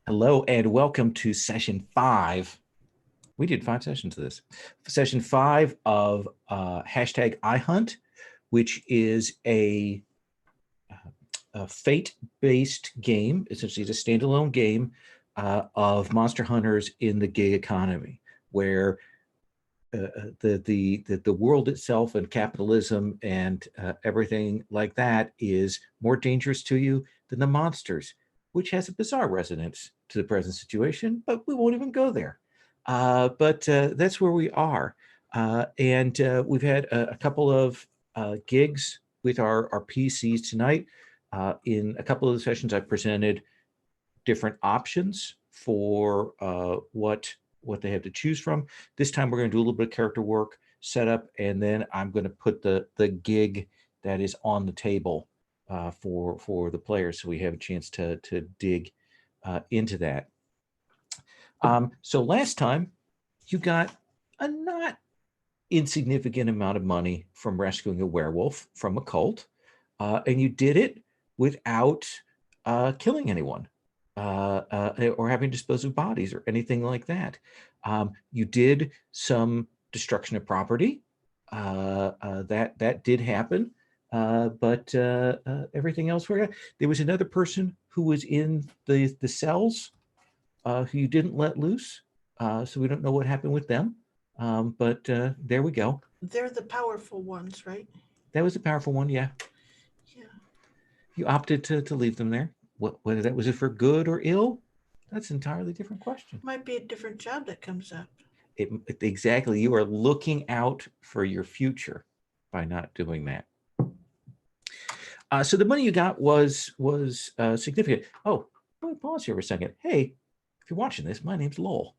Hello and welcome to session 5. We did 5 sessions of this. Session 5 of hashtag iHunt, which is a fate-based game. Essentially, it's a standalone game of monster hunters in the gig economy, where the world itself and capitalism and everything like that is more dangerous to you than the monsters, which has a bizarre resonance to the present situation, but we won't even go there. But that's where we are. And we've had a couple of gigs with our PCs tonight. In a couple of the sessions, I've presented different options for what they have to choose from. This time, we're going to do a little bit of character work, setup, and then I'm going to put the gig that is on the table for the players, so we have a chance to dig into that. So last time, you got a not insignificant amount of money from rescuing a werewolf from a cult, and you did it without killing anyone or having to dispose of bodies or anything like that. You did some destruction of property. That did happen. But everything else, there was another person who was in the cells who you didn't let loose. So we don't know what happened with them. But there we go. They're the powerful ones, right? That was a powerful one, yeah. Yeah. You opted to leave them there. Whether that was for good or ill, that's an entirely different question. Might be a different job that comes up. Exactly. You are looking out for your future by not doing that. So the money you got was significant. Oh, let me pause here for a second. Hey, if you're watching this, my name's Lowell.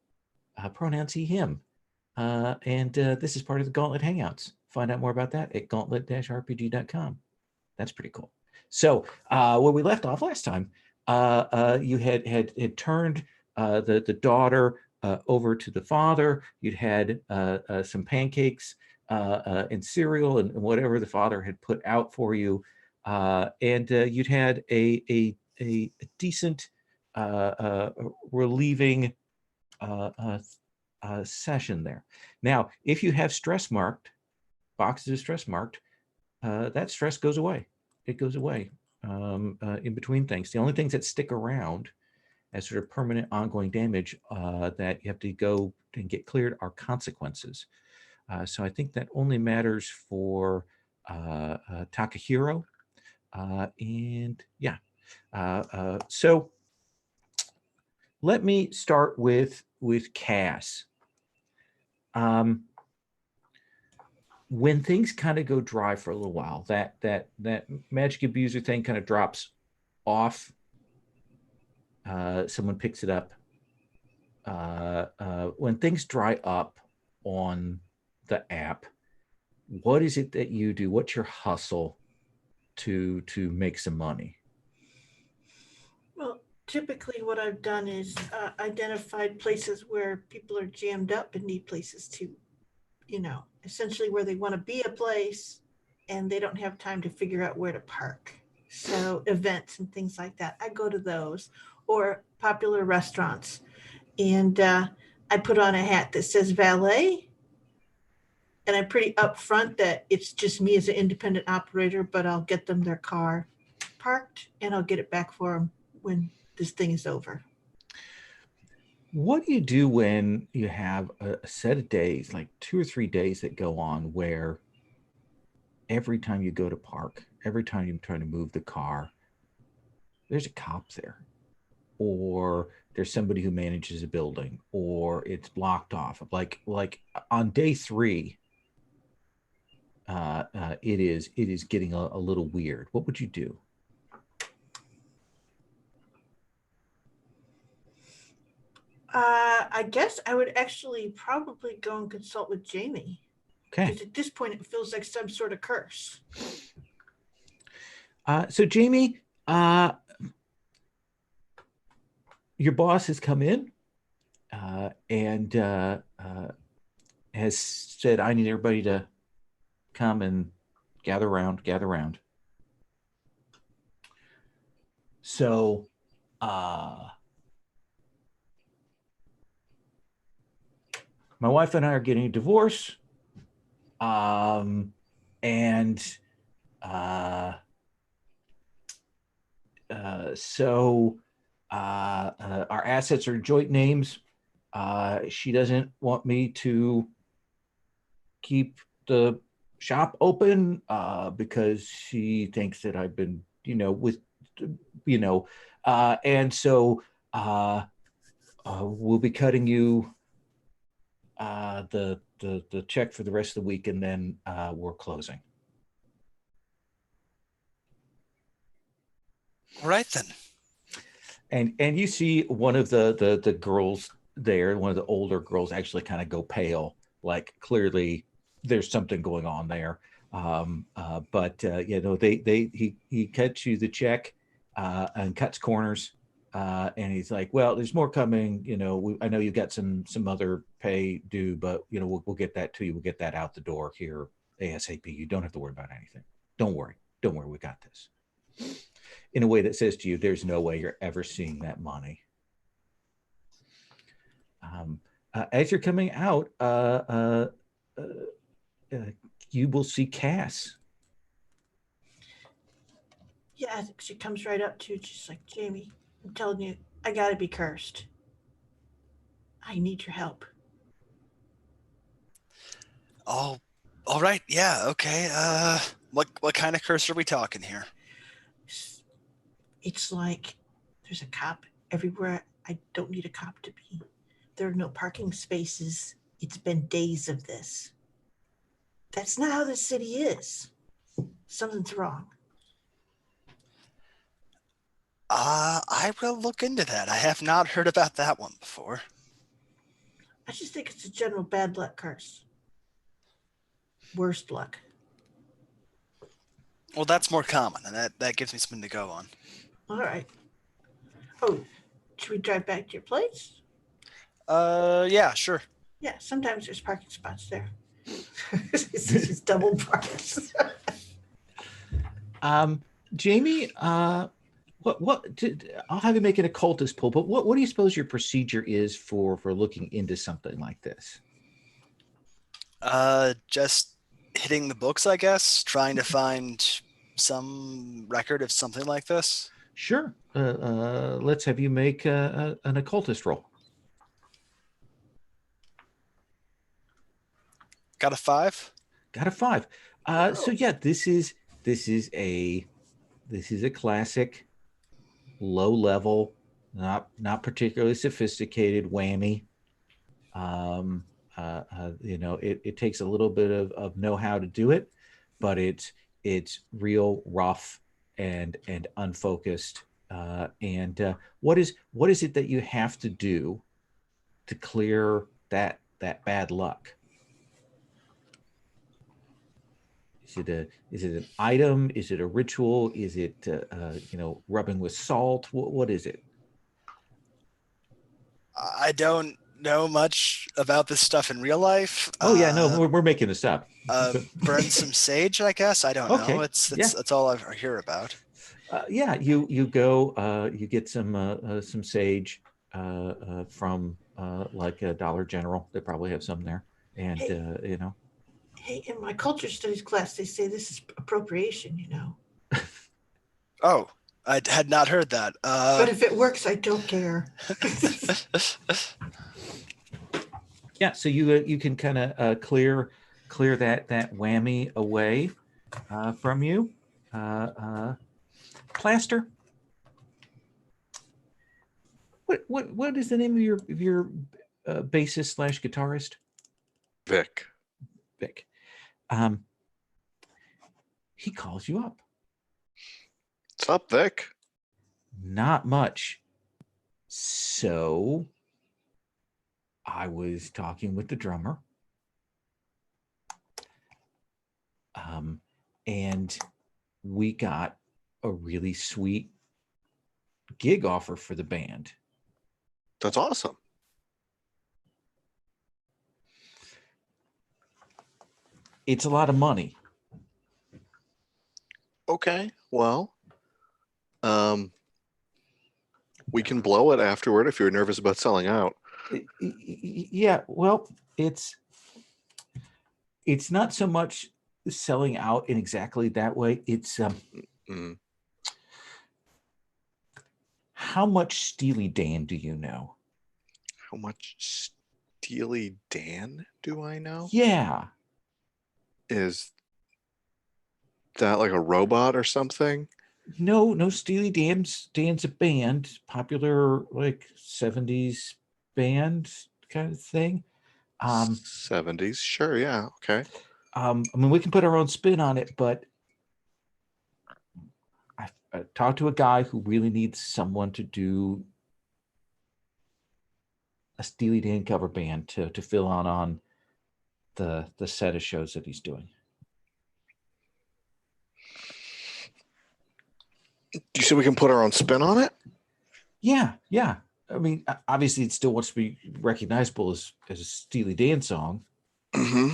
Pronouns he, him. And this is part of the Gauntlet Hangouts. Find out more about that at gauntlet-rpg.com. That's pretty cool. So where we left off last time, you had turned the daughter over to the father. You'd had some pancakes and cereal and whatever the father had put out for you, and you'd had a decent relieving session there. Now, if you have stress marked boxes of stress marked, that stress goes away. It goes away in between things. The only things that stick around as sort of permanent ongoing damage that you have to go and get cleared are consequences. So I think that only matters for Takahiro. And yeah, so let me start with Cass. When things kind of go dry for a little while, that magic abuser thing kind of drops off. Someone picks it up. When things dry up on the app, what is it that you do? What's your hustle to make some money? Well, typically what I've done is identified places where people are jammed up and need places to, essentially where they want to be a place and they don't have time to figure out where to park. So events and things like that, I go to those, or popular restaurants. And I put on a hat that says valet. And I'm pretty upfront that it's just me as an independent operator, but I'll get them their car parked and I'll get it back for them when this thing is over. What do you do when you have a set of days, like 2 or 3 days that go on, where every time you go to park, every time you're trying to move the car, there's a cop there, or there's somebody who manages a building, or it's blocked off? Like on day 3, it is getting a little weird. What would you do? I guess I would actually probably go and consult with Jamie. Okay. Because at this point, it feels like some sort of curse. So Jamie, your boss has come in and has said, I need everybody to come and gather around. So my wife and I are getting a divorce. And uh, so our assets are joint names. She doesn't want me to keep the shop open because she thinks that I've been, and so we'll be cutting you the check for the rest of the week, and then we're closing. All right then. And you see one of the girls there, one of the older girls, actually kind of go pale, like clearly there's something going on there. But he cuts you the check and cuts corners. And he's like, well, there's more coming. I know you've got some other pay due, but we'll get that to you. We'll get that out the door here ASAP. You don't have to worry about anything. Don't worry. We got this. In a way that says to you, there's no way you're ever seeing that money. As you're coming out, you will see Cass. Yeah, she comes right up to you. She's like, Jamie, I'm telling you, I gotta be cursed. I need your help. Oh, all right. Yeah. Okay. What kind of curse are we talking here? It's like there's a cop everywhere I don't need a cop to be. There are no parking spaces. It's been days of this. That's not how the city is. Something's wrong. I will look into that. I have not heard about that one before. I just think it's a general bad luck curse. Worst luck. Well, that's more common, and that gives me something to go on. All right. Oh, should we drive back to your place? Yeah, sure. Yeah, sometimes there's parking spots there. It's just double parks. Jamie, I'll have you make an occultist pull, but what do you suppose your procedure is for looking into something like this? Just hitting the books, I guess, trying to find some record of something like this. Sure. Let's have you make an occultist roll. Got a 5? Got a 5. So yeah, this is a classic low level, not particularly sophisticated whammy. It takes a little bit of know-how to do it, but it's real rough and unfocused. What is it that you have to do to clear that bad luck? Is it an item? Is it a ritual? Is it rubbing with salt? What is it? I don't know much about this stuff in real life. Oh yeah, no, we're making this up. Burn some sage, I guess. I don't know. That's all I hear about. Yeah, you go. You get some sage from like a Dollar General. They probably have some there, and Hey, in my culture studies class, they say this is appropriation, Oh, I had not heard that. But if it works, I don't care. Yeah, so you can kind of clear that whammy away from you. Plaster. What is the name of your bassist / guitarist? Vic. He calls you up. What's up, Vic? Not much. So I was talking with the drummer. And we got a really sweet gig offer for the band. That's awesome. It's a lot of money. Okay, well, we can blow it afterward if you're nervous about selling out. Yeah, well, it's not so much selling out in exactly that way. It's Mm. how much Steely Dan do you know? How much Steely Dan do I know? Yeah. Is that like a robot or something? No, Steely Dan's a band, popular like 70s band kind of thing. 70s? Sure, yeah, okay. I mean, we can put our own spin on it, but I talked to a guy who really needs someone to do a Steely Dan cover band to fill on the set of shows that he's doing. You said we can put our own spin on it? Yeah. I mean, obviously, it still wants to be recognizable as a Steely Dan song. Hmm.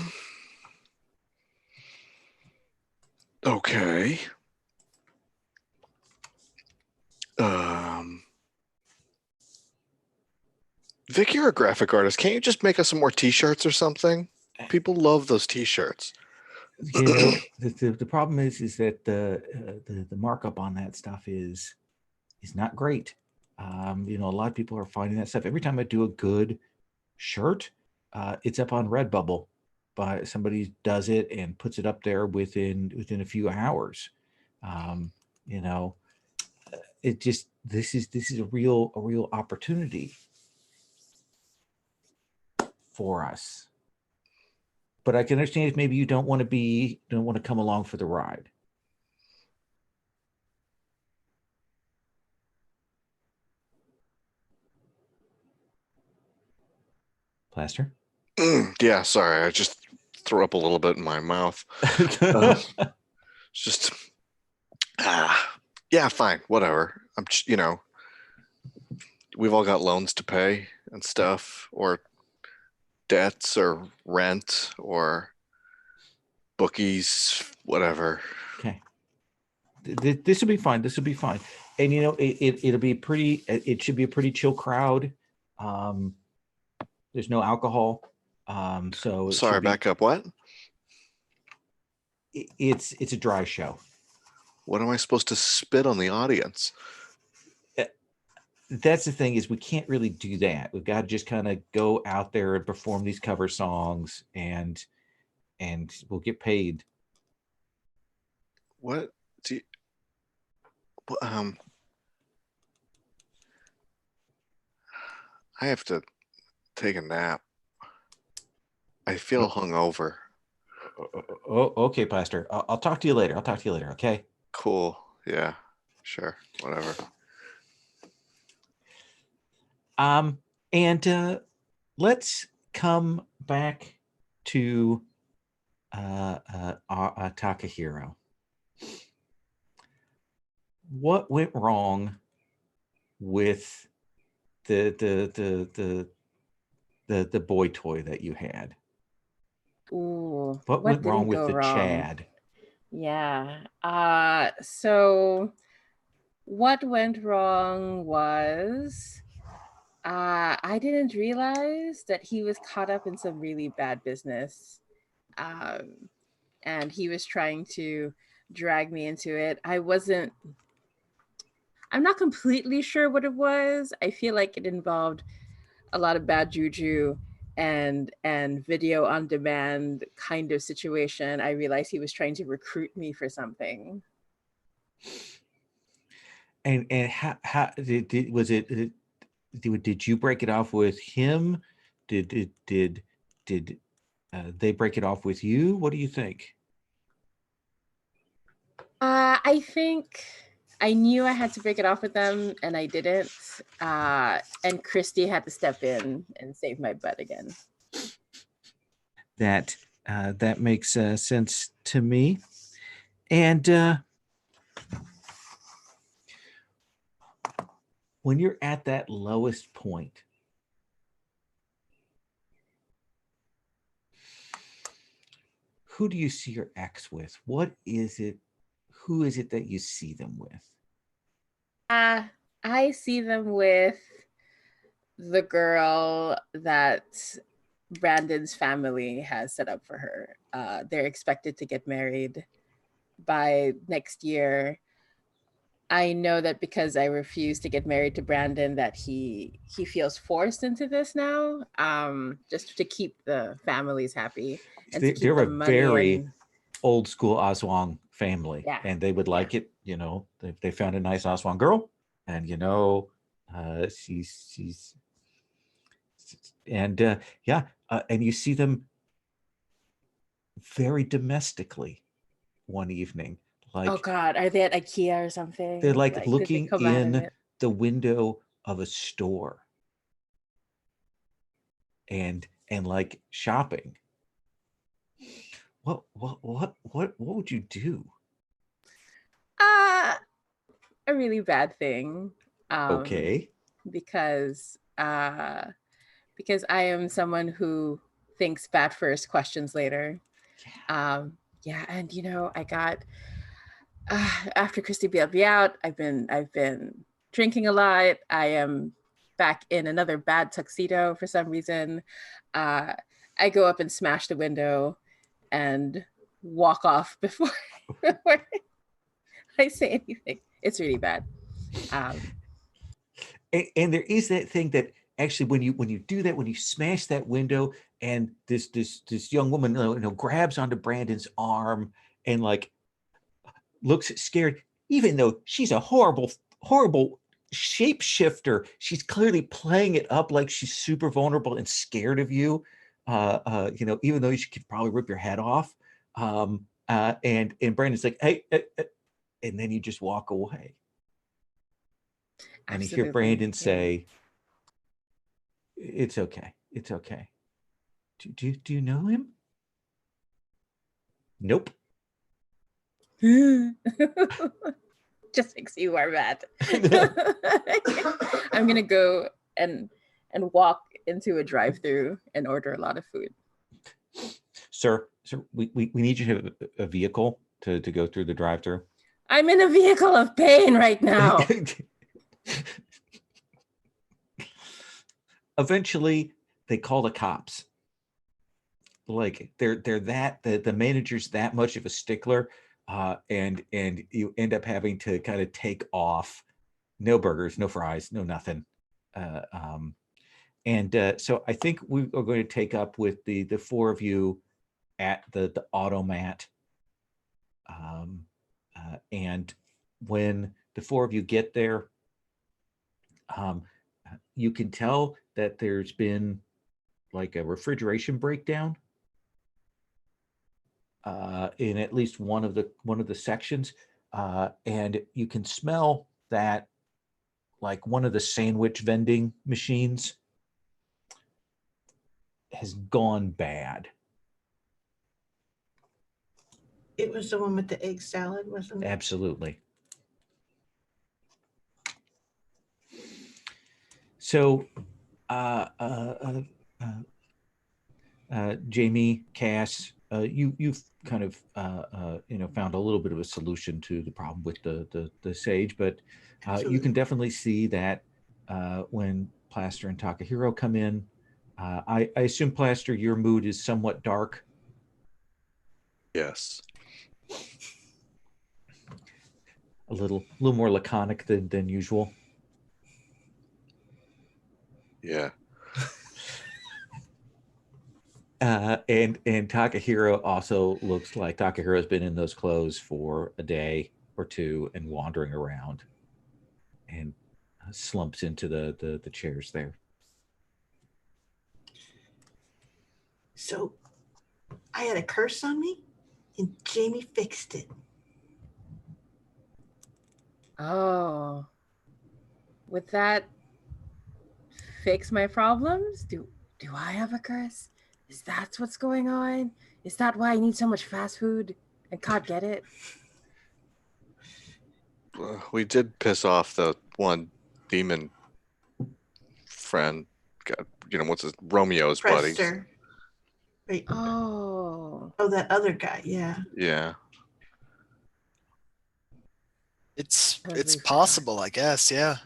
Okay. Vic, you're a graphic artist. Can't you just make us some more t-shirts or something? People love those t-shirts. You know, the problem is that the markup on that stuff is not great. You know, a lot of people are finding that stuff. Every time I do a good shirt, it's up on Redbubble by somebody does it and puts it up there within a few hours. You know, it just this is a real opportunity for us. But I can understand if maybe you don't want to come along for the ride. Plaster. Yeah, sorry. I just threw up a little bit in my mouth. It's just, yeah, fine, whatever. We've all got loans to pay and stuff, or debts, or rent, or bookies, whatever. Okay. This will be fine. This will be fine. And you know, it'll be pretty. It should be a pretty chill crowd. There's no alcohol. So it Sorry, should be, back up. What? it's a dry show. What am I supposed to spit on the audience? That's the thing, is we can't really do that. We've got to just kind of go out there and perform these cover songs, and we'll get paid. What do you, I have to take a nap. I feel hungover. Oh, okay, Pastor. I'll talk to you later. I'll talk to you later. Okay. Cool. Yeah. Sure. Whatever. And let's come back to Takahiro. What went wrong with the boy toy that you had? Ooh, What what went wrong didn't with go the wrong? Chad? Yeah. So what went wrong was I didn't realize that he was caught up in some really bad business. And he was trying to drag me into it. I'm not completely sure what it was. I feel like it involved a lot of bad juju and video on demand kind of situation. I realized he was trying to recruit me for something. And how did was it? Did you break it off with him? Did they break it off with you? What do you think? I think I knew I had to break it off with them, and I didn't. And Christy had to step in and save my butt again. That makes sense to me. And when you're at that lowest point, who do you see your ex with? What is it? Who is it that you see them with? I see them with the girl that Brandon's family has set up for her. They're expected to get married by next year. I know that because I refused to get married to Brandon, that he feels forced into this now, just to keep the families happy and to keep They're the a money. very And old school Aswang family, Yeah. and they would like it. You know, they found a nice Aswang girl, and you know, she's and and you see them very domestically one evening, oh like God, are they at IKEA or something? they're like Did they looking come out of in it? the window of a store and like shopping. What would you do? A really bad thing. Okay. Because I am someone who thinks bad first, questions later. Yeah, and you know, I got after Christy bailed me out, I've been drinking a lot. I am back in another bad tuxedo for some reason. I go up and smash the window and walk off before I say anything. It's really bad. And there is that thing that actually when you do that, when you smash that window and this young woman grabs onto Brandon's arm and like looks scared, even though she's a horrible shapeshifter, she's clearly playing it up like she's super vulnerable and scared of you, even though she could probably rip your head off. And Brandon's like, hey, and then you just walk away. And you hear Brandon say, it's okay. It's okay. Do you know him? Nope. Just makes you are mad. I'm gonna go and walk into a drive-through and order a lot of food. Sir, we need you to have a vehicle to go through the drive-through. I'm in a vehicle of pain right now. Eventually, they call the cops. Like they're that the manager's that much of a stickler, and you end up having to kind of take off. No burgers, no fries, no nothing. So I think we are going to take up with the four of you at the automat. And when the four of you get there, you can tell that there's been like a refrigeration breakdown in at least one of the sections, and you can smell that like one of the sandwich vending machines has gone bad. It was the one with the egg salad, wasn't it? Absolutely. So, Jamie, Cass, you've kind of found a little bit of a solution to the problem with the sage, but you can definitely see that when Plaster and Takahiro come in, I assume, Plaster, your mood is somewhat dark. Yes. A little more laconic than usual. Yeah. And Takahiro also looks like Takahiro's been in those clothes for a day or two and wandering around, and slumps into the chairs there. So I had a curse on me and Jamie fixed it. Oh, would that fix my problems? Do I have a curse? Is that what's going on? Is that why I need so much fast food and can't get it? We did piss off the one demon friend. What's his Romeo's buddies. Prester. Wait. Oh, that other guy. Yeah. Yeah. It's Totally forgot. possible, I guess. Yeah.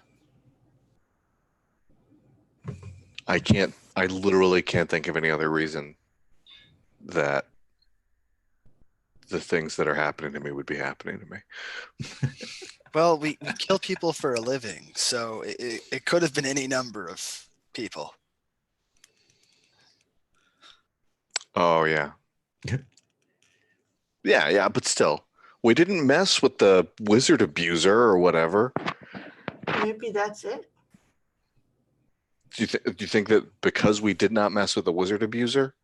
I literally can't think of any other reason that the things that are happening to me would be happening to me. Well, we kill people for a living, so it could have been any number of people. Oh yeah. Yeah, but still. We didn't mess with the wizard abuser or whatever. Maybe that's it. Do you think that because we did not mess with the wizard abuser,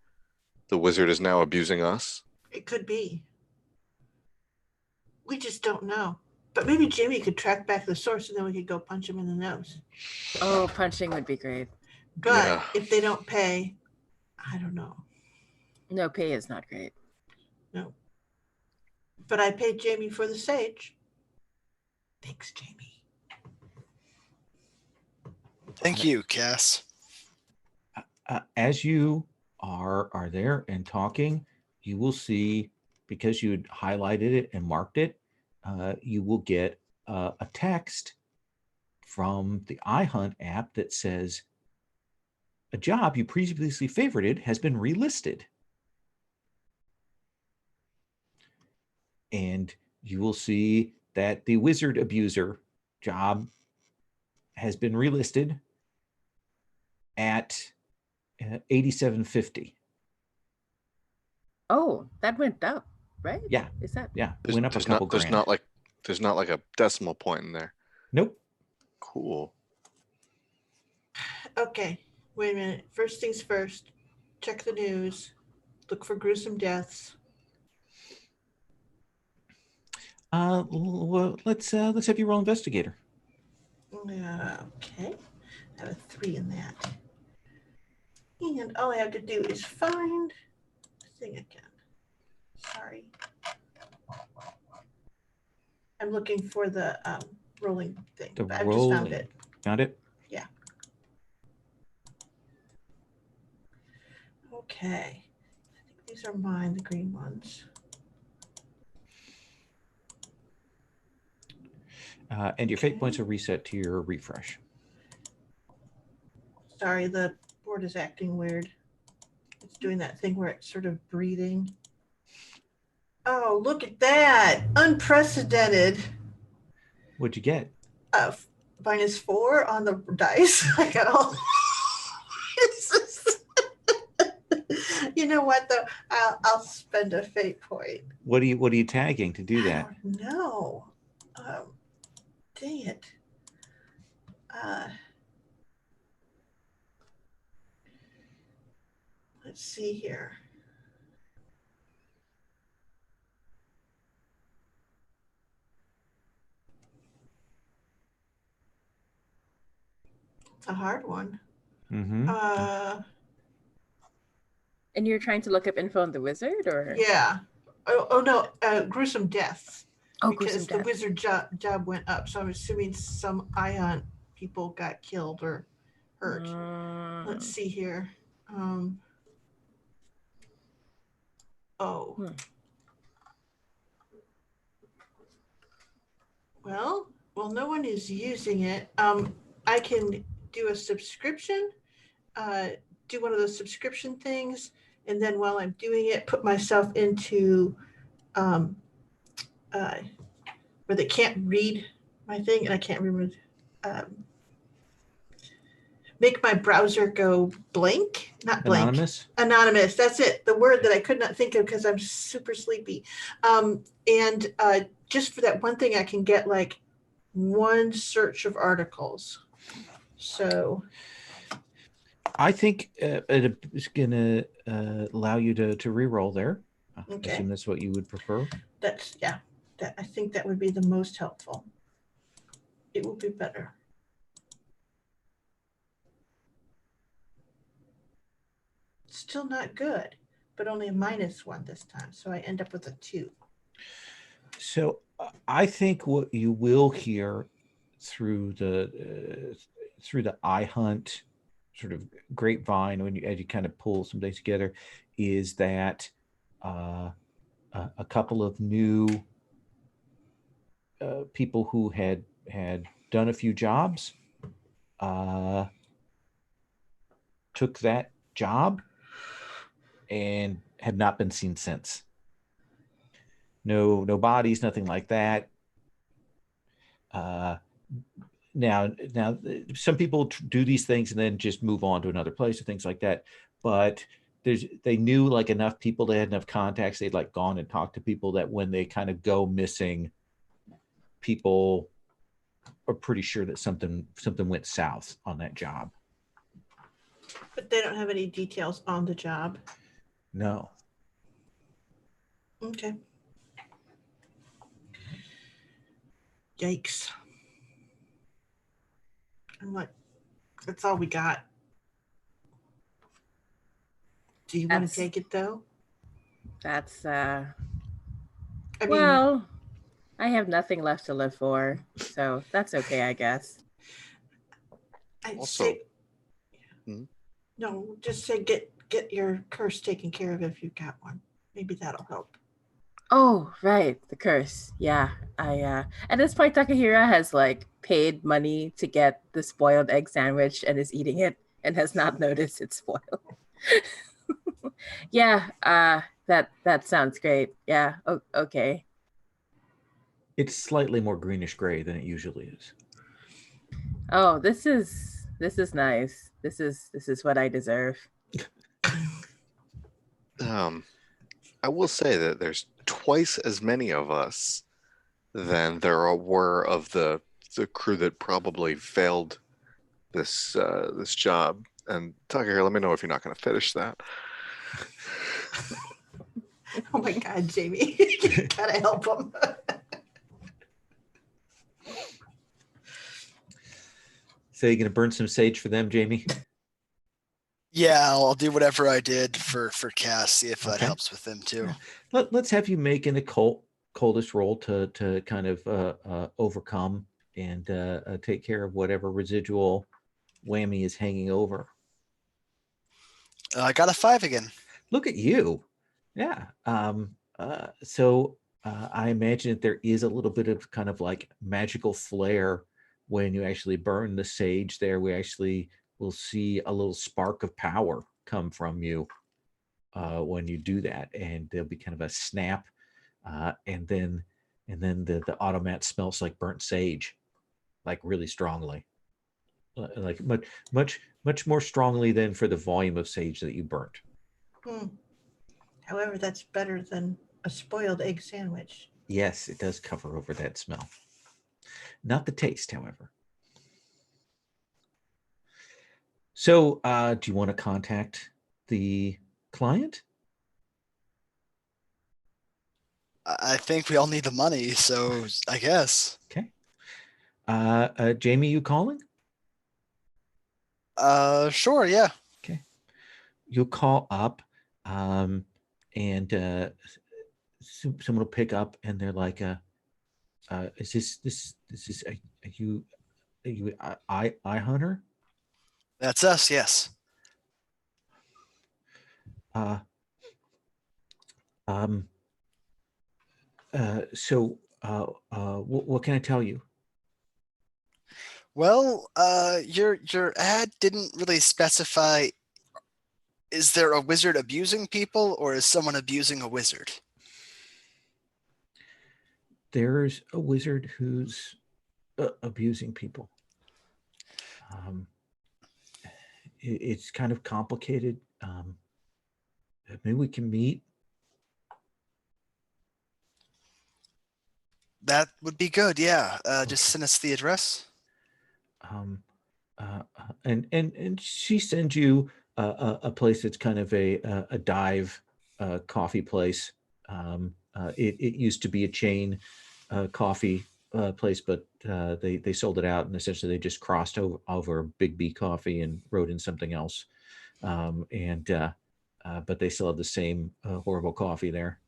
the wizard is now abusing us? It could be. We just don't know. But maybe Jimmy could track back the source and then we could go punch him in the nose. Oh, punching would be great. But Yeah. if they don't pay, I don't know. No, pay is not great. No. But I paid Jamie for the sage. Thanks, Jamie. Thank you, Cass. As you are there and talking, you will see, because you had highlighted it and marked it, you will get a text from the iHunt app that says, a job you previously favorited has been relisted. And you will see that the wizard abuser job has been relisted at 8750. Oh, that went up, right? Yeah, Is that? yeah, went up a couple grand. There's not like a decimal point in there. Nope. Cool. Okay, wait a minute. First things first, check the news, look for gruesome deaths. Well, let's have you roll investigator. Okay, I have a 3 in that. And all I have to do is find the thing again. Sorry. I'm looking for the rolling thing. The but I've just found it. Found it? Yeah. Okay. I think these are mine, the green ones. And your fate points are reset to your refresh. Sorry, the board is acting weird. It's doing that thing where it's sort of breathing. Oh, look at that. Unprecedented. What'd you get? -4 on the dice. I got all. You know what though? I'll spend a fate point. What are you tagging to do that? I don't know. Dang it. Let's see here. It's a hard one. Mm-hmm. And you're trying to look up info on the wizard, or? Yeah. Oh no, gruesome deaths. Oh, Because gruesome the death. wizard job went up, so I'm assuming some iHunt people got killed or hurt. Let's see here. Oh. Well, no one is using it. I can do a subscription, do one of those subscription things, and then while I'm doing it, put myself into where they can't read my thing, and I can't remember. Make my browser go blank, not blank. Anonymous. That's it. The word that I could not think of because I'm super sleepy. And just for that one thing, I can get like one search of articles. So I think it is going to allow you to re-roll there. Okay. I assume that's what you would prefer. That's, yeah. I think that would be the most helpful. It will be better. Still not good, but only a -1 this time. So I end up with a 2. So I think what you will hear through the iHunt sort of grapevine as you kind of pull some things together is that a couple of new people who had done a few jobs took that job and have not been seen since. No bodies, nothing like that. Now, some people do these things and then just move on to another place or things like that. But they knew like enough people, they had enough contacts, they'd like gone and talked to people that when they kind of go missing, people are pretty sure that something went south on that job. But they don't have any details on the job. No. Okay. Yikes. And what? That's all we got. Do you want That's- to take it though? That's I mean, well, I have nothing left to live for, so that's okay, I guess. I'd Also- say, Hmm? no, just say get your curse taken care of if you've got one. Maybe that'll help. Oh, right, the curse. Yeah, I at this point Takahira has like paid money to get the spoiled egg sandwich and is eating it and has not noticed it's spoiled. Yeah, that sounds great. Yeah, okay. It's slightly more greenish gray than it usually is. Oh, this is nice. This is what I deserve. I will say that there's twice as many of us than were of the crew that probably failed this job. And Tucker, here, let me know if you're not going to finish that. Oh my God, Jamie, you gotta help him. So you're gonna burn some sage for them, Jamie? Yeah, I'll do whatever I did for Cass, see if that Okay. helps with them too. Let's have you make an occult coldest roll to kind of overcome and take care of whatever residual whammy is hanging over. I got a 5 again. Look at you. Yeah. So I imagine that there is a little bit of kind of like magical flair when you actually burn the sage there. We actually will see a little spark of power come from you when you do that. And there'll be kind of a snap. And then the automat smells like burnt sage, like really strongly. Like much more strongly than for the volume of sage that you burnt. However, that's better than a spoiled egg sandwich. Yes, it does cover over that smell. Not the taste, however. So, do you want to contact the client? I think we all need the money, so I guess. Okay. Jamie, you calling? Sure, yeah. Okay. You'll call up, and someone will pick up, and they're like, "Is this is are you iHunter?" That's us, yes. So what can I tell you? Well, your ad didn't really specify, is there a wizard abusing people or is someone abusing a wizard? There's a wizard who's abusing people. It's kind of complicated. Maybe we can meet. That would be good, yeah. Just send us the address. And she sends you a place that's kind of a dive coffee place. It used to be a chain coffee place, but they sold it out, and essentially they just crossed over Big B Coffee and wrote in something else. But they still have the same horrible coffee there.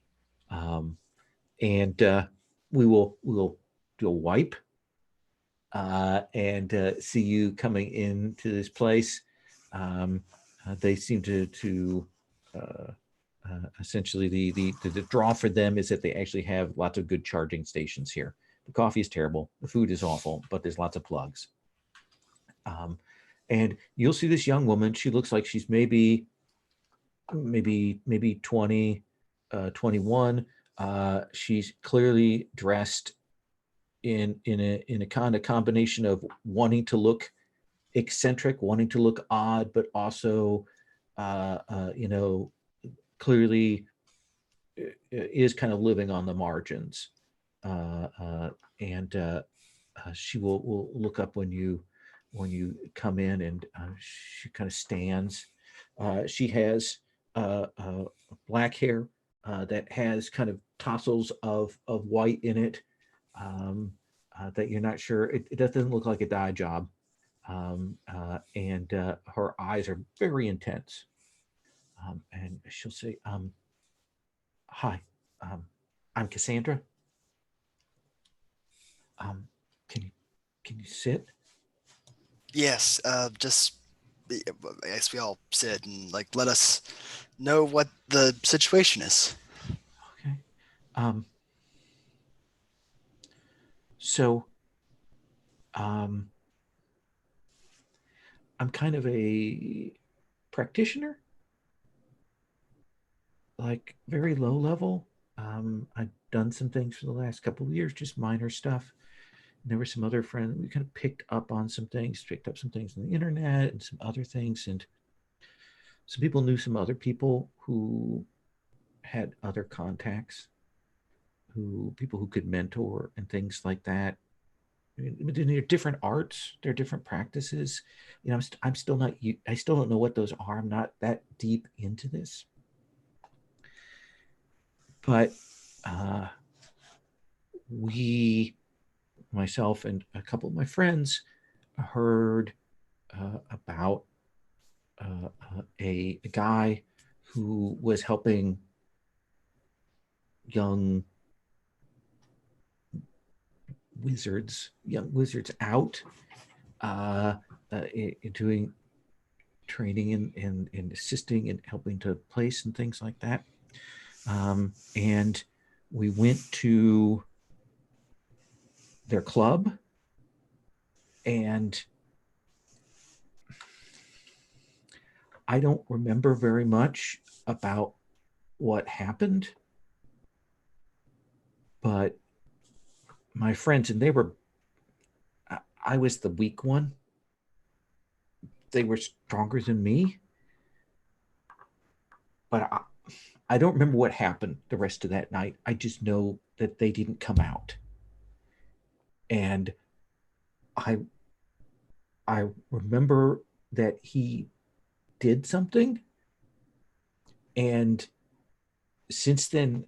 We will do a wipe and see you coming into this place. They seem to essentially the draw for them is that they actually have lots of good charging stations here. The coffee is terrible, the food is awful, but there's lots of plugs. And you'll see this young woman. She looks like she's maybe 20, 21. She's clearly dressed in a kind of combination of wanting to look eccentric, wanting to look odd, but also, clearly is kind of living on the margins. And she will look up when you come in, and she kind of stands. She has black hair that has kind of tassels of white in it, that you're not sure. It doesn't look like a dye job. And her eyes are very intense. And she'll say, hi, I'm Cassandra. Can you sit? Yes, just I guess we all sit and like let us know what the situation is. Okay. So I'm kind of a practitioner, like very low level. I've done some things for the last couple of years, just minor stuff. And there were some other friends. We kind of picked up some things on the internet and some other things. And some people knew some other people who had other contacts, people who could mentor and things like that. I mean, they're different arts, they're different practices. I'm still not. I still don't know what those are. I'm not that deep into this, but myself and a couple of my friends, heard about a guy who was helping young young wizards out, doing training and assisting and helping to place and things like that. And we went to their club, and I don't remember very much about what happened, but my friends, and I was the weak one. They were stronger than me, but I don't remember what happened the rest of that night. I just know that they didn't come out. And I remember that he did something. And since then,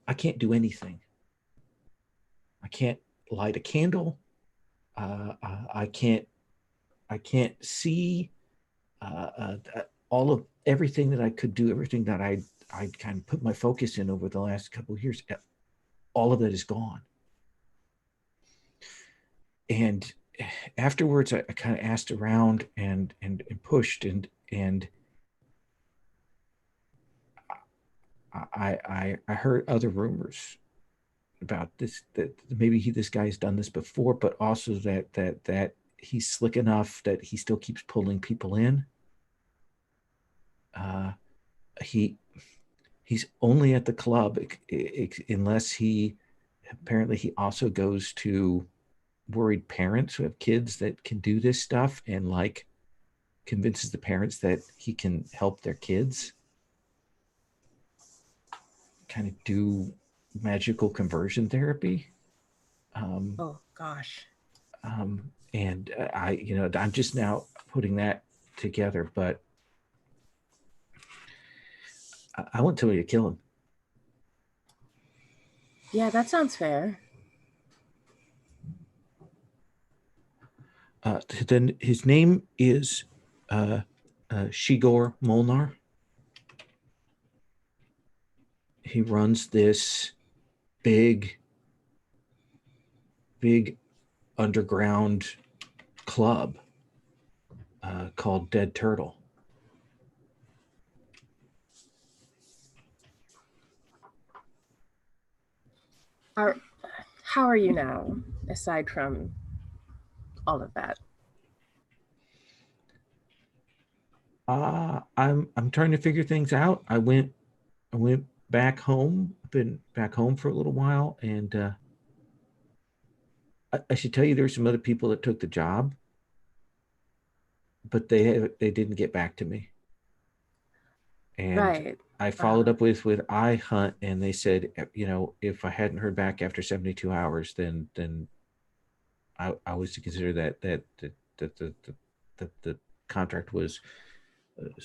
I can't do anything. I can't light a candle. I can't see all of everything that I could do, everything that I kind of put my focus in over the last couple of years. All of that is gone. And afterwards, I kind of asked around and pushed, and I heard other rumors about this, that maybe this guy's done this before, but also that he's slick enough that he still keeps pulling people in. He's only at the club unless he also goes to worried parents who have kids that can do this stuff, and like convinces the parents that he can help their kids kind of do magical conversion therapy. Oh gosh. And I'm just now putting that together, but I won't tell you to kill him. Yeah, that sounds fair. Then his name is Shigor Molnar. He runs this big underground club called Dead Turtle. How are you now, aside from all of that? I'm trying to figure things out. I went back home. I've been back home for a little while, and I should tell you there's some other people that took the job, but they didn't get back to me. And Right. I followed up with iHunt, and they said, if I hadn't heard back after 72 hours, then I was to consider that the contract was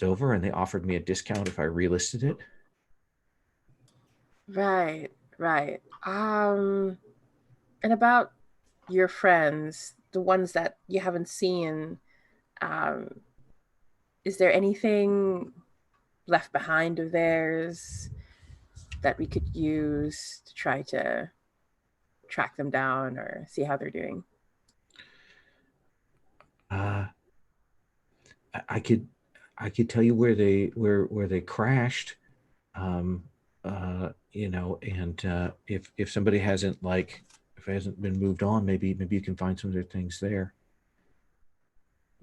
over, and they offered me a discount if I relisted it. Right. Right. And about your friends, the ones that you haven't seen, um, is there anything left behind of theirs that we could use to try to track them down or see how they're doing? Uh, I could tell you where they crashed, um, and if somebody hasn't if it hasn't been moved on, maybe you can find some of their things there.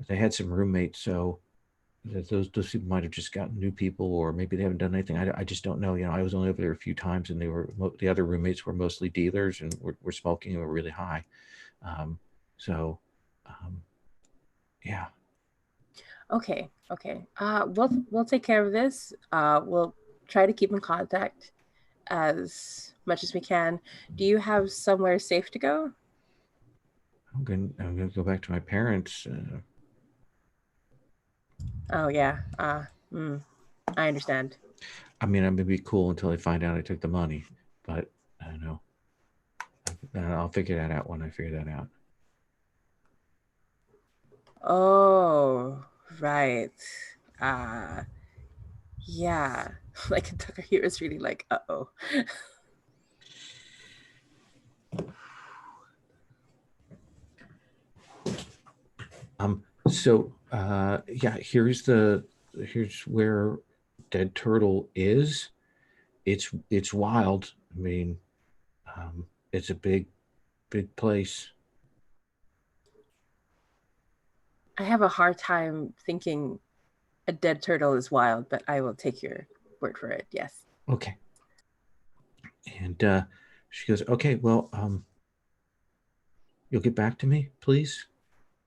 They had some roommates, so those people might have just gotten new people, or maybe they haven't done anything. I just don't know. I was only over there a few times, and the other roommates were mostly dealers and were smoking and were really high. So, um, yeah. Okay. Okay. We'll take care of this. We'll try to keep in contact as much as we can. Do you have somewhere safe to go? I'm gonna go back to my parents. Oh yeah. I understand. I mean, I'm gonna be cool until they find out I took the money, but I don't know. I'll figure that out when I figure that out. Oh, right. Uh yeah. Like Tucker here is really like, uh-oh. Yeah, here's where Dead Turtle is. It's wild. I mean, it's a big place. I have a hard time thinking a dead turtle is wild, but I will take your word for it. Yes. Okay. And she goes, okay, well, you'll get back to me, please.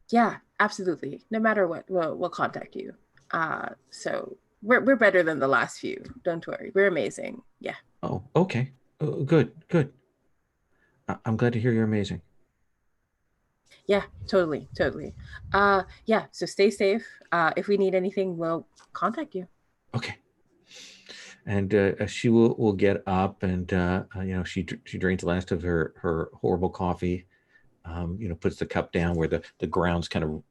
Yeah, absolutely. No matter what, we'll contact you. So we're better than the last few. Don't worry. We're amazing. Yeah. Oh, okay. Good. I'm glad to hear you're amazing. Yeah, totally. Yeah, so stay safe. If we need anything, we'll contact you. Okay. And she will get up, and she drains the last of her horrible coffee. Puts the cup down where the grounds kind of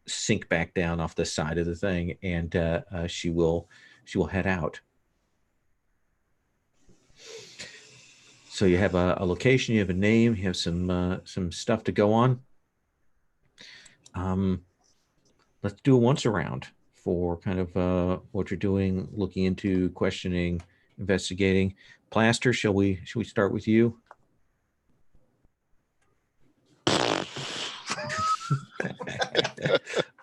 sink back down off the side of the thing, and she will head out. So you have a location, you have a name, you have some stuff to go on. Let's do a once around for kind of what you're doing, looking into, questioning, investigating. Plaster, shall we start with you?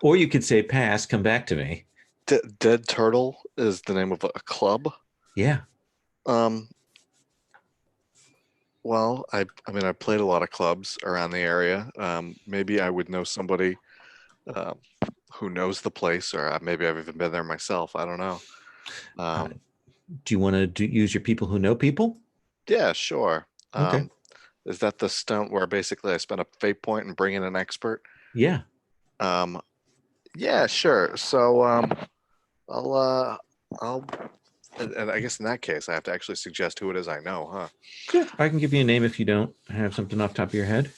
Or you could say pass, come back to me. Dead Turtle is the name of a club. Yeah. Well, I mean, I played a lot of clubs around the area. Maybe I would know somebody who knows the place, or maybe I've even been there myself. I don't know. Do you want to use your people who know people? Yeah, sure. Okay. Is that the stunt where basically I spend a fate point and bring in an expert? Yeah. Yeah, sure. So I'll and I guess in that case I have to actually suggest who it is I know, huh? Yeah, I can give you a name if you don't have something off the top of your head.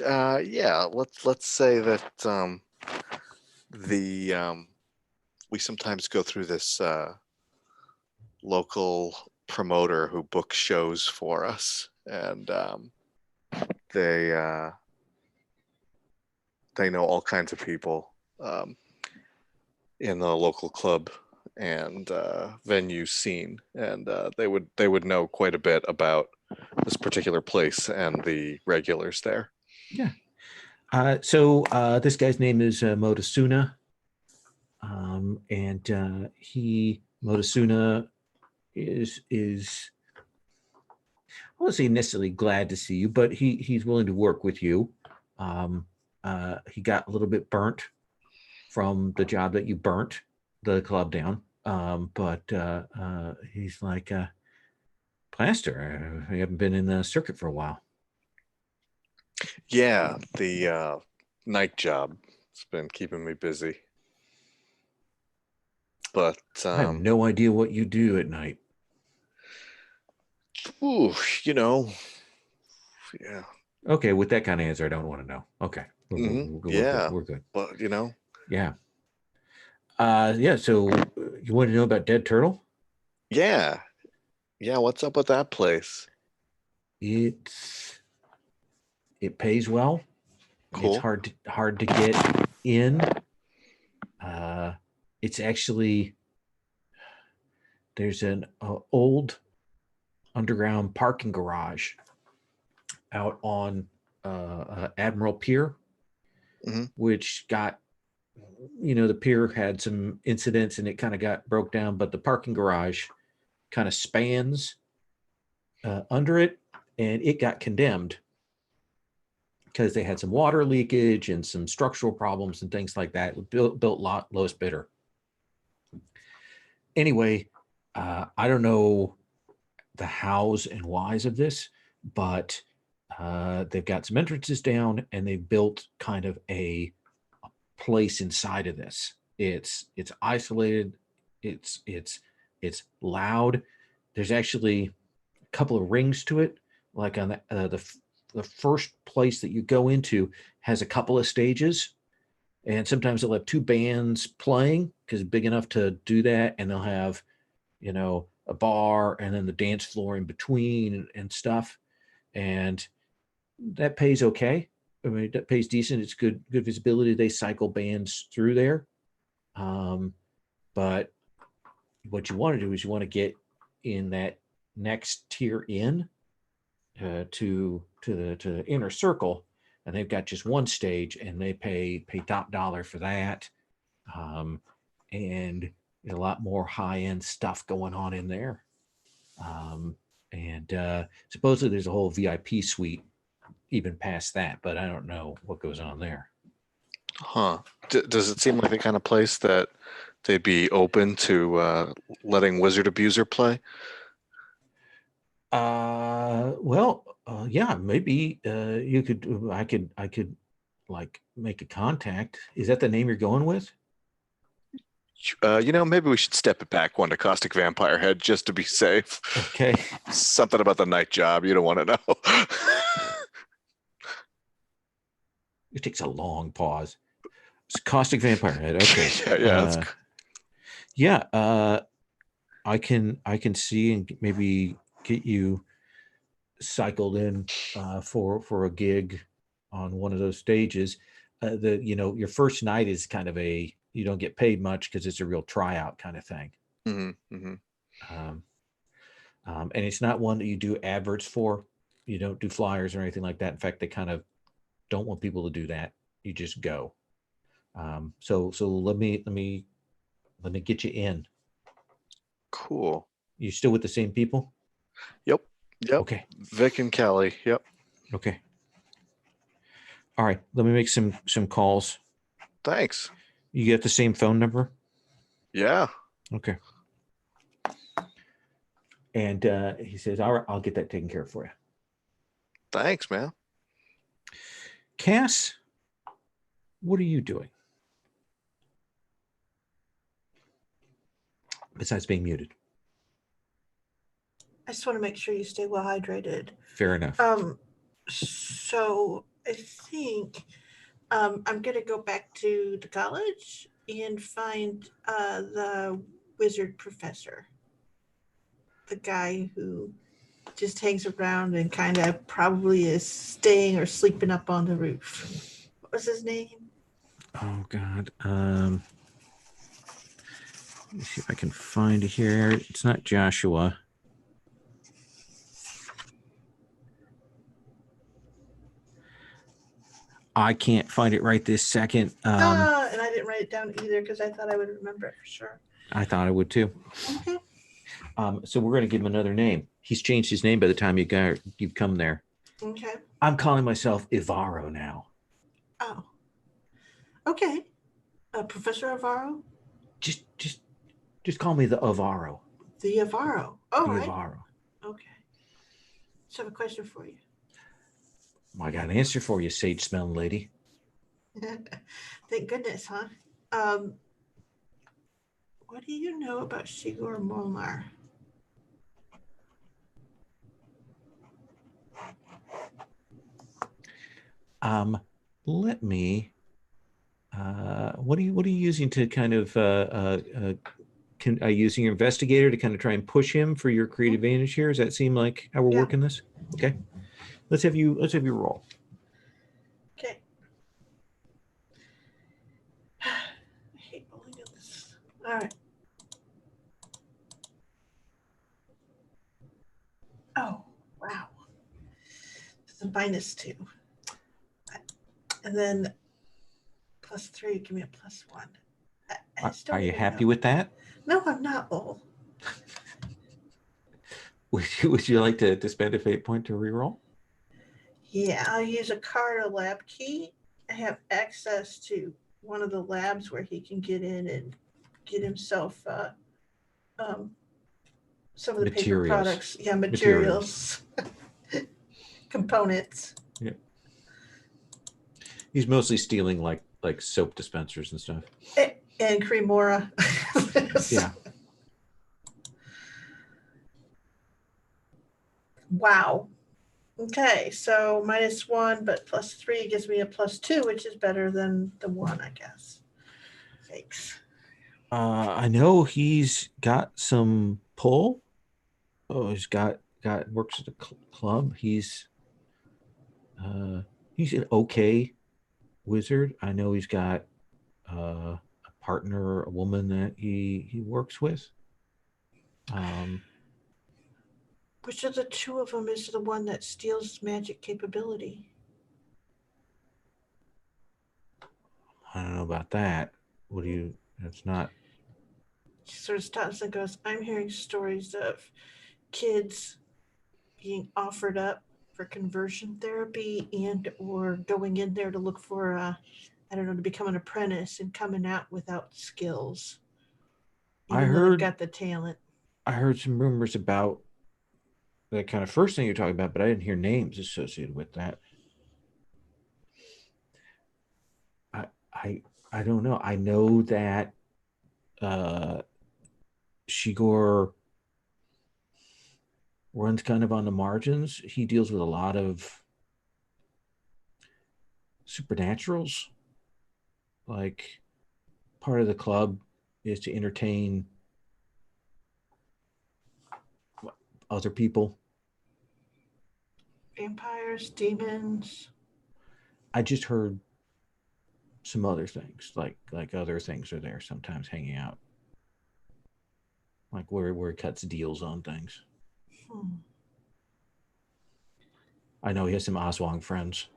Yeah, let's say that we sometimes go through this local promoter who books shows for us, and they know all kinds of people in the local club and venue scene, and they would know quite a bit about this particular place and the regulars there. Yeah. So this guy's name is Motasuna. Motasuna is I won't say necessarily glad to see you, but he's willing to work with you. He got a little bit burnt from the job that you burnt the club down. But he's like, Plaster, we haven't been in the circuit for a while. Yeah, the night job has been keeping me busy. But I have no idea what you do at night. ooh, you know, yeah, Okay, with that kind of answer, I don't want to know. Okay, yeah, we're good. but you know, Yeah. Yeah. So you want to know about Dead Turtle? yeah, yeah. What's up with that place? It pays well. It's Cool. hard to get in. It's actually there's an old underground parking garage out on Admiral Pier, which got the pier had some incidents and it kind of got broke down, but the parking garage kind of spans under it, and it got condemned because they had some water leakage and some structural problems and things like that. It built lowest bidder. Anyway, I don't know the hows and whys of this, but they've got some entrances down and they've built kind of a place inside of this. It's isolated. It's loud. There's actually a couple of rings to it. Like on the first place that you go into has a couple of stages, and sometimes they'll have two bands playing because it's big enough to do that, and they'll have a bar and then the dance floor in between and stuff, and that pays okay. I mean, that pays decent. It's good visibility. They cycle bands through there. But what you want to do is you want to get in that next tier in to the inner circle, and they've got just one stage, and they pay top dollar for that. And a lot more high end stuff going on in there. And supposedly there's a whole VIP suite even past that, but I don't know what goes on there. Huh. Does it seem like the kind of place that they'd be open to letting Wizard Abuser play? Yeah, maybe you could. I could like make a contact. Is that the name you're going with? Maybe we should step it back one to Caustic Vampire Head just to be safe. Okay. Something about the night job you don't want to know. It takes a long pause. It's Caustic Vampire Head. Okay. Yeah. I can see and maybe get you cycled in for a gig on one of those stages. Your first night is kind of you don't get paid much because it's a real tryout kind of thing. And it's not one that you do adverts for. You don't do flyers or anything like that. In fact, they kind of don't want people to do that. You just go. So let me get you in. Cool. You still with the same people? Yep. Okay. Vic and Kelly. Yep. Okay. All right. Let me make some calls. Thanks. You get the same phone number? Yeah. Okay. And he says, all right, I'll get that taken care of for you. Thanks, man. Cass, what are you doing? Besides being muted. I just want to make sure you stay well hydrated. Fair enough. So I think I'm going to go back to the college and find the wizard professor, the guy who just hangs around and kind of probably is staying or sleeping up on the roof. What was his name? Oh God. Let me see if I can find it here. It's not Joshua. I can't find it right this second. And I didn't write it down either because I thought I would remember it for sure. I thought I would too. Okay. So we're going to give him another name. He's changed his name by the time you've come there. Okay. I'm calling myself Ivaro now. Oh. Okay. Professor Avaro? Just call me the Ivaro. The Avaro. Oh, The right. Ivaro. Okay. So I have a question for you. I got an answer for you, sage-smelling lady. Thank goodness, huh? What do you know about Shigor Molnar? Let me. What are you using to kind of? Are you using your investigator to kind of try and push him for your creative advantage here? Does that seem like how we're Yeah. working this? Okay. Let's have you roll. Okay. I hate rolling on this. All right. Oh, wow. It's a -2. And then +3, give me a +1. I just don't Are you even happy know. with that? No, I'm not, Lowell. Would you like to spend a fate point to reroll? Yeah, I'll use a card or lab key. I have access to one of the labs where he can get in and get himself some of the paper Materials. products. Yeah, materials. Components. Yeah. He's mostly stealing like soap dispensers and stuff. And Cremora. Yeah. Wow. Okay, so -1, but +3 gives me a +2, which is better than the 1, I guess. Thanks. I know he's got some pull. Oh, he's got works at a club. He's an okay wizard. I know he's got a partner, a woman that he works with. Which of the two of them is the one that steals magic capability? I don't know about that. What do you? That's not. She sort of stops and goes, I'm hearing stories of kids being offered up for conversion therapy and or going in there to look for I don't know, to become an apprentice and coming out without skills. I Even though heard- they've got the talent. I heard some rumors about that kind of first thing you're talking about, but I didn't hear names associated with that. I don't know. I know that Shigor runs kind of on the margins. He deals with a lot of supernaturals. Like part of the club is to entertain other people. Vampires, demons. I just heard some other things, like other things are there sometimes hanging out, like where he cuts deals on things. I know he has some Oswong friends.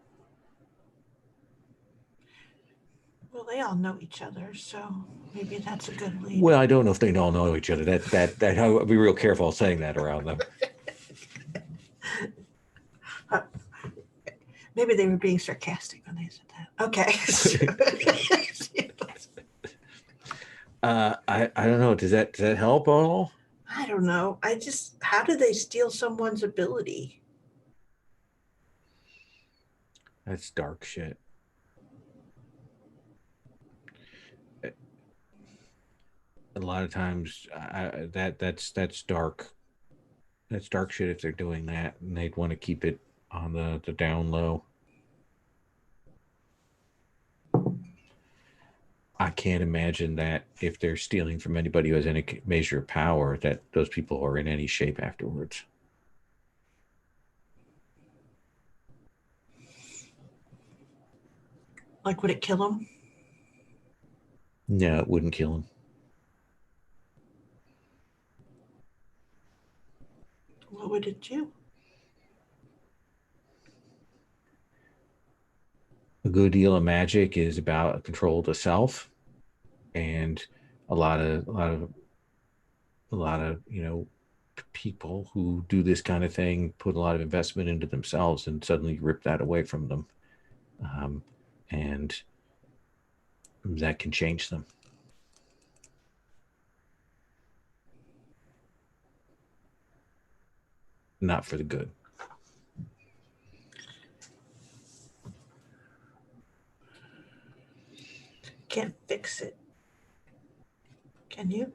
Well, they all know each other, so maybe that's a good lead. Well, I don't know if they all know each other. That I'll be real careful saying that around them. Maybe they were being sarcastic when they said that. Okay. I don't know. Does that help at all? I don't know. How do they steal someone's ability? That's dark shit. A lot of times, that's dark. That's dark shit if they're doing that, and they'd want to keep it on the down low. I can't imagine that if they're stealing from anybody who has any measure of power, that those people are in any shape afterwards. Like, would it kill them? No, it wouldn't kill him. What would it do? A good deal of magic is about control of the self. and a lot of people who do this kind of thing put a lot of investment into themselves and suddenly rip that away from them, and that can change them. Not for the good. Can't fix it. Can you?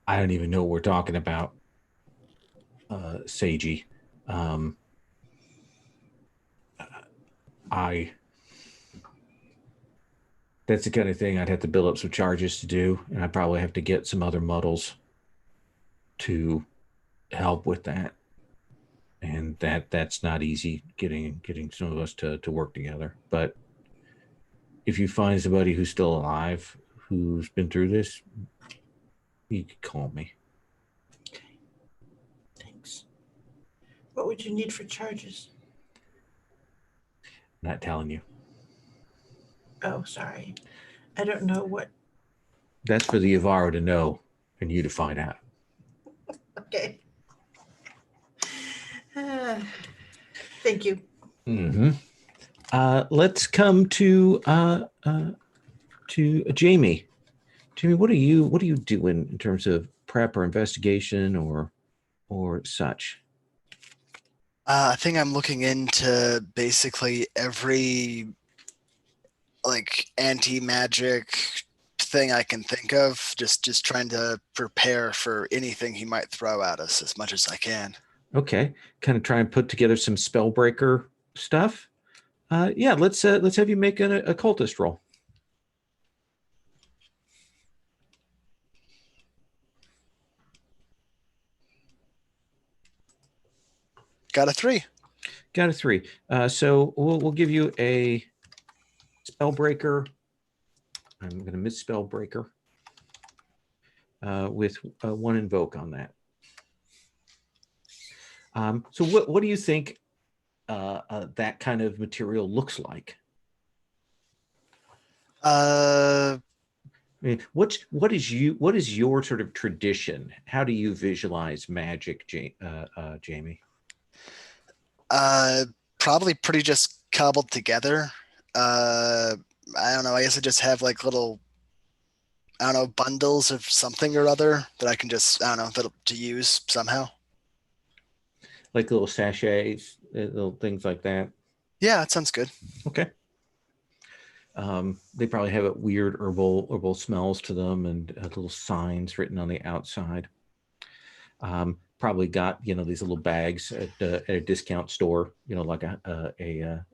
I don't even know what we're talking about, Seiji. That's the kind of thing I'd have to build up some charges to do, and I'd probably have to get some other muddles to help with that. And that's not easy, getting some of us to work together. But if you find somebody who's still alive, who's been through this, you could call me. Okay. Thanks. What would you need for charges? Not telling you. Oh, sorry. I don't know what. That's for the Avaro to know and you to find out. Okay. Thank you. Mm-hmm. Let's come to Jamie. Jamie, what are you doing in terms of prep or investigation or such? I think I'm looking into basically every like anti-magic thing I can think of, just trying to prepare for anything he might throw at us as much as I can. Okay, kind of try and put together some spellbreaker stuff. Yeah, let's have you make an occultist roll. Got a 3. Got a 3. So we'll give you a spellbreaker. I'm going to miss spellbreaker with 1 invoke on that. So what do you think that kind of material looks like? I mean, what is your sort of tradition? How do you visualize magic, Jamie? Probably pretty just cobbled together. I don't know. I guess I just have like little, I don't know, bundles of something or other that I can just, I don't know, to use somehow. Like little sachets, little things like that. Yeah, that sounds good. Okay. They probably have weird herbal smells to them, and little signs written on the outside. Probably got these little bags at a discount store, like a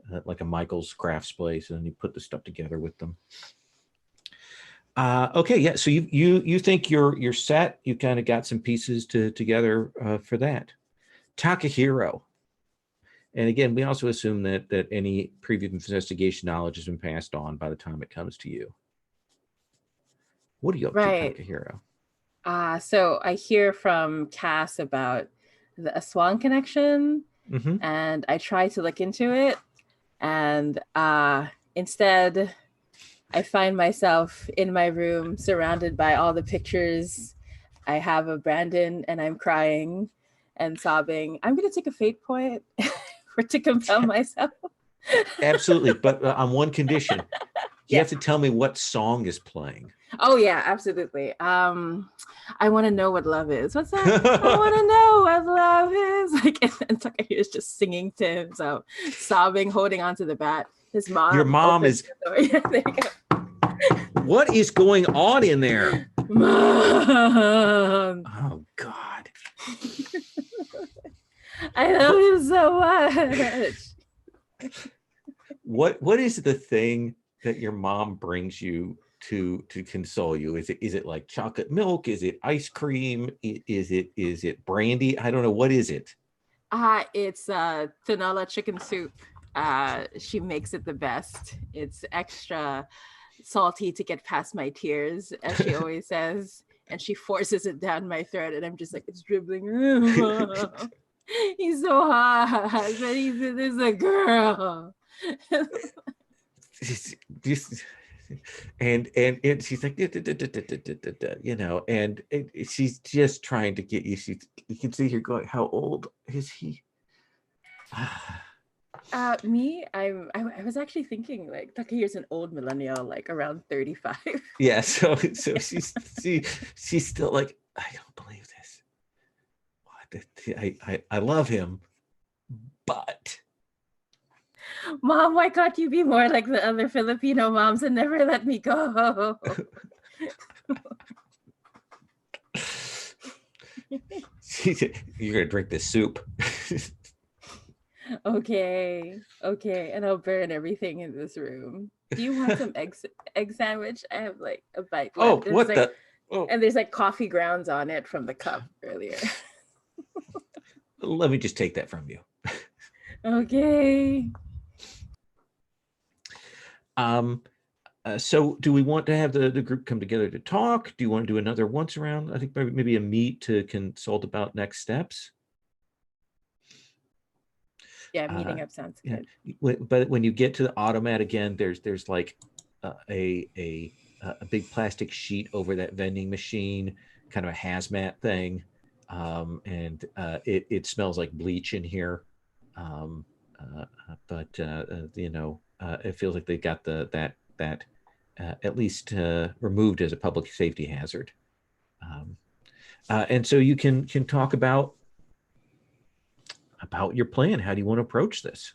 Michael's Crafts place, and then you put the stuff together with them. Okay, yeah. So you think you're set. You kind of got some pieces together for that. Takahiro. And again, we also assume that any previous investigation knowledge has been passed on by the time it comes to you. What are you up to, Takahiro? So I hear from Cass about the Aswan connection, Mm-hmm. and I try to look into it, and instead I find myself in my room surrounded by all the pictures I have of Brandon, and I'm crying and sobbing. I'm going to take a fate point to compel myself. Absolutely, but on one condition. You Yeah. have to tell me what song is playing. Oh yeah, absolutely. I want to know what love is. What's that? I want to know what love is. Like, and Takahiro's just singing to himself, sobbing, holding onto the bat. His mom. Your mom is. Yeah, there you go. What is going on in there? Mom. Oh God. I love him so much. What is the thing that your mom brings you to console you? Is it like chocolate milk? Is it ice cream? Is it brandy? I don't know. What is it? It's tinola chicken soup. She makes it the best. It's extra salty to get past my tears, as she always says, and she forces it down my throat, and I'm just like, it's dribbling. He's so hot, but this is a girl. and she's like, you know, and she's just trying to get you. You can see her going, how old is he? Me, I was actually thinking like Takehiro's an old millennial, like around 35. Yeah, so she's still like, I don't believe this. I love him, but Mom, why can't you be more like the other Filipino moms and never let me go? you're gonna drink this soup. Okay, and I'll burn everything in this room. Do you want some egg sandwich? I have like a bite Oh, left. And what there's, like, the? Oh, and there's like coffee grounds on it from the cup earlier. let me just take that from you. Okay. So do we want to have the group come together to talk? Do you want to do another once around? I think maybe a meet to consult about next steps. Yeah, meeting up sounds Yeah. good. But when you get to the automat again, there's like a big plastic sheet over that vending machine, kind of a hazmat thing, and it smells like bleach in here. But you know, it feels like they got that at least removed as a public safety hazard. And so you can talk about your plan. How do you want to approach this?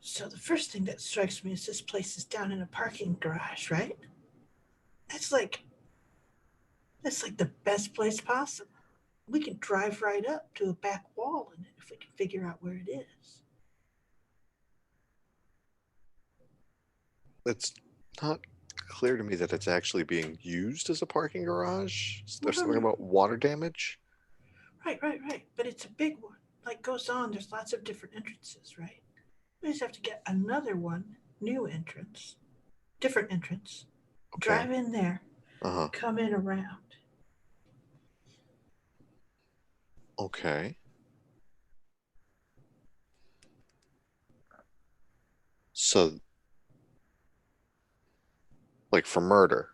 So the first thing that strikes me is this place is down in a parking garage, right? That's like the best place possible. We can drive right up to a back wall in it if we can figure out where it is. It's not clear to me that it's actually being used as a parking garage. There's something about water damage. Right. But it's a big one. Like goes on, there's lots of different entrances, right? We just have to get another one, new entrance, different entrance, Okay. drive in there, Uh-huh. come in around. Okay. So, like for murder.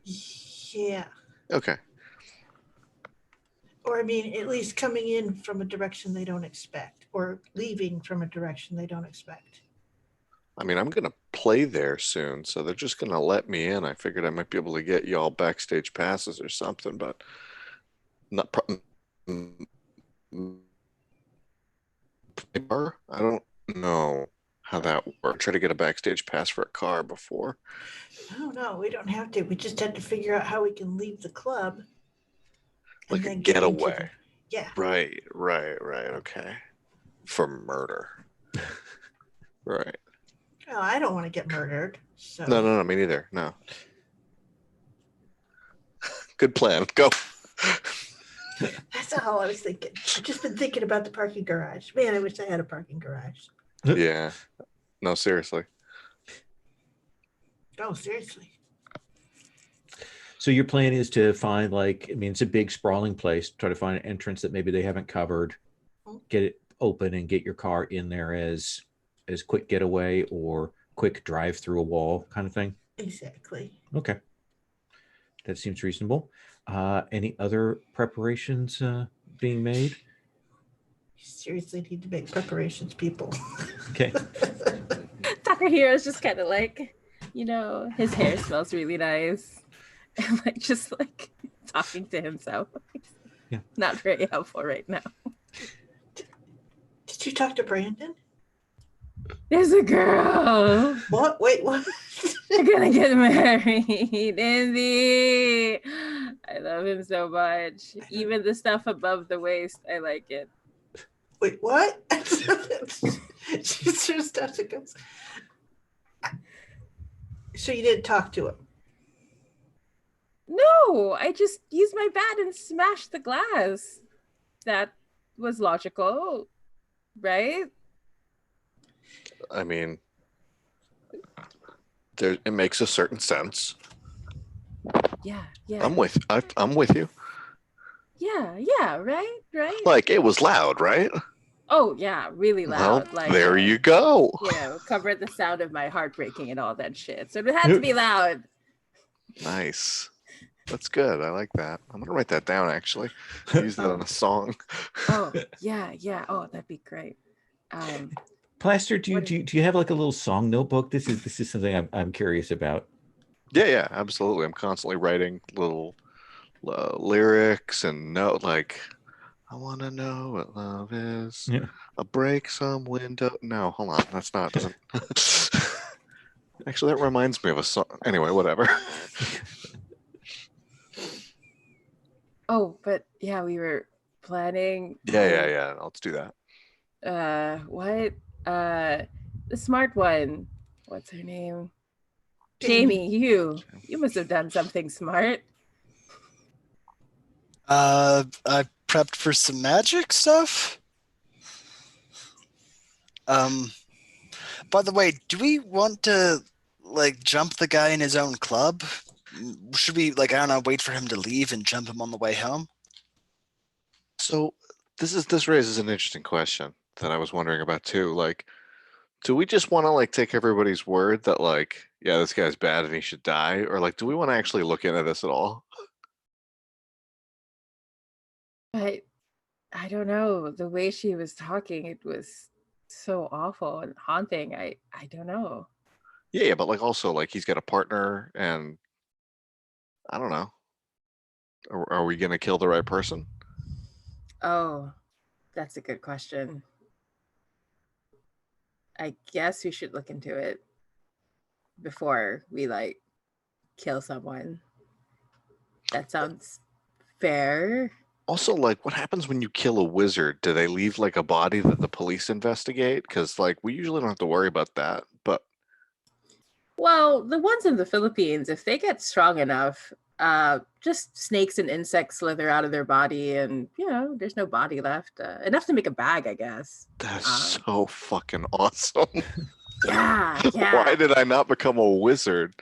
Yeah. Okay. Or I mean, at least coming in from a direction they don't expect, or leaving from a direction they don't expect. I mean, I'm gonna play there soon, so they're just gonna let me in. I figured I might be able to get y'all backstage passes or something, but not. I don't know how that works. Try to get a backstage pass for a car before. No, we don't have to. We just have to figure out how we can leave the club. Like and a then get into getaway. Yeah. Right. Okay. For murder. Right. Well, I don't want to get murdered. So No, me neither. No. Good plan. Go. that's all I was thinking. I've just been thinking about the parking garage. Man, I wish I had a parking garage. Yeah. No, seriously. Oh, seriously. So your plan is to find, like, I mean, it's a big sprawling place. Try to find an entrance that maybe they haven't covered, get it open, and get your car in there as quick getaway or quick drive through a wall kind of thing. Exactly. Okay, that seems reasonable. Any other preparations being made? You seriously need to make preparations, people. Okay. Takehiro's just kind of like, his hair smells really nice. And like just like talking to himself. Yeah. Not very helpful right now. Did you talk to Brandon? There's a girl. What? Wait, what? They're gonna get married. Andy. I love him so much. Even the stuff above the waist, I like it. Wait, what? She just goes. So you didn't talk to him? No, I just used my bat and smashed the glass. That was logical, right? I mean, it makes a certain sense. Yeah. I'm with you. Yeah, right. Like it was loud, right? Oh yeah, really Well, loud. Like there you go. you know, cover the sound of my heart breaking and all that shit. So it had to be loud. Nice. That's good. I like that. I'm gonna write that down actually. Use that on a song. Oh yeah, yeah. Oh, that'd be great. Plaster, do you, What do you do you have like a little song notebook? This is something I'm curious about. Yeah, absolutely. I'm constantly writing little lyrics and note like, I want to know what love is. Yeah. I'll break some window. No, hold on. That's not. Doesn't. Actually, that reminds me of a song. Anyway, whatever. Oh, but yeah, we were planning. Yeah. Let's do that. What? The smart one. What's her name? Jamie. Jamie. You must have done something smart. I prepped for some magic stuff. By the way, do we want to like jump the guy in his own club? Should we like, I don't know, wait for him to leave and jump him on the way home? So this raises an interesting question that I was wondering about too. Like, do we just want to like take everybody's word that like, yeah, this guy's bad and he should die, or like, do we want to actually look into this at all? But I don't know. The way she was talking, it was so awful and haunting. I don't know. Yeah, but like also like he's got a partner, and I don't know. Are we gonna kill the right person? Oh, that's a good question. I guess we should look into it before we like kill someone. That sounds fair. Also, like, what happens when you kill a wizard? Do they leave like a body that the police investigate? Because like we usually don't have to worry about that. But Well, the ones in the Philippines, if they get strong enough, just snakes and insects slither out of their body, and you know, there's no body left. Enough to make a bag, I guess. that's Um, so fucking awesome. yeah, Why yeah. did I not become a wizard?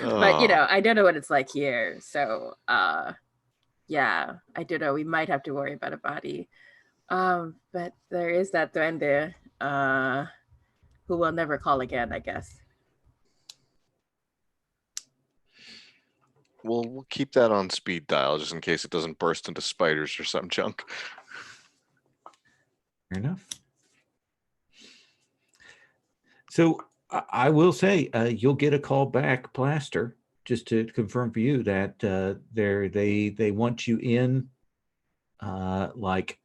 But you Oh, know, I don't know what it's like here. So yeah, I don't know. We might have to worry about a body. But there is that duende, who will never call again, I guess. well, we'll keep that on speed dial just in case it doesn't burst into spiders or some junk. Fair enough. So I will say you'll get a call back, Plaster, just to confirm for you that they want you in like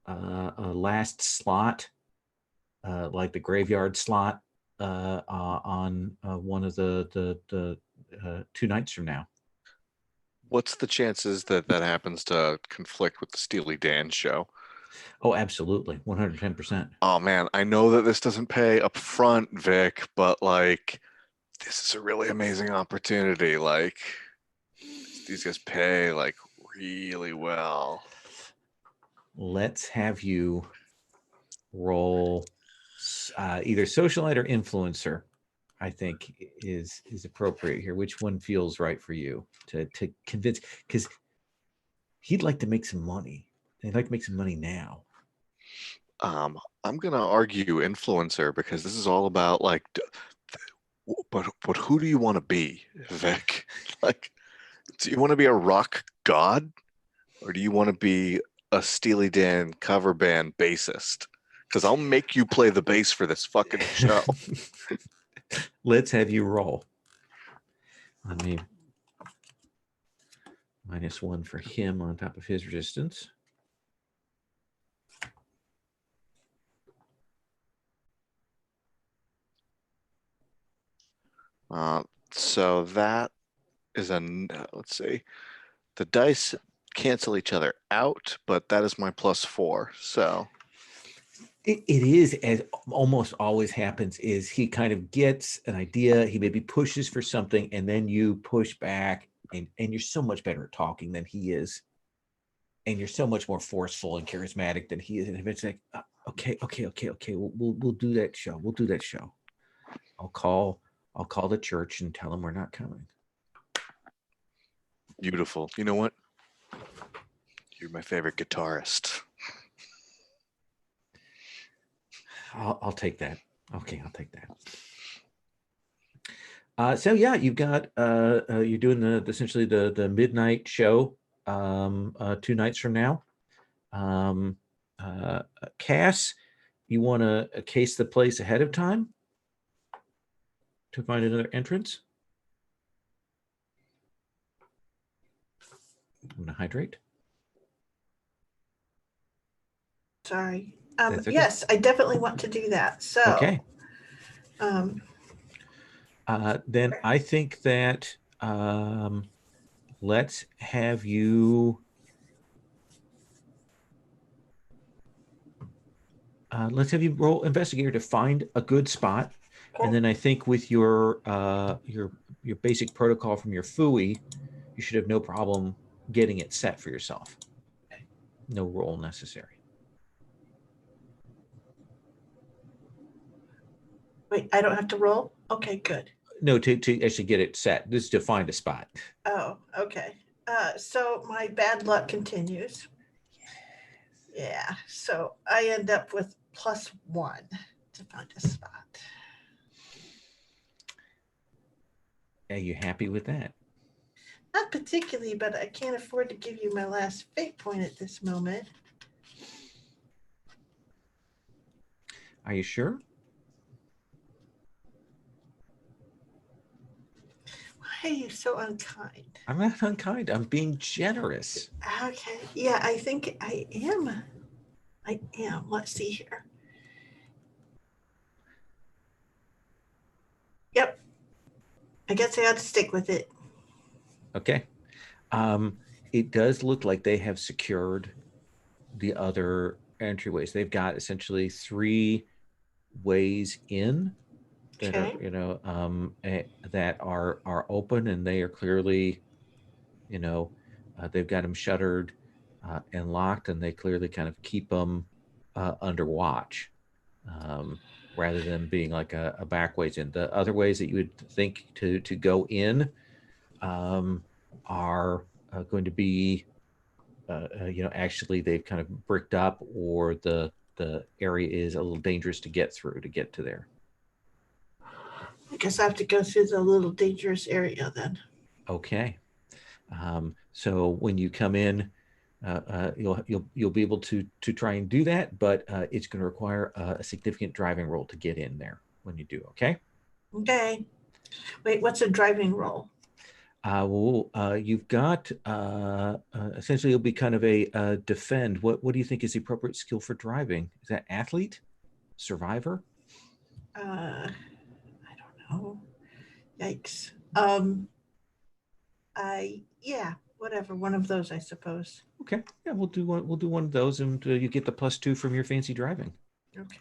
a last slot, like the graveyard slot on one of the 2 nights from now. What's the chances that that happens to conflict with the Steely Dan show? Oh, absolutely, 110%. Oh man, I know that this doesn't pay up front, Vic, but like this is a really amazing opportunity. Like these guys pay like really well. Let's have you roll either socialite or influencer. I think is appropriate here. Which one feels right for you to convince? Because he'd like to make some money. He'd like to make some money now. I'm gonna argue influencer because this is all about like, but who do you want to be, Vic? Like, do you want to be a rock god, or do you want to be a Steely Dan cover band bassist? Because I'll make you play the bass for this fucking show. Let's have you roll. I mean, -1 for him on top of his resistance. So that is let's see. The dice cancel each other out, but that is my +4. So It is, as almost always happens, is he kind of gets an idea, he maybe pushes for something, and then you push back, and you're so much better at talking than he is. And you're so much more forceful and charismatic than he is. And it's like, okay, we'll do that show. We'll do that show. I'll call the church and tell them we're not coming. beautiful. You know what? You're my favorite guitarist. I'll take that. Okay, I'll take that. So yeah, you've got you're doing the essentially the midnight show 2 nights from now. Cass, you want to case the place ahead of time to find another entrance? I'm gonna hydrate. Sorry. That's okay. Yes, I definitely want to do that. So, Okay. um, Then I think that let's have you roll investigator to find a good spot, and then I think with your basic protocol from your FUI, you should have no problem getting it set for yourself. No roll necessary. wait, I don't have to roll? Okay, good. No, to actually get it set. This is to find a spot. Oh, okay. So my bad luck continues. Yeah, so I end up with +1 to find a spot. Are you happy with that? Not particularly, but I can't afford to give you my last fate point at this moment. Are you sure? Why are you so unkind? I'm not unkind. I'm being generous. Okay, yeah, I think I am. I am. Let's see here. Yep. I guess I had to stick with it. Okay. It does look like they have secured the other entryways. They've got essentially 3 ways in that Okay. are, that are open, and they are clearly, they've got them shuttered and locked, and they clearly kind of keep them under watch, rather than being like a back ways in. The other ways that you would think to go in are going to be, actually they've kind of bricked up, or the area is a little dangerous to get through to get to there. I guess I have to go through the little dangerous area then. Okay. So when you come in, you'll be able to try and do that, but it's going to require a significant driving roll to get in there when you do. Okay. Okay. Wait, what's a driving roll? You've got essentially it'll be kind of a defend. What do you think is the appropriate skill for driving? Is that athlete, survivor? I don't know. Yikes. Yeah, whatever. One of those, I suppose. Okay. Yeah, we'll do one. We'll do one of those, and you get the +2 from your fancy driving. Okay.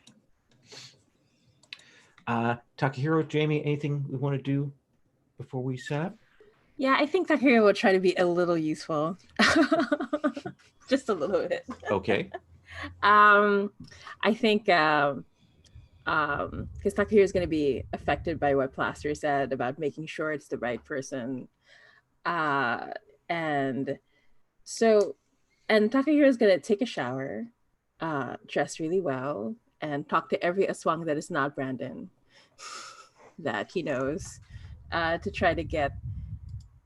Takahiro, Jamie, anything we want to do before we set up? Yeah, I think Takahiro will try to be a little useful. Just a little bit. Okay. I think because Takahiro is going to be affected by what Plaster said about making sure it's the right person. And Takahiro is going to take a shower, dress really well, and talk to every Aswang that is not Brandon that he knows, to try to get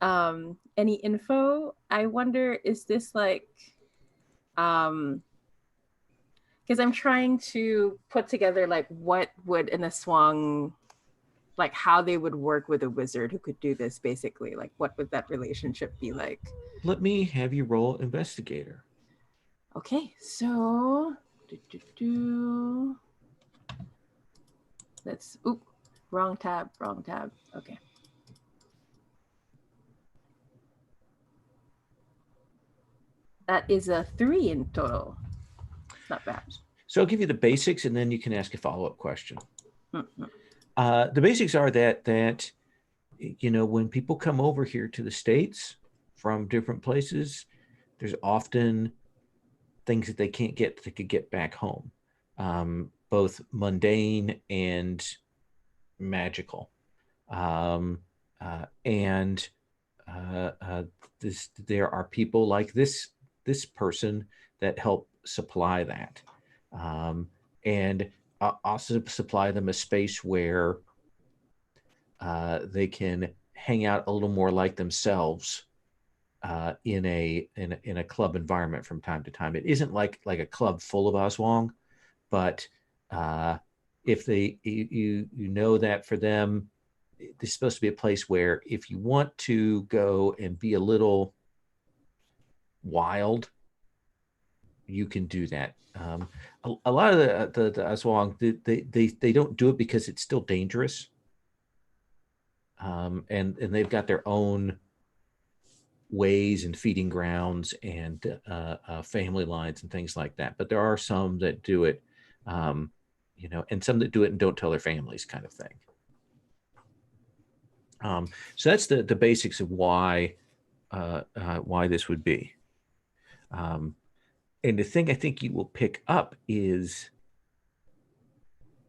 any info. I wonder, is this like, because I'm trying to put together like what would an Aswang, like how they would work with a wizard who could do this, basically. Like what would that relationship be like? Let me have you roll investigator. Okay, so let's, wrong tab. Okay. That is a 3 in total. Not bad. So I'll give you the basics, and then you can ask a follow-up question. Mm-hmm. The basics are that when people come over here to the States from different places, there's often things that they can't get that they could get back home, both mundane and magical. There are people like this this person that help supply that, and also supply them a space where they can hang out a little more like themselves in a club environment from time to time. It isn't like a club full of Oswong, but if you know that for them, this is supposed to be a place where if you want to go and be a little wild, you can do that. A lot of the Aswang, they don't do it because it's still dangerous, and they've got their own ways and feeding grounds and family lines and things like that. But there are some that do it, and some that do it and don't tell their families, kind of thing. So that's the basics of why this would be. And the thing I think you will pick up is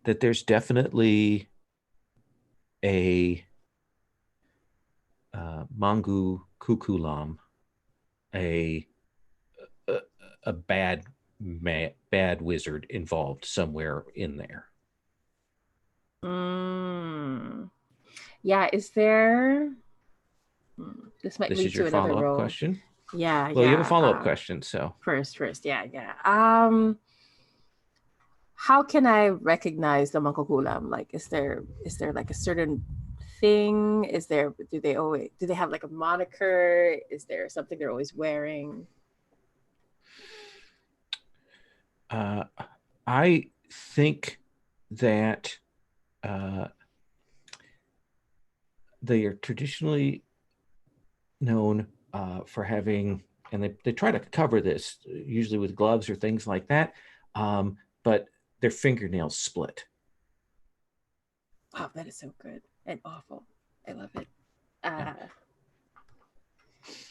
that there's definitely a Mangu Kukulam, a bad wizard involved somewhere in there. Yeah, is there? This might This lead is your to another follow-up role. question? Yeah, Well, yeah. you have a follow-up question, so. First, yeah. How can I recognize the Mangkukulam? Like, is there like a certain thing? Do they have like a moniker? Is there something they're always wearing? I think that they are traditionally known for having, and they try to cover this usually with gloves or things like that, but their fingernails split. Oh, that is so good and awful. I love it.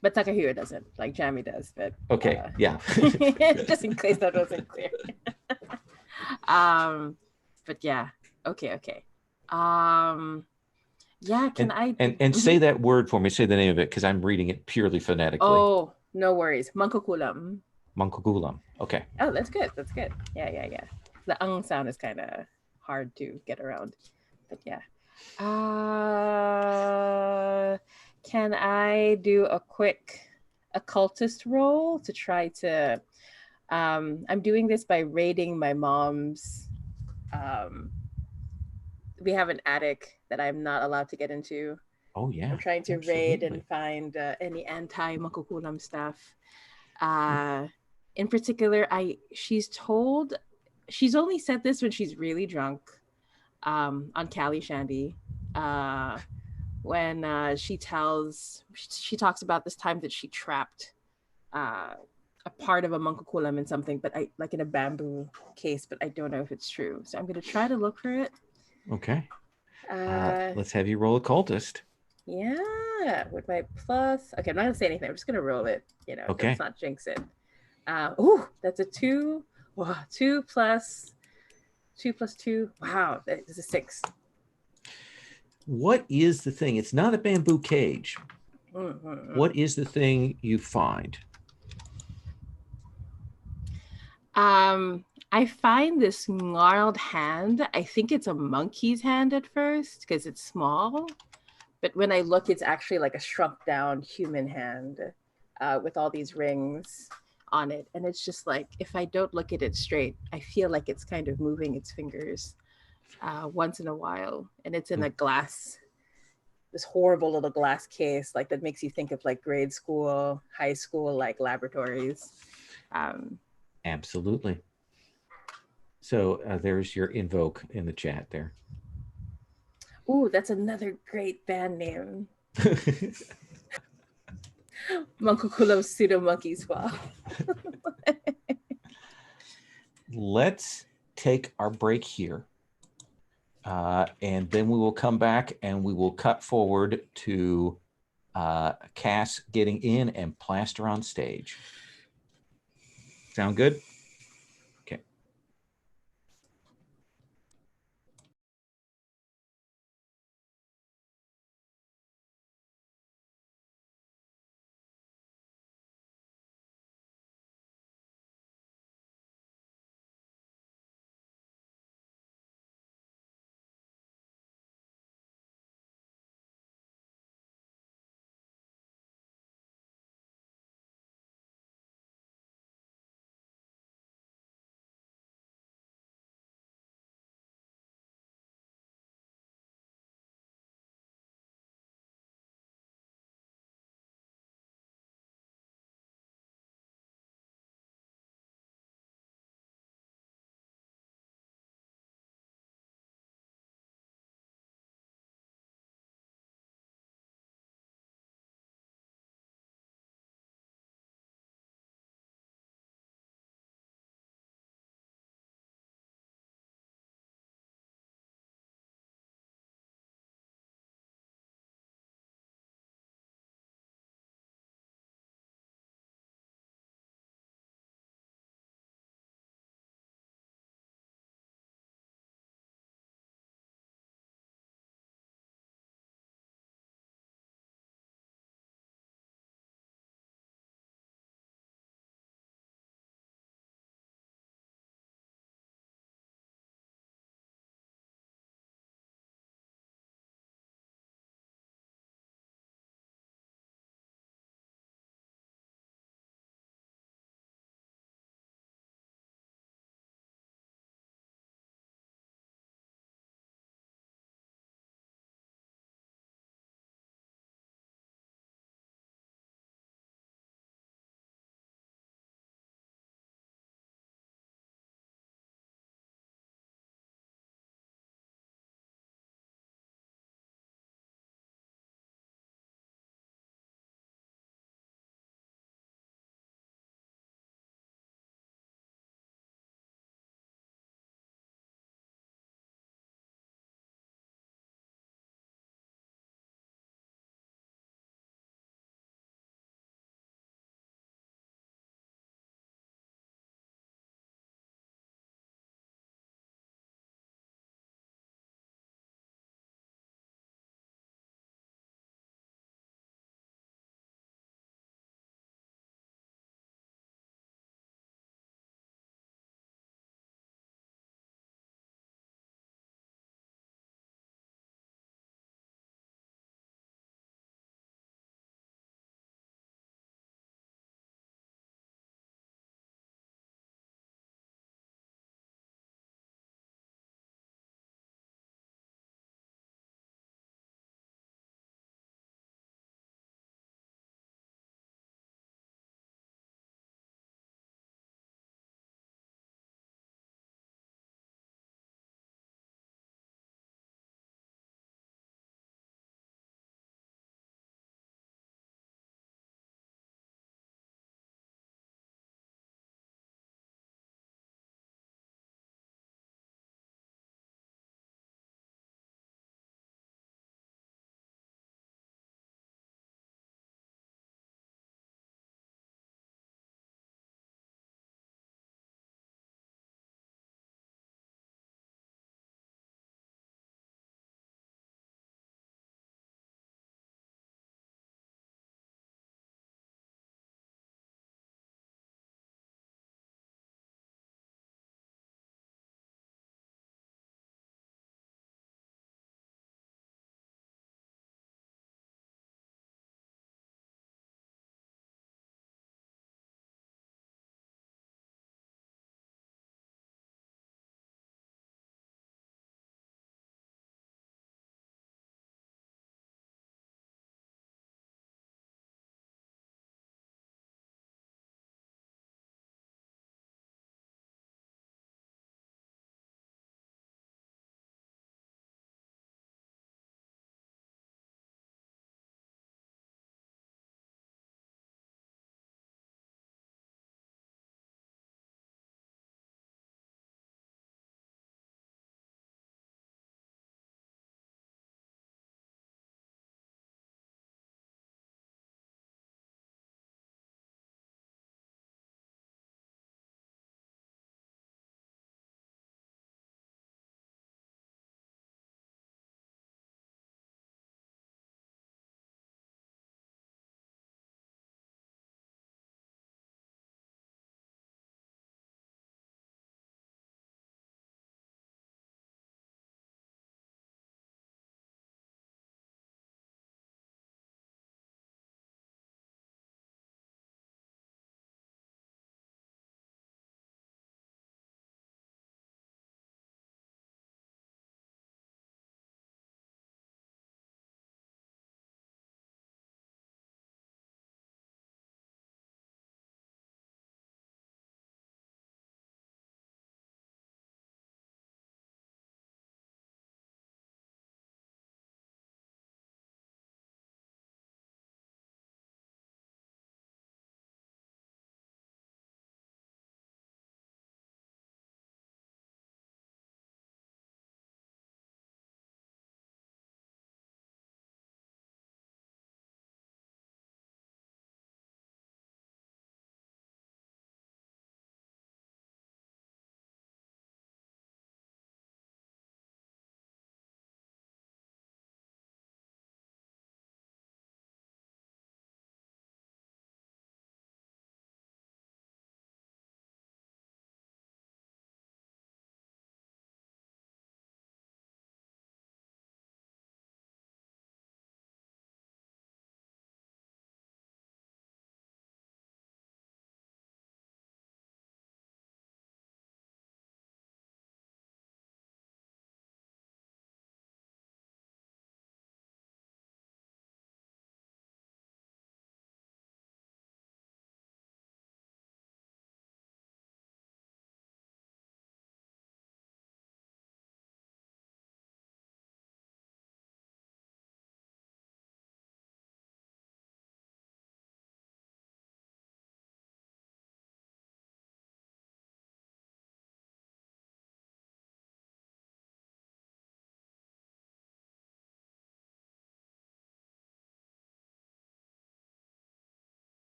But Takahiro doesn't, like Jamie does. But okay, yeah. Just in case that wasn't clear. But yeah, okay. Yeah, can I say that word for me? Say the name of it because I'm reading it purely phonetically. Oh, no worries. Mangkukulam. Mangkukulam. Okay. Oh, that's good. Yeah. The sound is kind of hard to get around, but yeah. Can I do a quick occultist roll to try to? I'm doing this by raiding my mom's. We have an attic that I'm not allowed to get into. Oh yeah. I'm trying to raid and find any anti-Mangkukulam stuff. In particular, she's only said this when she's really drunk, on Cali Shandy, when she talks about this time that she trapped a part of a Mangkukulam in something, but like in a bamboo case, but I don't know if it's true. So I'm gonna try to look for it. Okay. Let's have you roll occultist. Yeah, with my plus. Okay, I'm not gonna say anything. I'm just gonna roll it. Okay. Let's not jinx it. That's a 2. Wow, 2 plus 2. Wow, that is a 6. What is the thing? It's not a bamboo cage. Mm-hmm. What is the thing you find? I find this gnarled hand. I think it's a monkey's hand at first because it's small, but when I look, it's actually like a shrunk down human hand with all these rings on it. And it's just like, if I don't look at it straight, I feel like it's kind of moving its fingers once in a while. And it's in a glass, this horrible little glass case, like that makes you think of like grade school, high school, like laboratories. Absolutely. So there's your invoke in the chat there. Ooh, that's another great band name. Mangkukulam Pseudo Monkey Squad. Let's take our break here. And then we will come back and we will cut forward to Cass getting in and Plaster on stage. Sound good?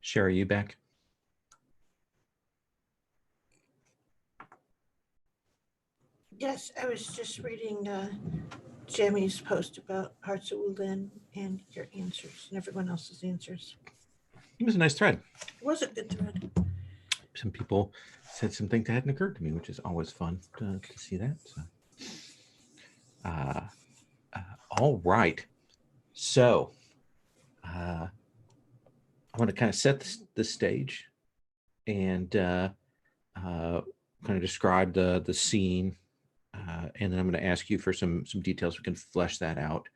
Sherry, you back? Yes, I was just reading Jamie's post about Hearts of Wulin and your answers and everyone else's answers. It was a nice thread. It was a good thread. Some people said some things that hadn't occurred to me, which is always fun to see that. So, all right. So, I want to kind of set the stage and kind of describe the scene, and then I'm going to ask you for some details. We can flesh that out.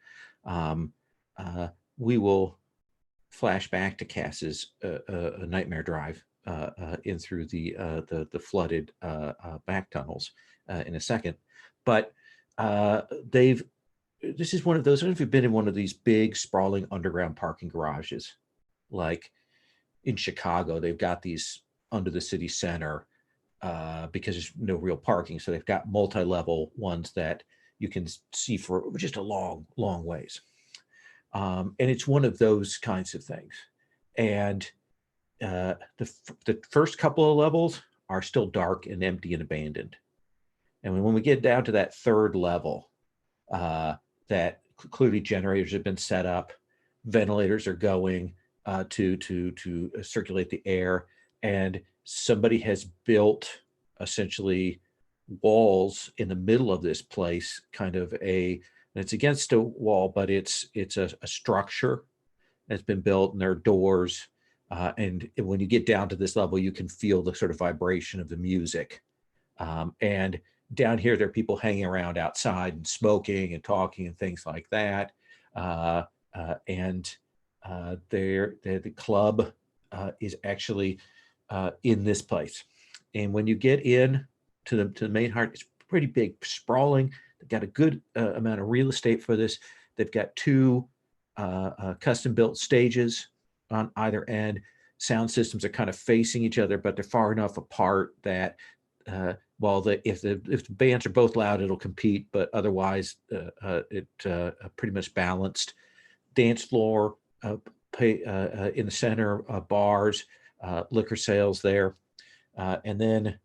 We will flash back to Cass's nightmare drive in through the flooded back tunnels in a second, but this is one of those. I don't know if you've been in one of these big sprawling underground parking garages, like in Chicago. They've got these under the city center because there's no real parking, so they've got multi-level ones that you can see for just a long ways. And it's one of those kinds of things. And the first couple of levels are still dark and empty and abandoned. And when we get down to that third level, that clearly generators have been set up, ventilators are going to circulate the air, and somebody has built essentially walls in the middle of this place, kind of it's against a wall, but it's a structure that's been built, and there are doors. And when you get down to this level, you can feel the sort of vibration of the music. And down here, there are people hanging around outside and smoking and talking and things like that. And the club is actually in this place. And when you get in to the main heart, it's pretty big, sprawling. They've got a good amount of real estate for this. They've got two custom-built stages on either end. Sound systems are kind of facing each other, but they're far enough apart that if the bands are both loud, it'll compete, but otherwise it pretty much balanced. Dance floor in the center, bars, liquor sales there, and then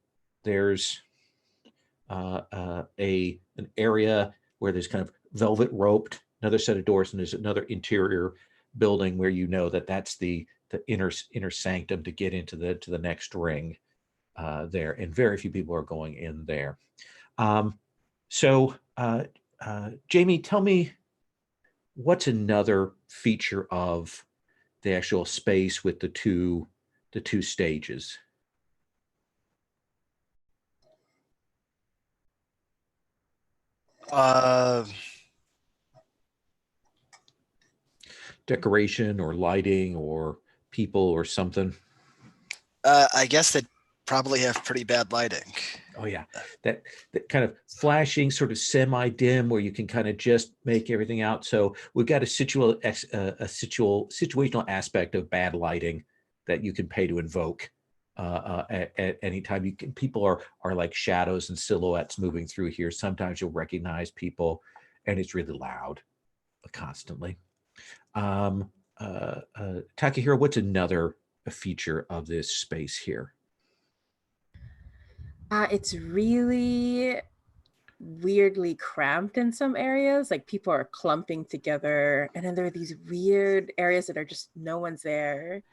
there's an area where there's kind of velvet roped, another set of doors, and there's another interior building where you know that that's the inner sanctum to get into the next ring there, and very few people are going in there. So Jamie, tell me, what's another feature of the actual space with the two stages? Decoration or lighting or people or something? I guess they probably have pretty bad lighting. Oh yeah, that kind of flashing, sort of semi-dim, where you can kind of just make everything out. So we've got a situational aspect of bad lighting that you can pay to invoke at any time. People are like shadows and silhouettes moving through here. Sometimes you'll recognize people, and it's really loud constantly. Takahiro, what's another feature of this space here? It's really weirdly cramped in some areas. Like people are clumping together, and then there are these weird areas that are just no one's there.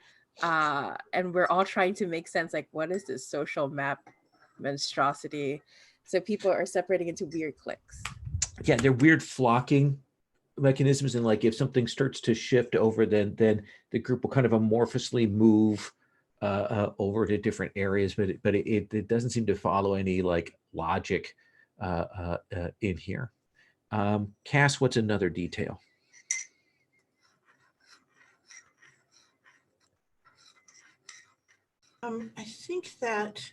And we're all trying to make sense, like, what is this social map monstrosity? So people are separating into weird cliques. Yeah, they're weird flocking mechanisms, and like if something starts to shift over, then the group will kind of amorphously move over to different areas, but it doesn't seem to follow any like logic in here. Cass, what's another detail? I think that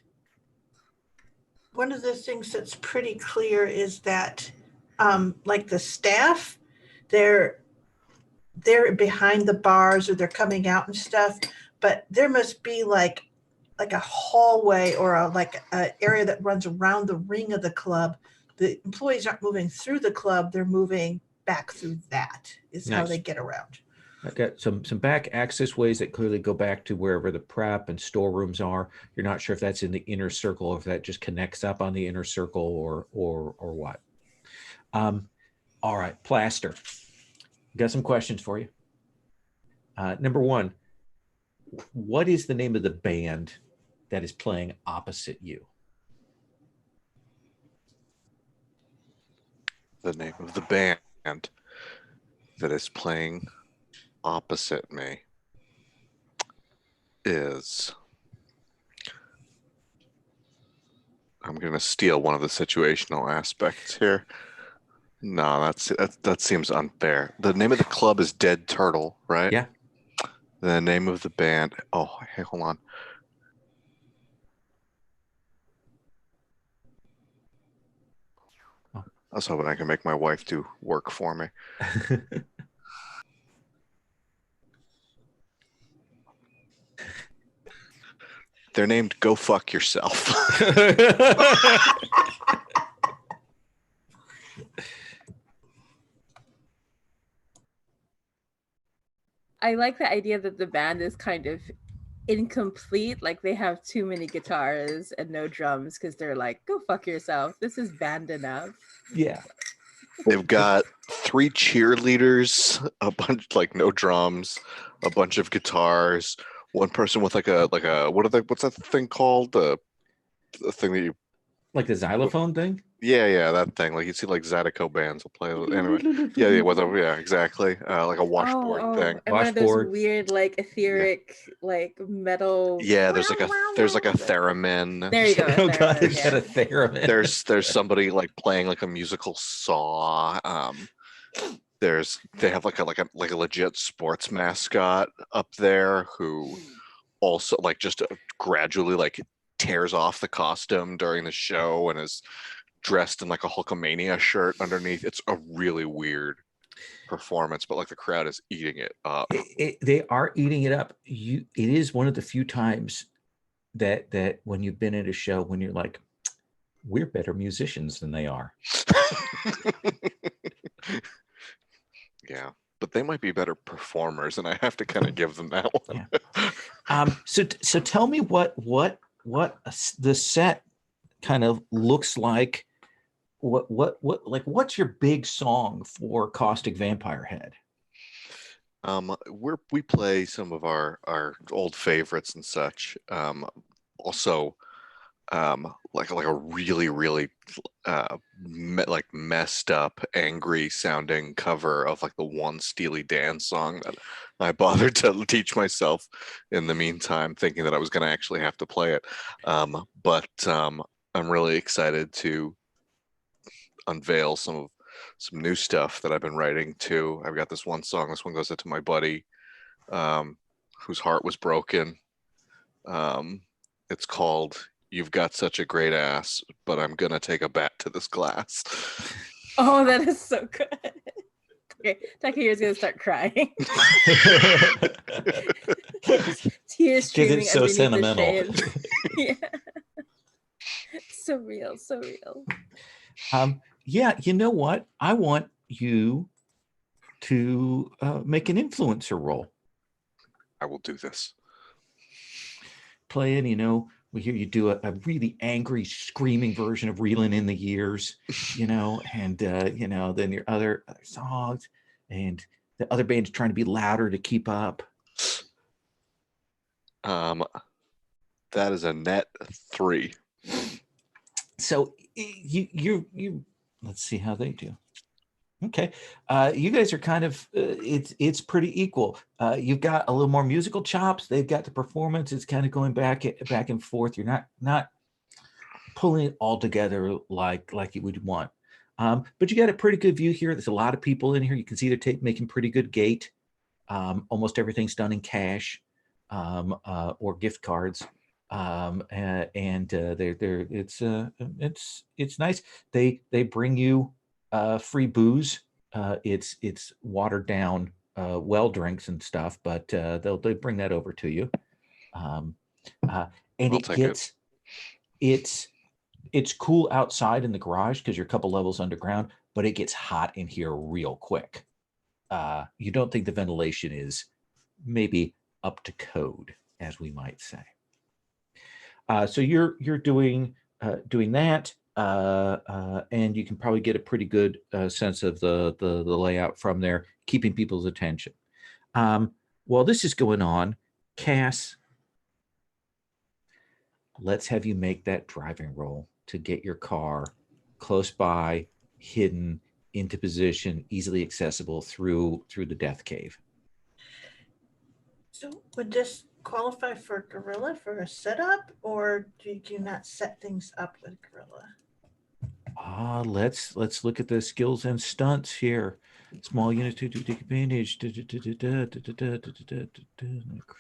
one of the things that's pretty clear is that like the staff, they're behind the bars or they're coming out and stuff, but there must be like a hallway or a area that runs around the ring of the club. The employees aren't moving through the club, they're moving back through that is how Nice. they get around. I've got some back access ways that clearly go back to wherever the prep and storerooms are. You're not sure if that's in the inner circle or if that just connects up on the inner circle or what. All right, Plaster. Got some questions for you. Number one, what is the name of the band that is playing opposite you? The name of the band that is playing opposite me is, I'm going to steal one of the situational aspects here. No, that seems unfair. The name of the club is Dead Turtle, right? Yeah. The name of the band. Oh, hey, hold on. Oh. I was hoping I could make my wife do work for me. They're named Go Fuck Yourself. I like the idea that the band is kind of incomplete, like they have too many guitars and no drums because they're like, go fuck yourself. This is band enough. Yeah. They've got 3 cheerleaders, a bunch, like, no drums, a bunch of guitars, one person with like a what's that thing called? The thing that you, Like the xylophone thing? yeah, that thing. Like you see like Zydeco bands will play anyway. Yeah, exactly. Like a washboard thing. And one of those Washboard. weird, like etheric, like metal. Yeah, there's like a theremen. There you go. Oh God, theremin, they've got a theremin. There's somebody like playing like a musical saw. They have like a legit sports mascot up there who also like just gradually like tears off the costume during the show and is dressed in like a Hulkamania shirt underneath. It's a really weird performance, but like the crowd is eating it up. They are eating it up. It is one of the few times that when you've been at a show when you're like, we're better musicians than they are. Yeah, but they might be better performers, and I have to kind of give them that one. Yeah. So tell me what the set kind of looks like. What's your big song for Caustic Vampire Head? We play some of our old favorites and such. Also, like a really like messed up, angry sounding cover of like the One Steely Dan song that I bothered to teach myself in the meantime, thinking that I was going to actually have to play it. But I'm really excited to unveil some new stuff that I've been writing too. I've got this one song. This one goes out to my buddy, whose heart was broken. It's called "You've Got Such a Great Ass, but I'm gonna take a bat to this glass." Oh, that is so good. Okay, Takehiro's gonna start crying. Tears streaming it's so underneath sentimental. the shades. Yeah. So real. Yeah, you know what? I want you to make an influencer role. I will do this. Playing, we hear you do a really angry, screaming version of "Reeling in the Years," and then your other songs, and the other band's trying to be louder to keep up. That is a net 3. So you let's see how they do. Okay, you guys are kind of it's pretty equal. You've got a little more musical chops. They've got the performance. It's kind of going back and forth. You're not pulling it all together like you would want. But you got a pretty good view here. There's a lot of people in here. You can see they're making pretty good gate. Almost everything's done in cash or gift cards. It's nice. They bring you free booze. It's watered down well drinks and stuff, but they bring that over to you. And it's cool outside in the garage because you're a couple levels underground, but it gets hot in here real quick. you don't think the ventilation is maybe up to code, as we might say. So you're doing that, and you can probably get a pretty good sense of the layout from there, keeping people's attention. While this is going on, Cass, let's have you make that driving roll to get your car close by, hidden, into position, easily accessible through the death cave. So would this qualify for Gorilla for a setup, or do you not set things up with Gorilla? Let's look at the skills and stunts here. Small units to take advantage.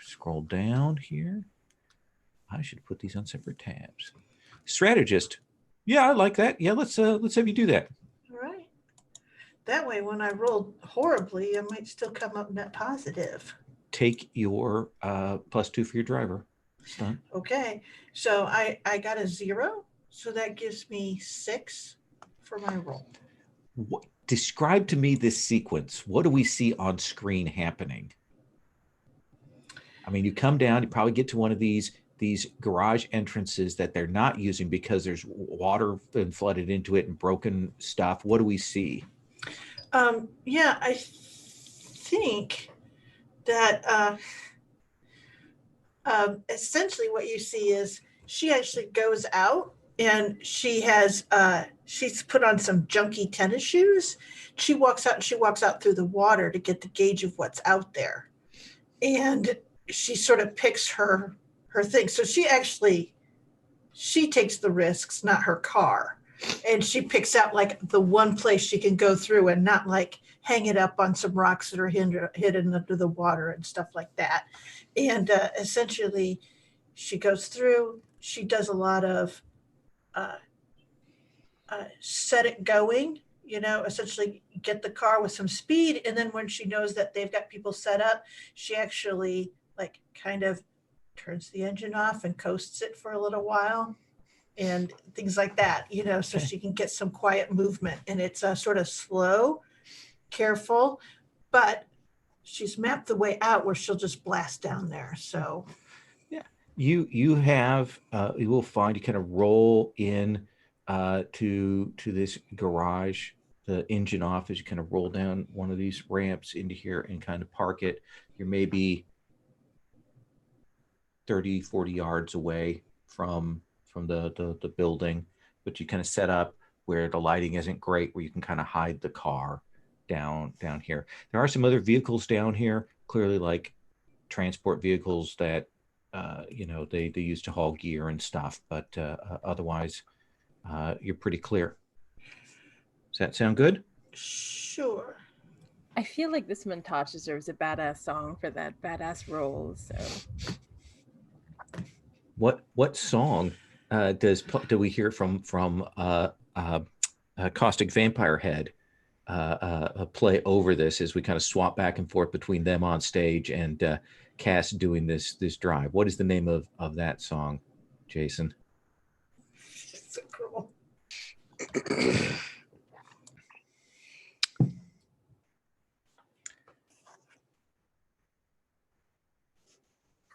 Scroll down here. I should put these on separate tabs. Strategist. Yeah, I like that. Yeah, let's have you do that. All right. That way, when I roll horribly, I might still come up net positive. Take your +2 for your driver stunt. Okay, so I got a 0, so that gives me 6 for my roll. Describe to me this sequence. What do we see on screen happening? I mean, you come down, you probably get to one of these garage entrances that they're not using because there's water and flooded into it and broken stuff. What do we see? Yeah, I think that essentially what you see is she actually goes out and she has she's put on some junky tennis shoes. She walks out through the water to get the gauge of what's out there, and she sort of picks her thing. So she takes the risks, not her car, and she picks out like the one place she can go through and not like hang it up on some rocks that are hidden under the water and stuff like that. And essentially, she goes through. She does a lot of set it going, essentially get the car with some speed. And then when she knows that they've got people set up, she actually like kind of turns the engine off and coasts it for a little while and things like that, so she can get some quiet movement. And it's sort of slow, careful, but she's mapped the way out where she'll just blast down there. So yeah, you will find you kind of roll in to this garage, the engine off as you kind of roll down one of these ramps into here and kind of park it. You're maybe 30-40 yards away from the building, but you kind of set up where the lighting isn't great, where you can kind of hide the car down here. There are some other vehicles down here, clearly like transport vehicles that they use to haul gear and stuff, but otherwise you're pretty clear. Does that sound good? sure. I feel like this montage deserves a badass song for that badass role. So what song do we hear from Caustic Vampire Head play over this as we kind of swap back and forth between them on stage and Cass doing this drive? What is the name of that song, Jason? So cool.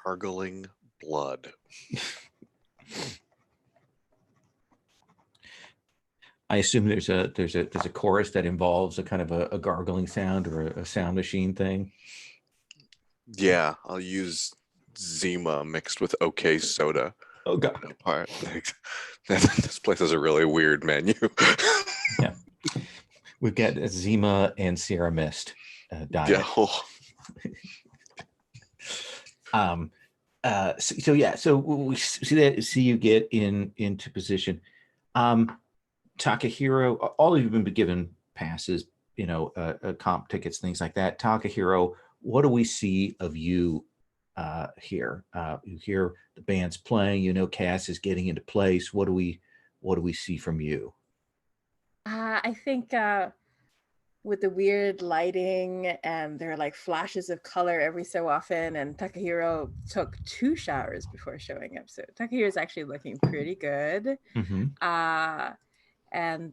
Gargling blood. I assume there's a chorus that involves a kind of a gargling sound or a sound machine thing. Yeah, I'll use Zima mixed with OK Soda. Oh God! This place has a really weird menu. Yeah, we've got Zima and Sierra Mist diet. Yeah. So we see you get into position. Takahiro, all of you have been given passes, comp tickets, things like that. Takahiro, what do we see of you here? You hear the band's playing, Cass is getting into place. What do we see from you? I think with the weird lighting and there are like flashes of color every so often, and Takahiro took 2 showers before showing up, so Takahiro is actually looking pretty good. Mm-hmm. And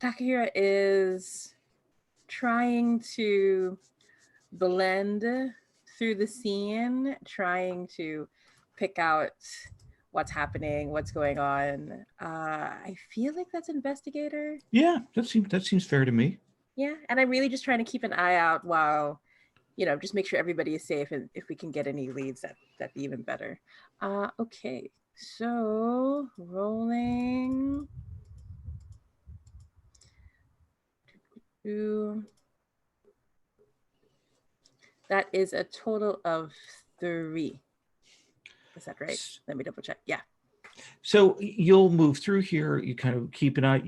Takahiro is trying to blend through the scene, trying to pick out what's happening, what's going on. I feel like that's investigator. Yeah, that seems fair to me. Yeah, and I'm really just trying to keep an eye out while, just make sure everybody is safe, and if we can get any leads, that'd be even better. Okay, so rolling. That is a total of 3. Is that right? Let me double check. Yeah. So you'll move through here. You kind of keep an eye.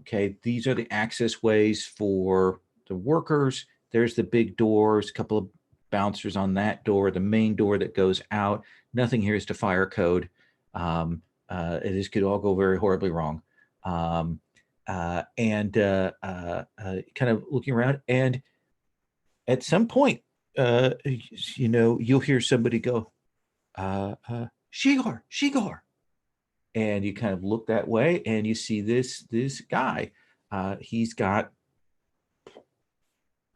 Okay, these are the access ways for the workers. There's the big doors, a couple of bouncers on that door, the main door that goes out. Nothing here is to fire code. This could all go very horribly wrong. Kind of looking around, and at some point, you'll hear somebody go, Shigar. And you kind of look that way, and you see this guy. He's got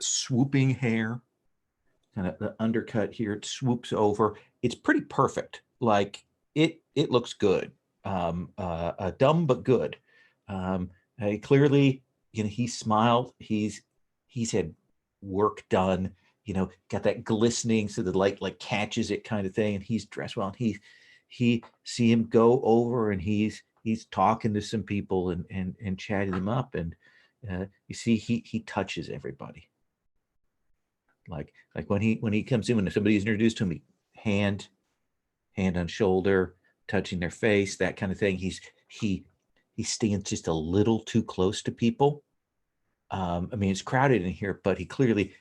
swooping hair, kind of the undercut here. It swoops over. It's pretty perfect. Like it looks good. Dumb but good. Clearly, he smiled. He's had work done. Got that glistening, so the light like catches it kind of thing. And he's dressed well. And he see him go over, and he's talking to some people and chatting them up, and you see he touches everybody. Like when he comes in, when somebody's introduced to him, hand on shoulder, touching their face, that kind of thing. He stands just a little too close to people. It's crowded in here, but he clearly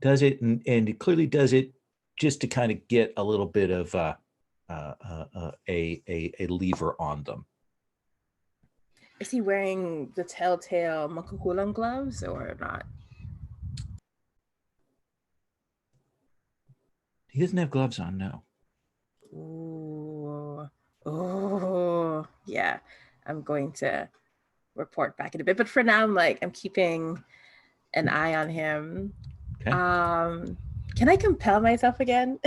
does it, and he clearly does it just to kind of get a little bit of a lever on them. Is he wearing the telltale makukulang gloves or not? He doesn't have gloves on, no. Oh, yeah. I'm going to report back in a bit, but for now, I'm keeping an eye on him. Okay. Can I compel myself again?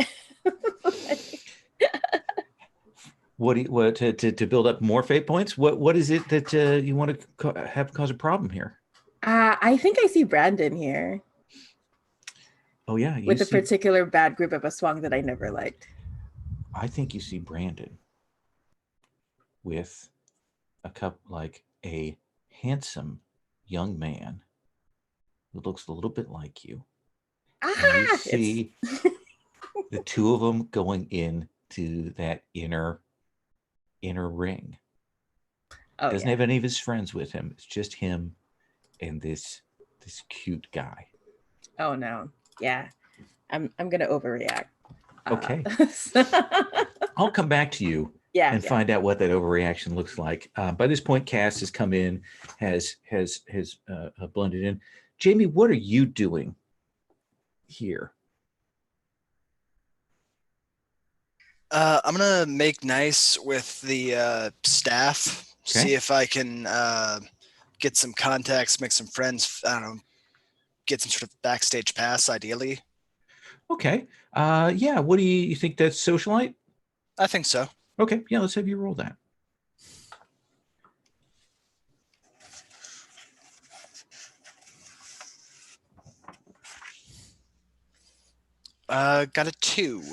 What to build up more fate points? What is it that you want to have cause a problem here? I think I see Brandon here. Oh yeah, with a particular bad group of Aswang that I never liked. I think you see Brandon with a handsome young man who looks a little bit like you. And you see the two of them going into that inner ring. Doesn't have any of his friends with him. It's just him and this cute guy. Oh no. Yeah. I'm gonna overreact. Okay. I'll come back to you and find out what that overreaction looks like. By this point, Cass has come in, has blended in. Jamie, what are you doing here? I'm gonna make nice with the staff. Okay. See if I can get some contacts, make some friends. I don't know, get some sort of backstage pass, ideally. Okay. Yeah. What do you think? That's socialite? I think so. Okay. Yeah. Let's have you roll that. Got a 2.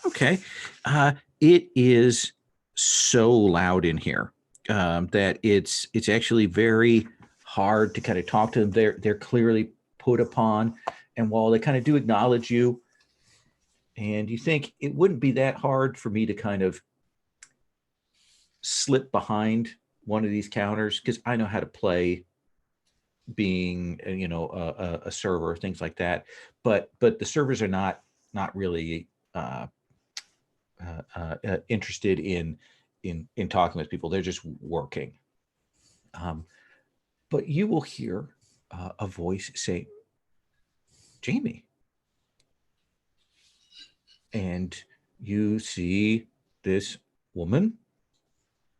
Okay. It is so loud in here that it's actually very hard to kind of talk to them. They're clearly put upon, and while they kind of do acknowledge you, and you think it wouldn't be that hard for me to kind of slip behind one of these counters because I know how to play being a server, things like that, but the servers are not really interested in talking with people. They're just working. But you will hear a voice say, Jamie. And you see this woman,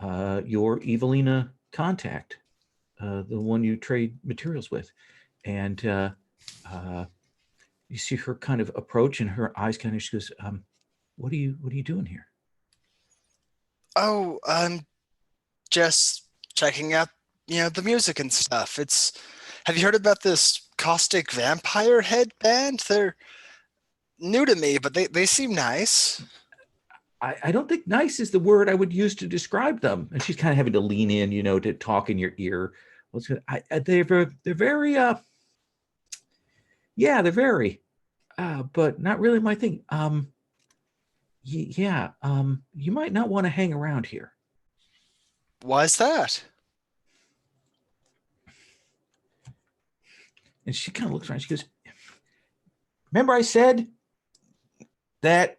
your Evelina contact, the one you trade materials with, and you see her kind of approach, and her eyes kind of, she goes, what are you doing here? Oh, I'm just checking out, the music and stuff. Have you heard about this caustic vampire head band? They're new to me, but they seem nice. I don't think nice is the word I would use to describe them. And she's kind of having to lean in, to talk in your ear. They're very, yeah, they're very, but not really my thing. Yeah, you might not want to hang around here. Why's that? And she kind of looks around. She goes, remember I said that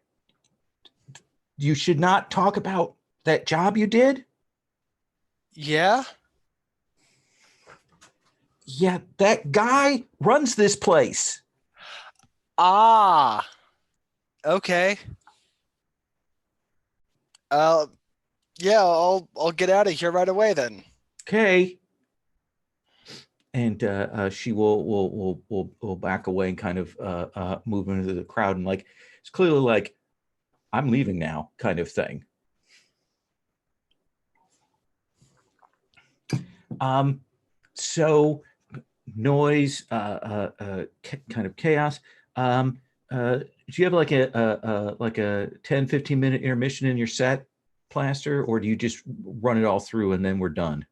you should not talk about that job you did? Yeah? Yeah, that guy runs this place. Ah, okay. Yeah, I'll get out of here right away then. Okay. And she will back away and kind of move into the crowd, and like it's clearly like, I'm leaving now kind of thing. So noise, kind of chaos. Do you have like a 10-15 minute intermission in your set, Plaster, or do you just run it all through and then we're done?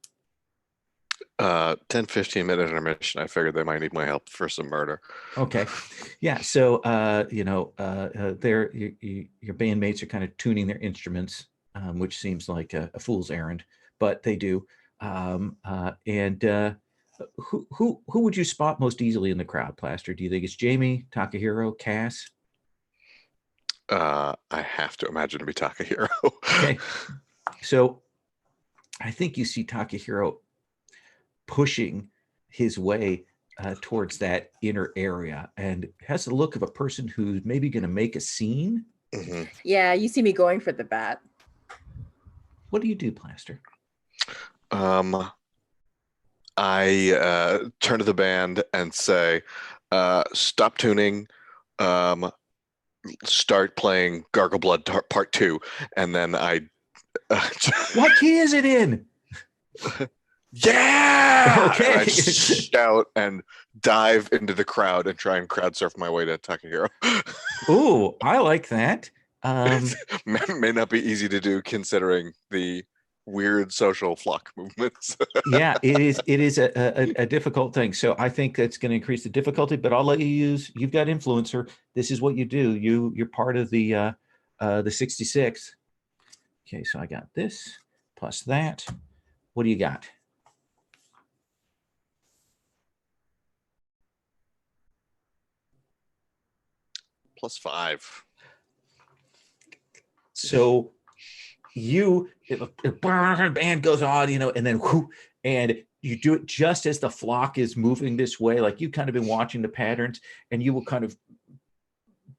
10-15 minute intermission. I figured they might need my help for some murder. Okay. Yeah. So, your bandmates are kind of tuning their instruments, which seems like a fool's errand, but they do. Who would you spot most easily in the crowd, Plaster? Do you think it's Jamie, Takahiro, Cass? I have to imagine to be Takahiro. Okay. So I think you see Takahiro pushing his way towards that inner area, and has the look of a person who's maybe going to make a scene. Mm-hmm. Yeah, you see me going for the bat. What do you do, Plaster? I turn to the band and say, stop tuning, start playing Gargle Blood Part 2, and then I... What key is it in? Yeah! Okay. And I shout and dive into the crowd and try and crowd surf my way to Takahiro. Ooh, I like that. May not be easy to do considering the weird social flock movements. Yeah, it is a difficult thing. So I think that's going to increase the difficulty, but I'll let you use, you've got influencer. This is what you do. You're part of the 66. Okay, so I got this plus that. What do you got? +5. So band goes on, and then whoo, and you do it just as the flock is moving this way. Like you've kind of been watching the patterns, and you will kind of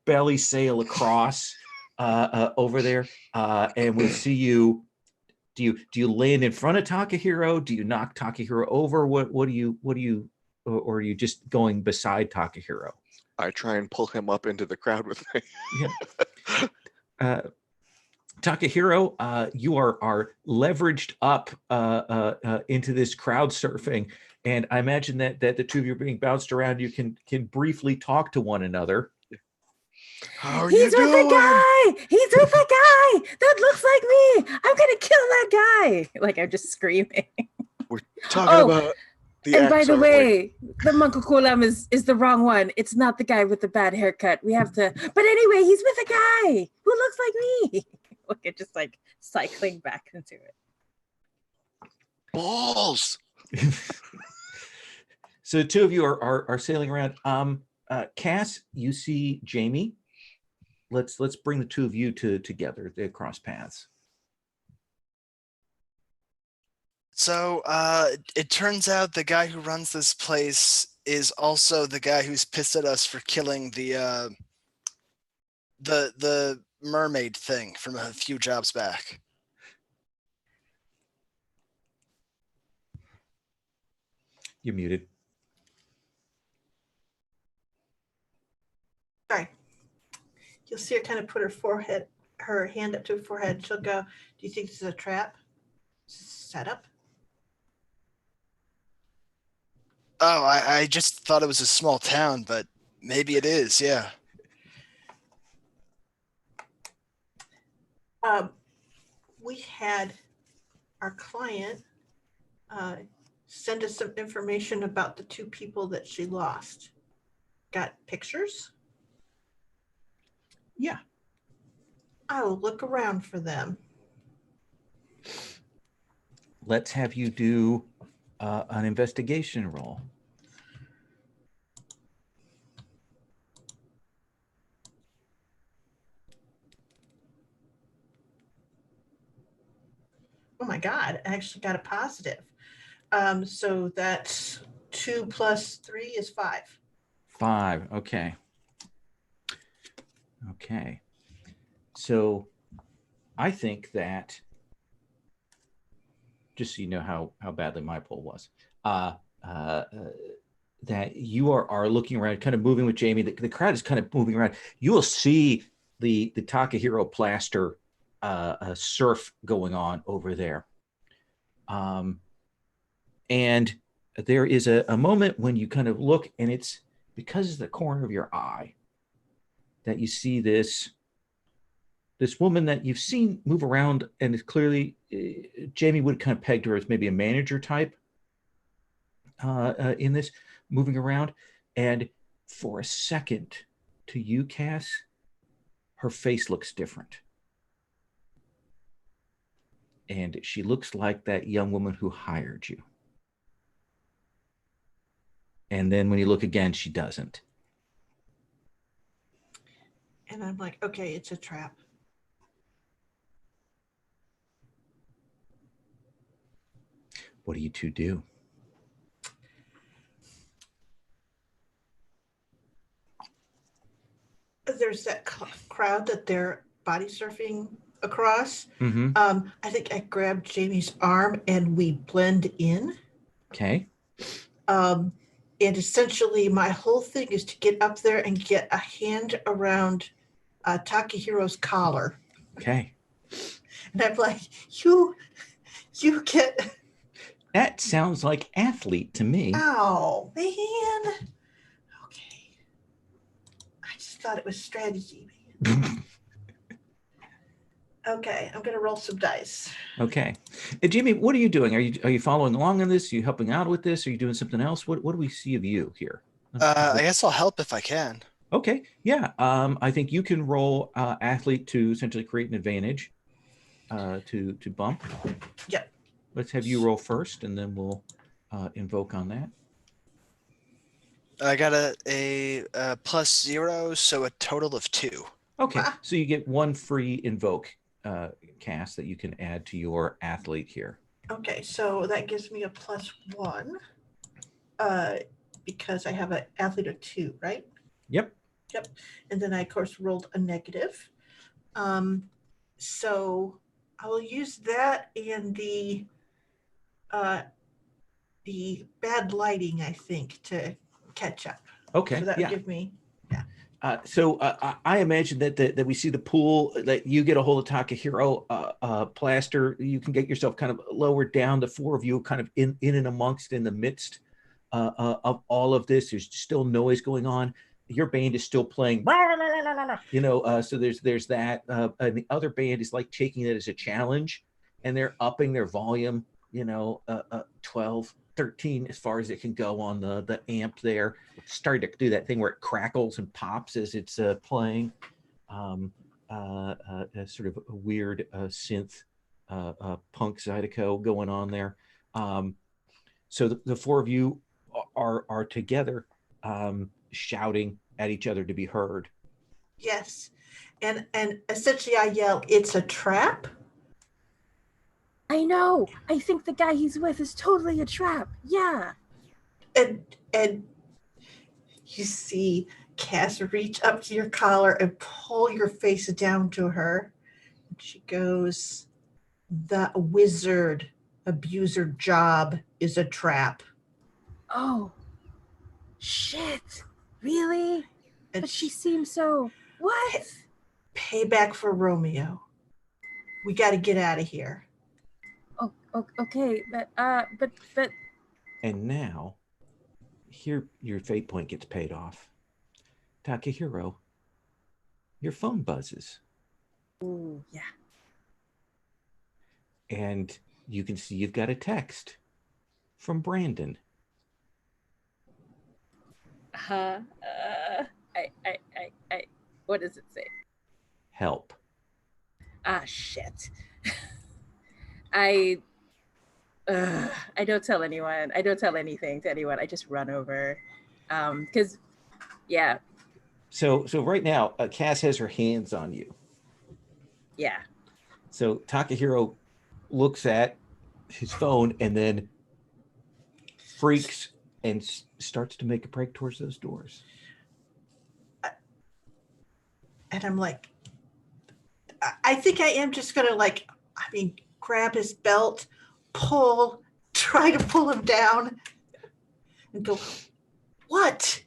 belly sail across over there, and we'll see you. Do you land in front of Takahiro? Do you knock Takahiro over? What do you, or are you just going beside Takahiro? I try and pull him up into the crowd with me. Yeah. Takahiro, you are leveraged up into this crowd surfing, and I imagine that the two of you are being bounced around. You can briefly talk to one another. How are He's you with doing? the guy. He's with the guy that looks like me. I'm gonna kill that guy. Like I'm just screaming. We're talking about the And by ex, the aren't we? way, the Mankokulam is the wrong one. It's not the guy with the bad haircut. We have to. But anyway, he's with a guy who looks like me. Look at just like cycling back into it. Balls. So the two of you are sailing around. Cass, you see Jamie. Let's bring the two of you together. They cross paths. So it turns out the guy who runs this place is also the guy who's pissed at us for killing the mermaid thing from a few jobs back. You're muted. Sorry. You'll see her kind of put her hand up to her forehead. And she'll go, do you think this is a trap? Setup? Oh, I just thought it was a small town, but maybe it is. Yeah. We had our client send us some information about the two people that she lost. Got pictures? Yeah. I'll look around for them. Let's have you do an investigation roll. Oh my God, I actually got a positive. So that's 2 plus 3 is 5. 5. Okay. Okay. So I think that, just so you know how badly my poll was, that you are looking around, kind of moving with Jamie. The crowd is kind of moving around. You will see the Takahiro plaster surf going on over there. And there is a moment when you kind of look, and it's because of the corner of your eye that you see this woman that you've seen move around, and it's clearly Jamie would kind of pegged her as maybe a manager type in this, moving around. And for a second, to you, Cass, her face looks different. And she looks like that young woman who hired you. And then when you look again, she doesn't. And I'm like, okay, it's a trap. What do you two do? There's that crowd that they're body surfing across. Mm-hmm. I think I grabbed Jamie's arm and we blend in. Okay. And essentially my whole thing is to get up there and get a hand around Takehiro's collar. Okay. And I'm like, you get... That sounds like athlete to me. Oh, man. Okay. I just thought it was strategy, man. Okay, I'm going to roll some dice. Okay. Hey, Jamie, what are you doing? Are you following along on this? Are you helping out with this? Are you doing something else? What do we see of you here? I guess I'll help if I can. Okay. Yeah. I think you can roll athlete to essentially create an advantage to bump. Yep. Let's have you roll first, and then we'll invoke on that. I got a +0, so a total of 2. Okay. Wow. So you get one free invoke cast that you can add to your athlete here. Okay, so that gives me a +1 because I have an athlete of 2, right? Yep. And then I, of course, rolled a negative. So I will use that and the bad lighting, I think, to catch up. Okay. So that yeah. would give me, So I imagine that we see the pool, that you get a hold of Takahiro plaster. You can get yourself kind of lowered down. The four of you kind of in and amongst, in the midst of all of this. There's still noise going on. Your band is still playing, so there's that. And the other band is like taking it as a challenge, and they're upping their volume, 12, 13 as far as it can go on the amp there. Starting to do that thing where it crackles and pops as it's playing. A sort of a weird synth punk zydeco going on there. So the four of you are together, shouting at each other to be heard. yes. And essentially I yell, it's a trap. I know. I think the guy he's with is totally a trap. Yeah. And you see Cass reach up to your collar and pull your face down to her. And she goes, the wizard abuser job is a trap. Oh, shit. Really? But It's she seems so. What? payback for Romeo. We got to get out of here. Oh, okay, but And now, here your fate point gets paid off. Takahiro, your phone buzzes, ooh, yeah. and you can see you've got a text from Brandon. I. What does it say? Help. Ah, shit. I don't tell anyone. I don't tell anything to anyone. I just run over, because, yeah, So right now, Cass has her hands on you. yeah. So Takahiro looks at his phone and then freaks and starts to make a break towards those doors. And I'm like, I think I am just going to grab his belt, try to pull him down and go, what?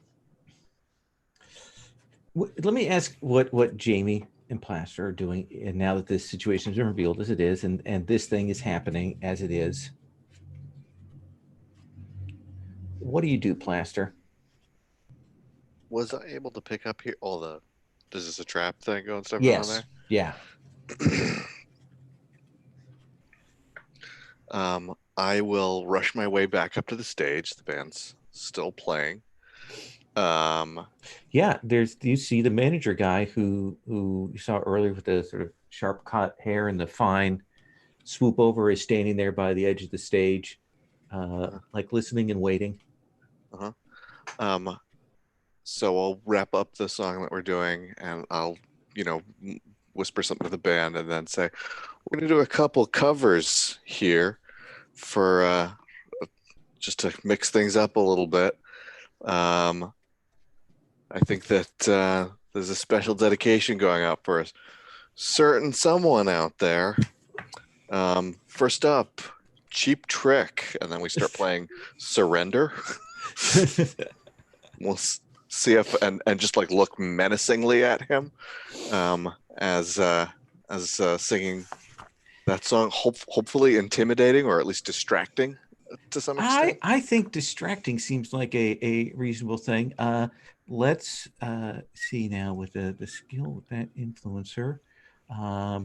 Let me ask what Jamie and Plaster are doing, and now that this situation has been revealed as it is, and this thing is happening as it is. What do you do, Plaster? Was I able to pick up here all the? Is this a trap thing going stuff Yes. on Yeah. there? I will rush my way back up to the stage. The band's still playing. Yeah. You see the manager guy who you saw earlier with the sort of sharp cut hair and the fine swoop over is standing there by the edge of the stage, like listening and waiting. So I'll wrap up the song that we're doing, and I'll, whisper something to the band, and then say, "We're gonna do a couple covers here for just to mix things up a little bit." I think that there's a special dedication going out for a certain someone out there. First up, Cheap Trick, and then we start playing Surrender. We'll see if and just like look menacingly at him as singing that song, hopefully intimidating or at least distracting to some extent. I think distracting seems like a reasonable thing. Let's see now with the skill with that influencer. I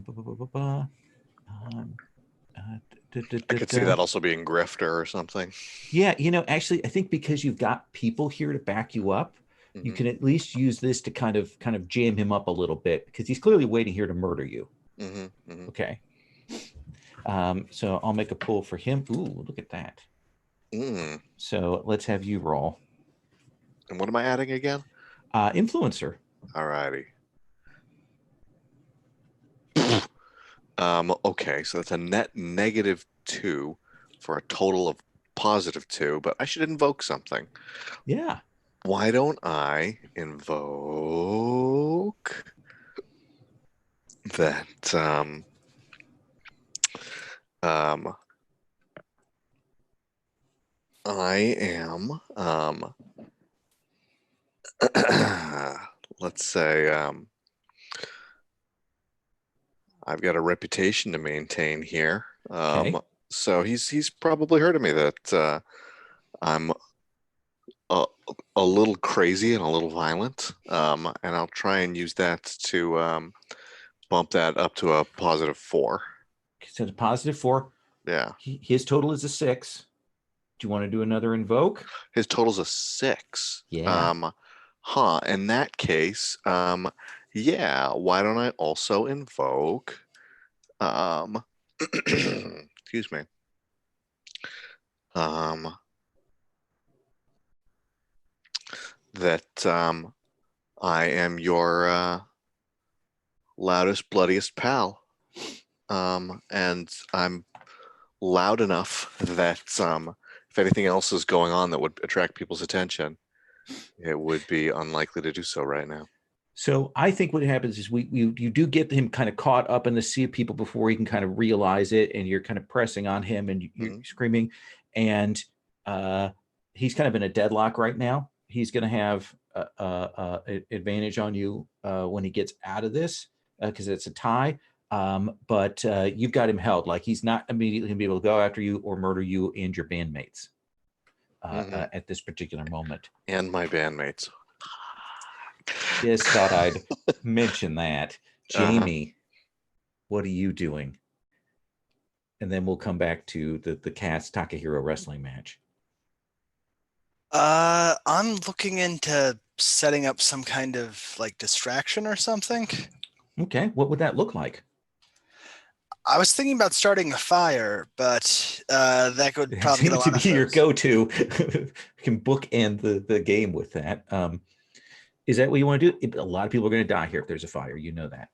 could see that also being grifter or something. Yeah, actually, I think because you've got people here to back you up, you can at least use this to kind of jam him up a little bit, because he's clearly waiting here to murder you. Okay. So I'll make a pull for him. Ooh, look at that. So let's have you roll. And what am I adding again? Influencer. All righty. Okay, so that's a net -2 for a total of +2, but I should invoke something. Yeah. Why don't I invoke that I am let's say I've got a reputation to maintain here. Okay. So he's probably heard of me that I'm a little crazy and a little violent, and I'll try and use that to bump that up to a +4. So it's +4. Yeah. His total is a 6. Do you want to do another invoke? His total's a 6. Yeah. In that case, yeah, why don't I also invoke excuse me. That I am your loudest, bloodiest pal. And I'm loud enough that if anything else is going on that would attract people's attention, it would be unlikely to do so right now. So I think what happens is you do get him kind of caught up in the sea of people before he can kind of realize it, and you're kind of pressing on him and you're screaming, and he's kind of in a deadlock right now. He's going to have advantage on you when he gets out of this because it's a tie. But you've got him held. Like he's not immediately going to be able to go after you or murder you and your bandmates at this particular moment. And my bandmates. Just thought I'd mention that. Jamie, what are you doing? And then we'll come back to the Cats Takahiro wrestling match. I'm looking into setting up some kind of like distraction or something. Okay, what would that look like? I was thinking about starting a fire, but that could It probably get a seems to lot be of your folks. go-to. You can bookend the game with that. Is that what you want to do? A lot of people are going to die here if there's a fire. You know that.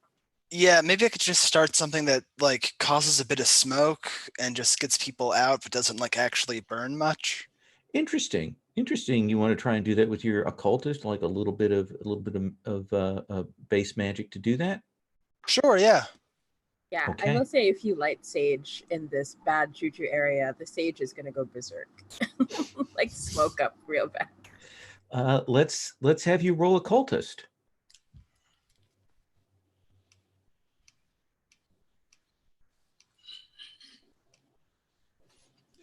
Yeah, maybe I could just start something that like causes a bit of smoke and just gets people out, but doesn't like actually burn much. Interesting. You want to try and do that with your occultist, like a little bit of base magic to do that. Sure, yeah. Yeah, Okay. I will say if you light sage in this bad juju area, the sage is gonna go berserk. Like smoke up real bad. Let's have you roll occultist.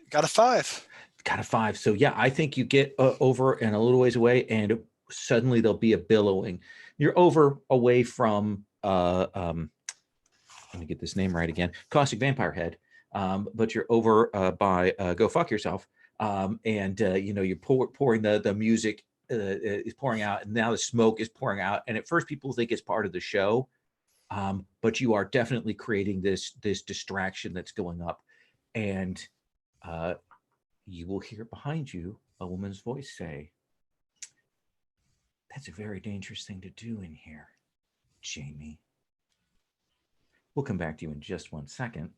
Got a 5. Got a 5. So yeah, I think you get over and a little ways away, and suddenly there'll be a billowing. You're over away from let me get this name right again, Caustic Vampire Head. But you're over by Go Fuck Yourself. And you're pouring the music is pouring out, and now the smoke is pouring out. And at first people think it's part of the show. But you are definitely creating this distraction that's going up. And you will hear behind you a woman's voice say, "That's a very dangerous thing to do in here, Jamie." We'll come back to you in just 1 second.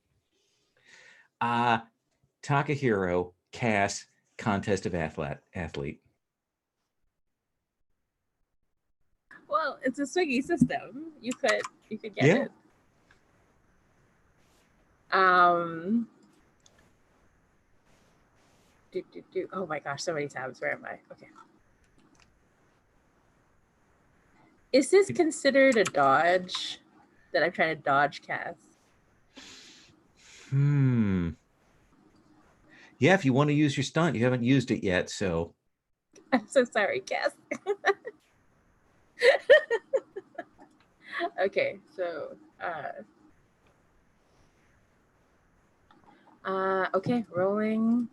Takahiro, Cass, contest of athlete. Well, it's a swiggy system. You could get Yeah. it. Oh my gosh, so many tabs. Where am I? Okay. Is this considered a dodge that I'm trying to dodge Cass? Yeah, if you want to use your stunt, you haven't used it yet, so. I'm so sorry, Cass. Okay, so okay, rolling.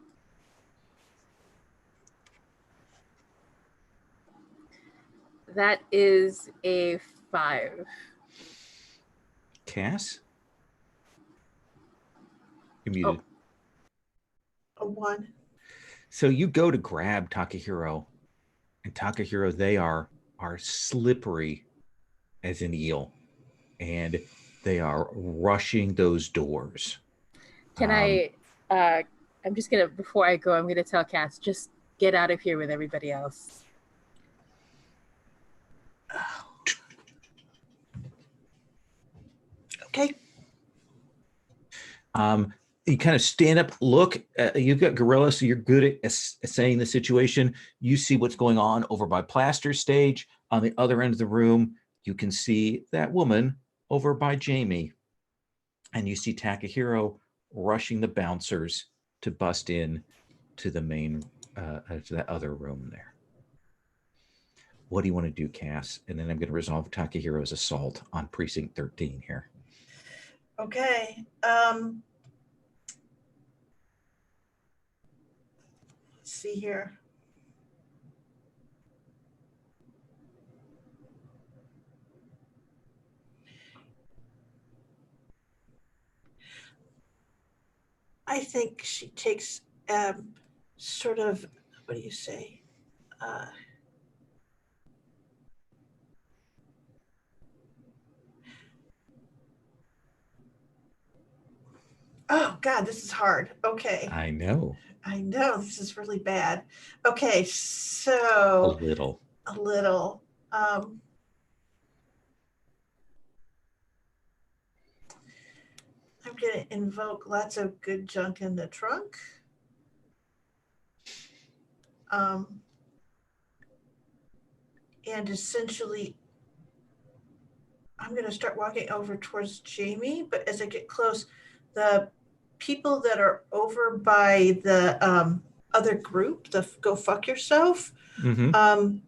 That is a 5. Cass? You're muted. A 1. So you go to grab Takahiro, and Takahiro, they are slippery as an eel, and they are rushing those doors. Can I'm just gonna, before I go, I'm gonna tell Cass, just get out of here with everybody else. Okay. You kind of stand up, look, you've got Gorilla, so you're good at assessing the situation. You see what's going on over by Plaster's stage. On the other end of the room, you can see that woman over by Jamie. And you see Takahiro rushing the bouncers to bust in to the main, to that other room there. What do you want to do, Cass? And then I'm going to resolve Takehiro's assault on Precinct 13 here. Okay. Let's see here. I think she takes sort of, what do you say? Oh God, this is hard. Okay. I know. This is really bad. Okay, A so little. a little. I'm gonna invoke lots of good junk in the trunk. And essentially, I'm going to start walking over towards Jamie, but as I get close, the people that are over by the other group, the Go Fuck Yourself, Mm-hmm.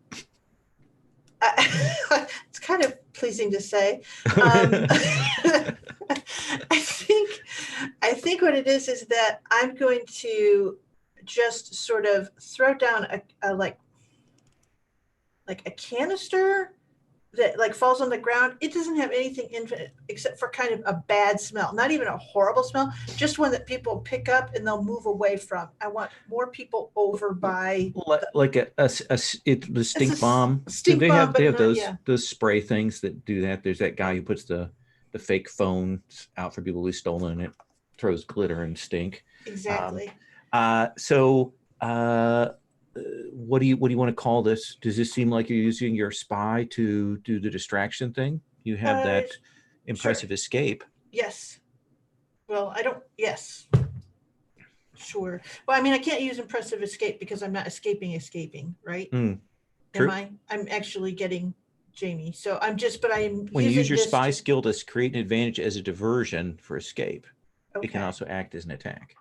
it's kind of pleasing to say. I think what it is that I'm going to just sort of throw down a like a canister that like falls on the ground. It doesn't have anything in it except for kind of a bad smell, not even a horrible smell, just one that people pick up and they'll move away from. I want more people over by Like the stink bomb. stink they bomb, have but they have not- those spray things that do that. There's that guy who puts the fake phones out for people who's stolen, and it throws glitter and stink. exactly. So what do you want to call this? Does this seem like you're using your spy to do the distraction thing? You have that impressive escape. Yes. Well, I don't. Yes. Sure. Well, I mean, I can't use impressive escape because I'm not escaping, right? True. Am I? I'm actually getting Jamie. So I'm just, but I'm When you using use your this spy to- skill to create an advantage as a diversion for escape, Okay. it can also act as an attack.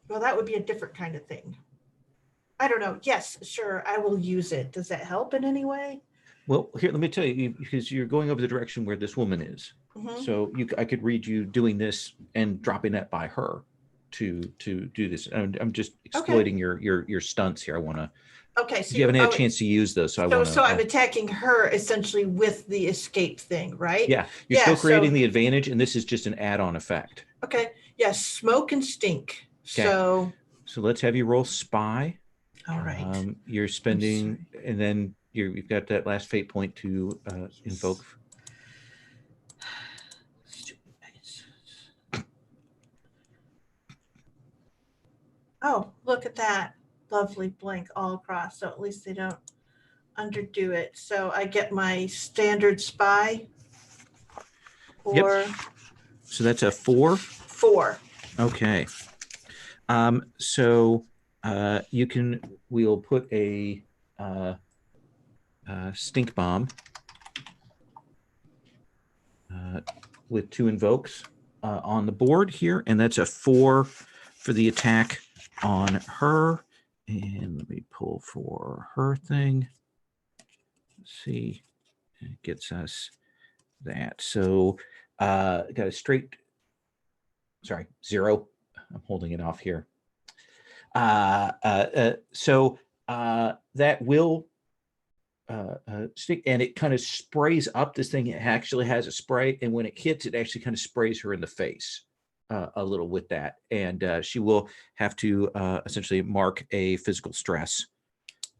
Well, that would be a different kind of thing. I don't know. Yes, sure. I will use it. Does that help in any way? Well, here, let me tell you, because you're going over the direction where this woman is. Mhm. So I could read you doing this and dropping that by her to do this. I'm just exploiting your stunts here. I want to. Okay. So You haven't had a chance to use those, so I want to. So I'm attacking her essentially with the escape thing, right? Yeah, you're still creating the advantage, and this is just an add-on effect. Okay. Yes, smoke and stink. Okay. So let's have you roll spy. all right. You're spending, and then you've got that last fate point to invoke. Oh, look at that. Lovely blank all across. So at least they don't underdo it. So I get my standard spy. Or so that's a 4. 4. Okay. So we'll put a stink bomb with 2 invokes on the board here, and that's a 4 for the attack on her. And let me pull for her thing. Let's see, it gets us that. So got a straight, 0. I'm holding it off here. So that will stick, and it kind of sprays up this thing. It actually has a spray, and when it hits, it actually kind of sprays her in the face a little with that, and she will have to essentially mark a physical stress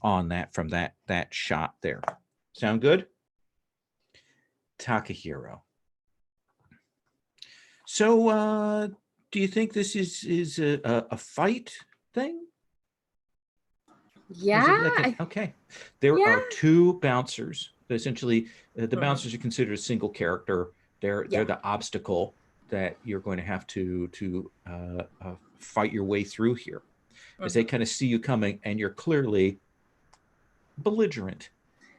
on that from that shot there. Sound good? Takahiro. So do you think this is a fight thing? Yeah. Okay. There are 2 bouncers. Essentially, the bouncers are considered a single character. They're the obstacle that you're going to have to fight your way through here, as they kind of see you coming, and you're clearly belligerent,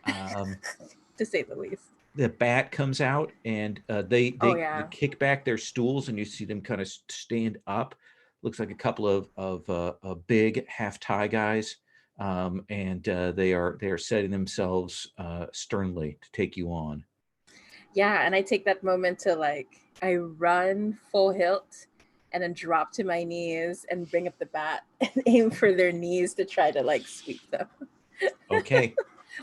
to say the least. The bat comes out, and they kick back their stools, and you see them kind of stand up. Looks like a couple of big half tie guys, and they are setting themselves sternly to take you on. Yeah, and I take that moment to I run full hilt and then drop to my knees and bring up the bat and aim for their knees to try to sweep them. Okay.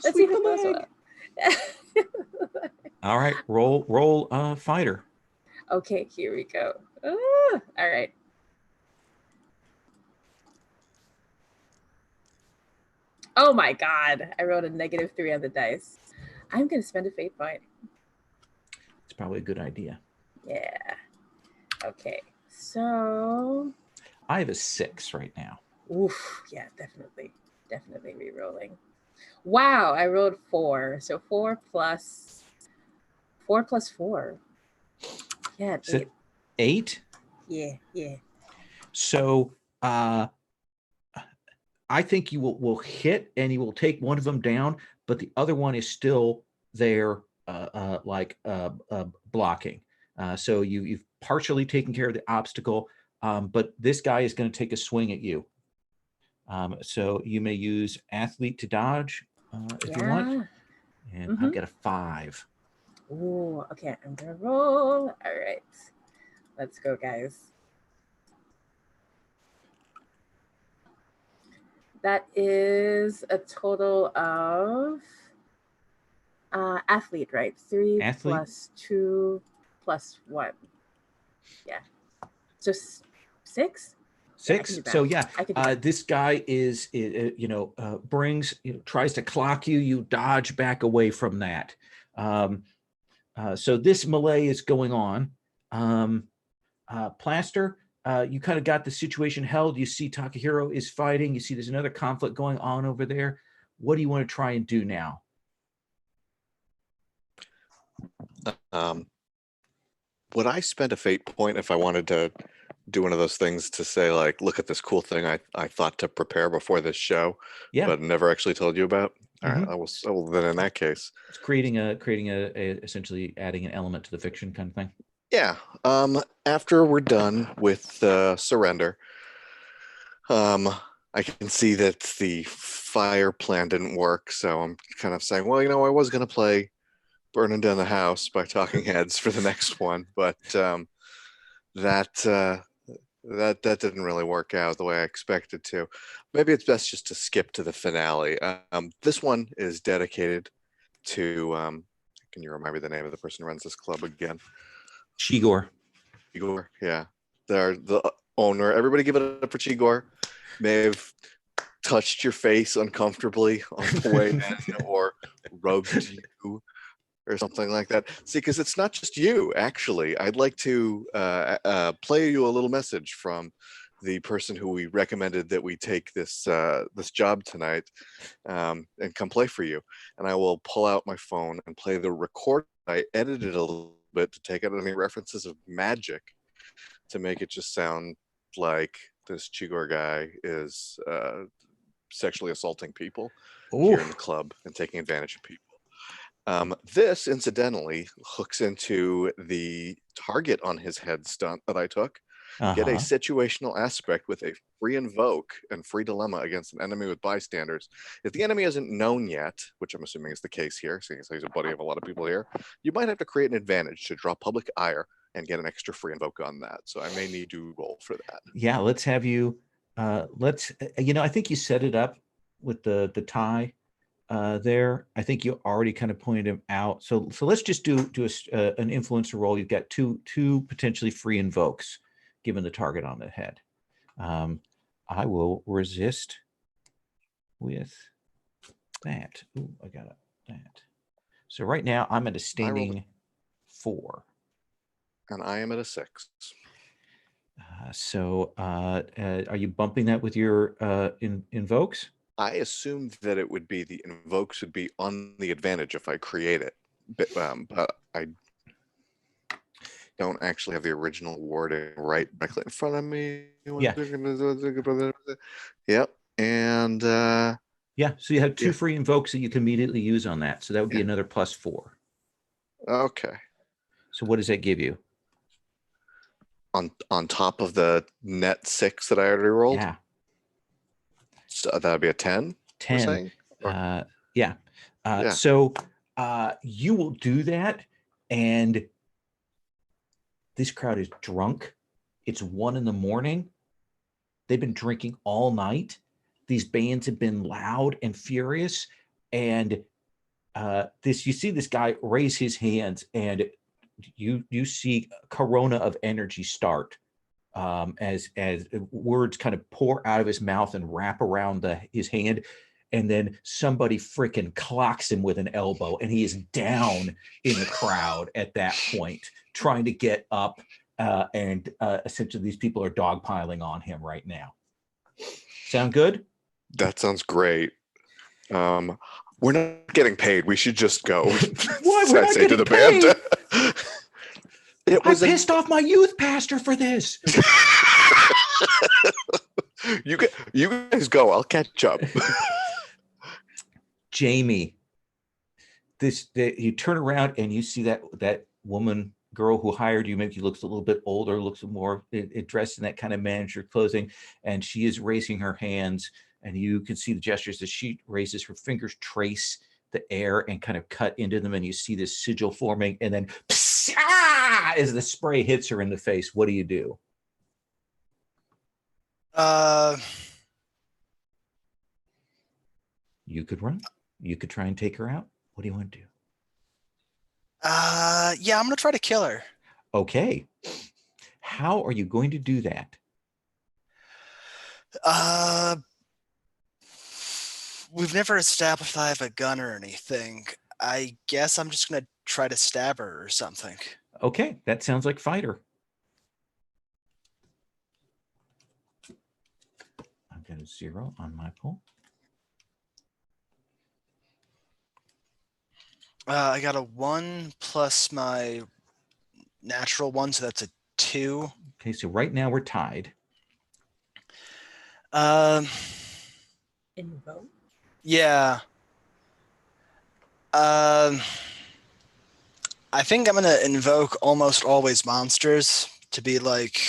Let's see if it goes well. All right, roll fighter. Okay, here we go. All right. Oh my God, I rolled a -3 on the dice. I'm gonna spend a fate point. It's probably a good idea. Yeah. Okay, so I have a 6 right now. Oof, yeah, definitely re-rolling. Wow, I rolled 4. So 4 plus 4. Yeah, 8. Yeah. So I think you will hit and you will take one of them down, but the other one is still there, blocking. So you've partially taken care of the obstacle, but this guy is going to take a swing at you. So you may use athlete to dodge if you want. And I've got a 5. Oh, okay. I'm gonna roll. All right. Let's go, guys. That is a total of athlete, right? 3 Athlete. plus 2 plus 1. Yeah. Just 6? Yeah, I can 6. do that. So yeah, I can do that. this guy is, brings, tries to clock you. You dodge back away from that. So this melee is going on. Plaster, you kind of got the situation held. You see Takahiro is fighting. You see there's another conflict going on over there. What do you want to try and do now? Would I spend a fate point if I wanted to do one of those things to say, like, look at this cool thing I thought to prepare before this show, Yeah. but never actually told you about? All right, Mhm. I will then in that case. It's creating a essentially adding an element to the fiction kind of thing. Yeah. After we're done with surrender, I can see that the fire plan didn't work, so I'm kind of saying, well, I was going to play Burning Down the House by Talking Heads for the next one, but that didn't really work out the way I expected to. Maybe it's best just to skip to the finale. This one is dedicated to, can you remind me the name of the person who runs this club again? Chigor. Chigor, yeah. They're the owner. Everybody give it up for Chigor. May have touched your face uncomfortably on the way in or rubbed you or something like that. See, because it's not just you, actually. I'd like to play you a little message from the person who we recommended that we take this this job tonight and come play for you. And I will pull out my phone and play the record. I edited a little bit to take out any references of magic to make it just sound like this Chigor guy is sexually assaulting people here in the club and taking advantage of people. This, incidentally, hooks into the target on his head stunt that I took. Get a situational aspect with a free invoke and free dilemma against an enemy with bystanders. If the enemy isn't known yet, which I'm assuming is the case here, seeing as he's a buddy of a lot of people here, you might have to create an advantage to draw public ire and get an extra free invoke on that. So I may need to roll for that. Yeah, let's have you. I think you set it up with the tie there. I think you already kind of pointed him out. So let's just do an influencer roll. You've got two potentially free invokes given the target on the head. I will resist with that. Ooh, I got that. So right now I'm at a standing 4. And I am at a 6. Are you bumping that with your invokes? I assumed that it would be the invokes would be on the advantage if I create it, but I don't actually have the original wording right directly in front of me. Yeah. Yep. And yeah, so you have 2 free invokes that you can immediately use on that. So that would be another +4. Okay. So what does that give you? On top of the net 6 that I already rolled? Yeah. So that would be a 10? 10. Yeah. So you will do that, and this crowd is drunk. It's 1 a.m. They've been drinking all night. These bands have been loud and furious, and you see this guy raise his hands, and you see a corona of energy start as words kind of pour out of his mouth and wrap around his hand, and then somebody freaking clocks him with an elbow, and he is down in the crowd at that point, trying to get up, and essentially these people are dogpiling on him right now. Sound good? That sounds great. We're not getting paid. We should just go. Why? We're not getting paid. It I was a- pissed off my youth pastor for this. you guys go. I'll catch up. Jamie, you turn around and you see that girl who hired you, maybe looks a little bit older, looks more dressed in that kind of manager clothing, and she is raising her hands, and you can see the gestures as she raises her fingers, trace the air and kind of cut into them, and you see this sigil forming, and then as the spray hits her in the face. What do you do? You could run. You could try and take her out. What do you want to do? Yeah, I'm gonna try to kill her. Okay. How are you going to do that? We've never established that I have a gun or anything. I guess I'm just gonna try to stab her or something. Okay, that sounds like fighter. I've got a 0 on my poll. I got a 1 plus my natural 1, so that's a 2. Okay, so right now we're tied. Invoke. Yeah. I think I'm gonna invoke almost always monsters to be like,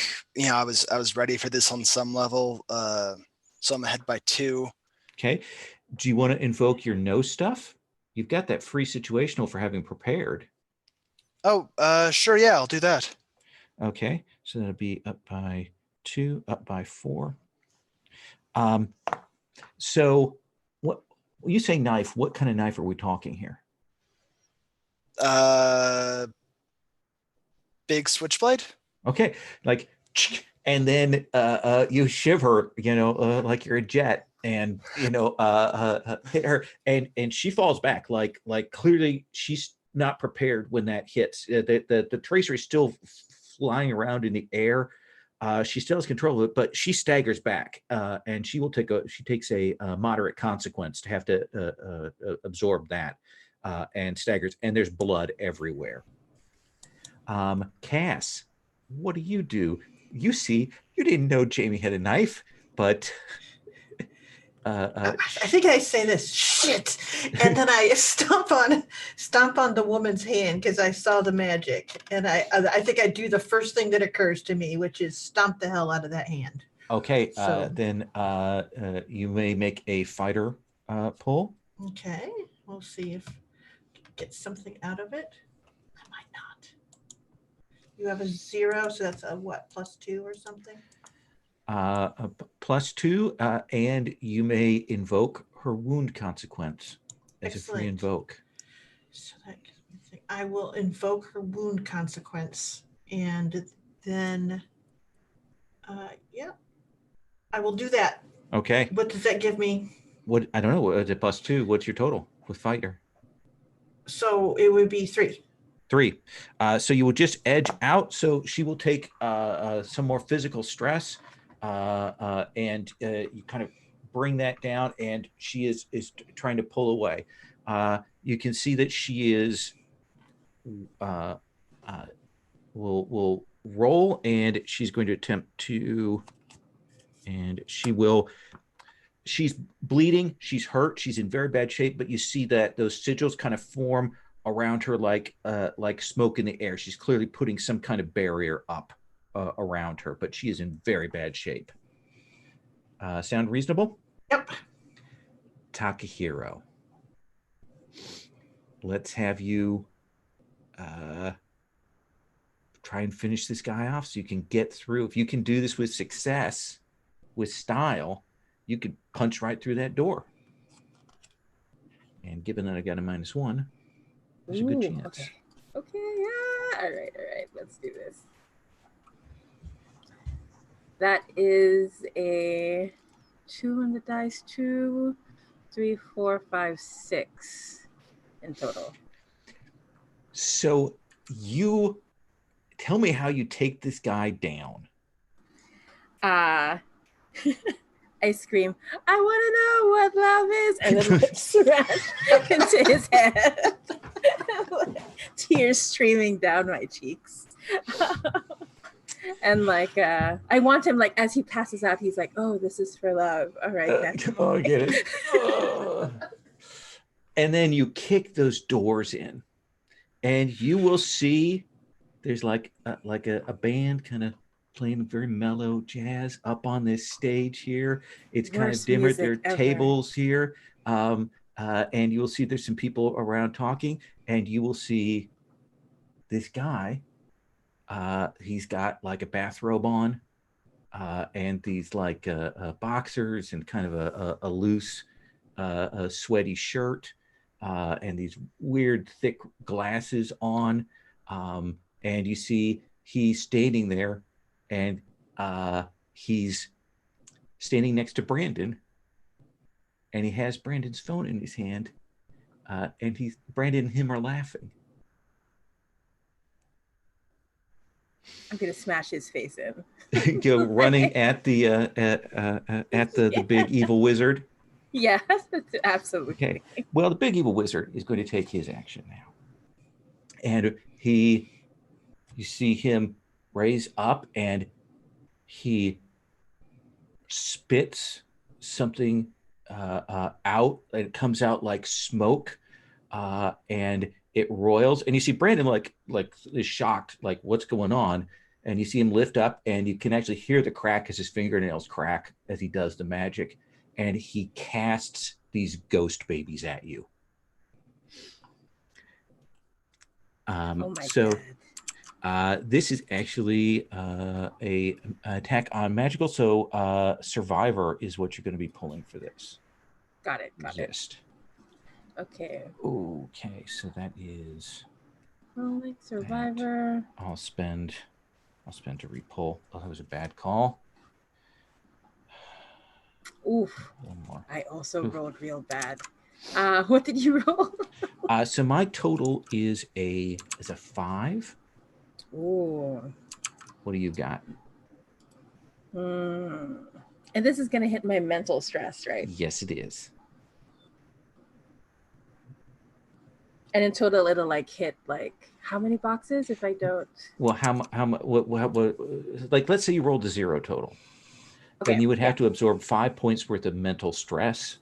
I was ready for this on some level. So I'm ahead by 2. Okay. Do you want to invoke your no stuff? You've got that free situational for having prepared. Oh, sure, yeah, I'll do that. Okay, so that'll be up by 2, up by 4. So what when you say knife, what kind of knife are we talking here? Big switchblade. Okay, like, and then you shiver, like you're a jet, and hit her, and she falls back, like clearly she's not prepared when that hits. The tracer is still flying around in the air. She still has control of it, but she staggers back, and she takes a moderate consequence to have to absorb that, and staggers, and there's blood everywhere. Cass, what do? You didn't know Jamie had a knife, but I think I say this shit, and then I stomp on the woman's hand because I saw the magic, and I think I do the first thing that occurs to me, which is stomp the hell out of that hand. Okay, So- then you may make a fighter pull. Okay, we'll see if I can get something out of it. I might not. You have a 0, so that's a what, +2 or something? +2, and you may invoke her wound consequence as a free Excellent. invoke. So that gives me a thing. I will invoke her wound consequence, and then, yeah, I will do that. Okay. What does that give me? What? I don't know. What is it? +2. What's your total with fighter? So it would be 3. 3. So you will just edge out. So she will take some more physical stress, and you kind of bring that down, and she is trying to pull away. You can see that she is will roll, and she's going to attempt to, and she's bleeding, she's hurt, she's in very bad shape, but you see that those sigils kind of form around her like smoke in the air. She's clearly putting some kind of barrier up around her, but she is in very bad shape. Sound reasonable? Yep. Takahiro, let's have you try and finish this guy off so you can get through. If you can do this with success, with style, you could punch right through that door. And given that I got a -1, there's a good Ooh, chance. Okay, yeah. All right, let's do this. That is a 2 on the dice, 2, 3, 4, 5, 6 in total. So you tell me how you take this guy down. I scream, I want to know what love is, and then lips around into his head. Tears streaming down my cheeks. And like I want him, like, as he passes out, he's like, oh, this is for love. All right, that's Oh, I get it. And then you kick those doors in, and you will see there's like a band kind of playing very mellow jazz up on this stage here. It's kind of Worst dimmer. music There are ever. tables here. And you will see there's some people around talking, and you will see this guy. He's got like a bathrobe on, and these like boxers and kind of a loose, a sweaty shirt, and these weird thick glasses on. And you see he's standing there, and he's standing next to Brandon, and he has Brandon's phone in his hand, and Brandon and him are laughing. I'm gonna smash his face in. Go running at the big evil wizard. Yes, absolutely. Okay. Well, the big evil wizard is going to take his action now, and you see him raise up, and he spits something out. It comes out like smoke, and it roils. And you see Brandon like is shocked, like what's going on. And you see him lift up, and you can actually hear the crack as his fingernails crack as he does the magic. And he casts these ghost babies at you. Oh my so God. this is actually a attack on magical. So survivor is what you're going to be pulling for this. Got it. Yes. Okay. Okay, so that is. Well, like survivor. I'll spend to repull. Oh, that was a bad call. Oof. One more. I also Oof. rolled real bad. What did you roll? So my total is a 5. Ooh. What do you got? And this is gonna hit my mental stress, right? Yes, it is. And in total, it'll like hit like how many boxes if I don't? Well, how much? What? Like, let's say you rolled a 0 total. Okay. Then you would have to absorb 5 points worth of mental stress,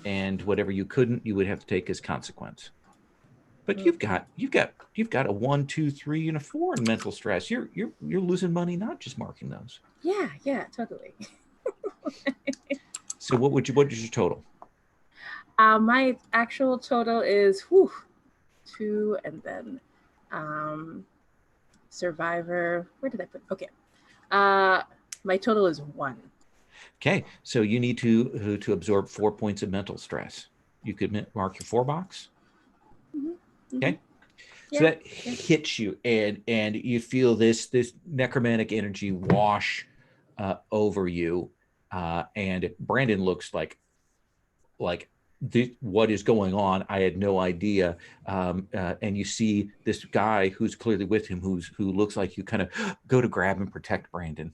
and whatever you couldn't, you would have to take as consequence. But you've got a 1, 2, 3, and a 4 in mental stress. You're losing money not just marking those. Yeah, totally. So what is your total? My actual total is 2, and then survivor. Where did I put? Okay. My total is 1. Okay, so you need to absorb 4 points of mental stress. You could mark your 4 box. Okay, so that hits you, and you feel this necromantic energy wash over you, and Brandon looks like what is going on? I had no idea. And you see this guy who's clearly with him, who looks like you kind of go to grab and protect Brandon.